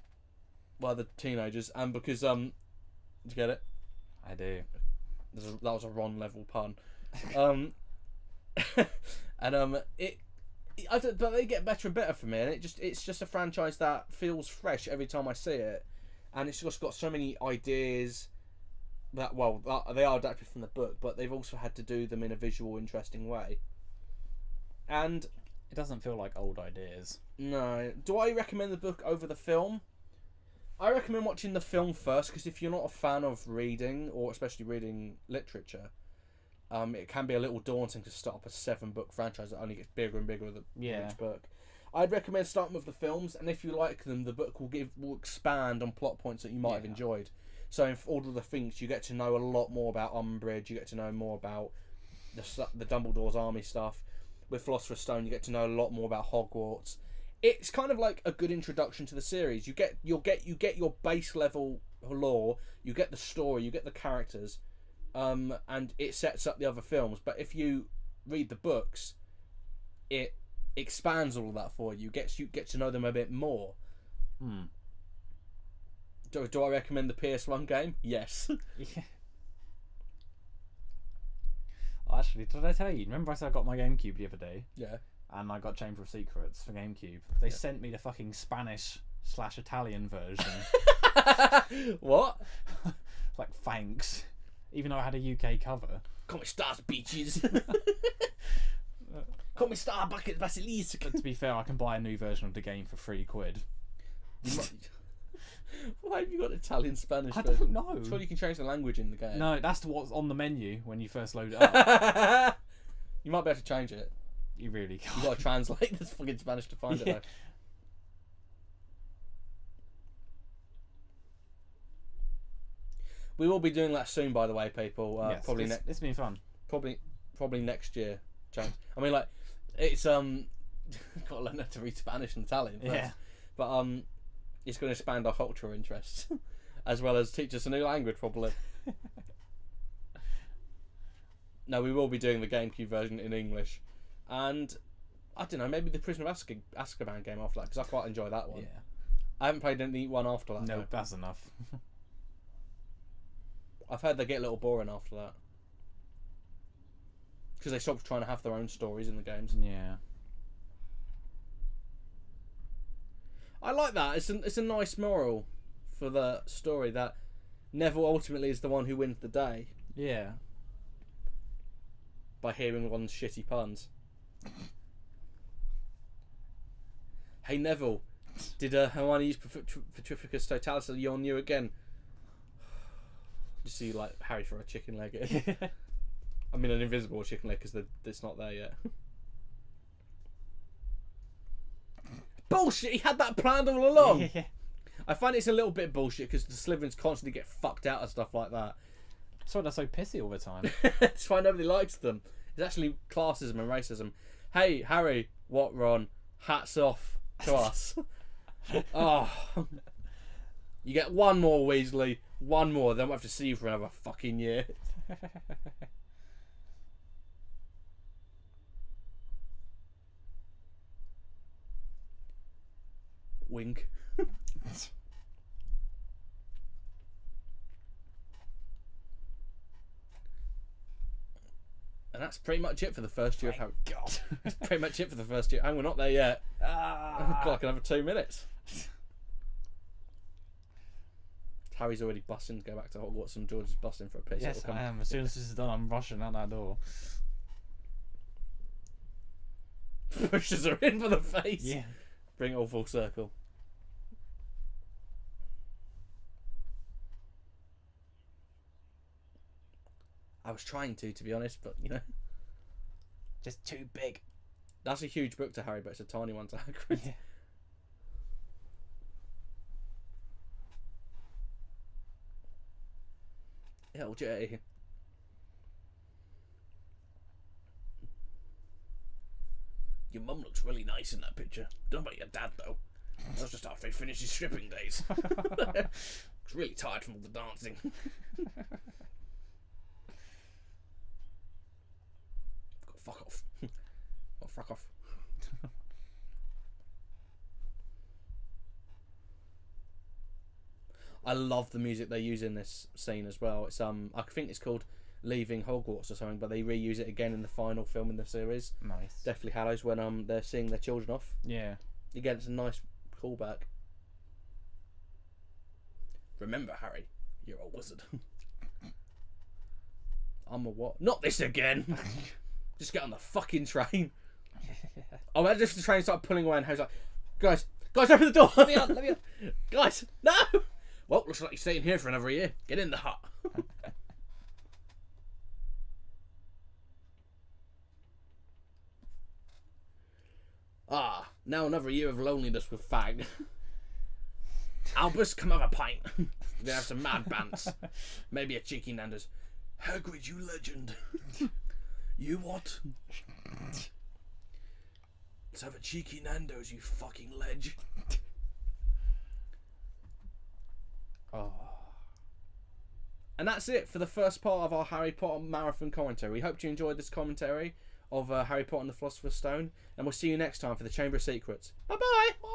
well, the teenagers, and because did you get it? I do. That was a Ron level pun. But they get better and better for me, and it's just a franchise that feels fresh every time I see it, and it's just got so many ideas that they are adapted from the book, but they've also had to do them in a visual, interesting way. And it doesn't feel like old ideas. No. Do I recommend the book over the film? I recommend watching the film first, because if you're not a fan of reading, or especially reading literature, it can be a little daunting to start up a 7-book franchise that only gets bigger and bigger with each book. I'd recommend starting with the films, and if you like them, the book will expand on plot points that you might have enjoyed. So in Order of the Phoenix, you get to know a lot more about Umbridge, you get to know more about the Dumbledore's army stuff. With Philosopher's Stone, you get to know a lot more about Hogwarts. It's kind of like a good introduction to the series. You get your base level lore, you get the story, you get the characters, and it sets up the other films. But if you read the books, it expands all of that for you. You get to know them a bit more. Do I recommend the PS1 game? Yes. Yeah. Actually, did I tell you? Remember I said I got my GameCube the other day? Yeah. And I got Chamber of Secrets for GameCube. They sent me the fucking Spanish/Italian version. What? Like, thanks. Even though I had a UK cover. Come stars, beaches. Come star bucket basilisk. But to be fair, I can buy a new version of the game for £3. Why have you got Italian Spanish? I don't know. Surely you can change the language in the game. No, that's what's on the menu when you first load it up. You might be able to change it. You really can't. You got to translate this fucking Spanish to find it though. We will be doing that soon, by the way, people. Yes, Probably it's been fun. Probably next year, James. I mean, like, it's got to learn how to read Spanish and Italian first. Yeah. But it's going to expand our cultural interests, as well as teach us a new language, probably. No, we will be doing the GameCube version in English, and I don't know, maybe the Prisoner of Azkaban game after that, because I quite enjoy that one. Yeah. I haven't played any one after that. No, though. that's enough. I've heard they get a little boring after that. Because they stopped trying to have their own stories in the games. Yeah. I like that. It's a nice moral for the story that Neville ultimately is the one who wins the day Yeah. by hearing Ron's shitty puns. Hey Neville, did Hermione use Petrificus Totalis on you again? Just see like Harry for a chicken leg. I mean an invisible chicken leg because it's not there yet. Bullshit! He had that planned all along. Yeah. I find it's a little bit bullshit because the Slytherins constantly get fucked out and stuff like that. That's why they're so pissy all the time. That's why nobody likes them. It's actually classism and racism. Hey Harry, what Ron? Hats off to us. Oh, you get one more Weasley, one more. Then we'll have to see you for another fucking year. Wink. And that's pretty much it for the first year of Harry. God. That's pretty much it for the first year. And we're not there yet. Got like another 2 minutes. Harry's already busting to go back to Hogwarts and George is busting for a piss. Yes, I am. As soon as this is done, I'm rushing out that door. Pushes her in for the face. Yeah. Bring it all full circle. I was trying to be honest, but you know. Just too big. That's a huge book to Harry, but it's a tiny one to Hagrid. Yeah. LJ. Your mum looks really nice in that picture. Don't know about your dad though. That was just after he finished his stripping days. He's really tired from all the dancing. Fuck off. Oh, fuck off. I love the music they use in this scene as well. It's I think it's called Leaving Hogwarts or something, but they reuse it again in the final film in the series. Nice. Deathly Hallows when they're seeing their children off. Yeah. Again, it's a nice callback. Remember, Harry, you're a wizard. I'm a what? Not this again. Just get on the fucking train. Oh, imagine if the train started pulling away and Harry's like, guys, open the door. Let me out. Guys, no. Well, looks like you're staying here for another year. Get in the hut. Now another year of loneliness with Fag. Albus, come have a pint. We're gonna have some mad bants. Maybe a cheeky Nando's. Hagrid, you legend. You what? Let's have a cheeky Nando's, you fucking ledge. Oh. And that's it for the first part of our Harry Potter marathon commentary. We hope you enjoyed this commentary of Harry Potter and the Philosopher's Stone, and we'll see you next time for the Chamber of Secrets. Bye-bye! Bye.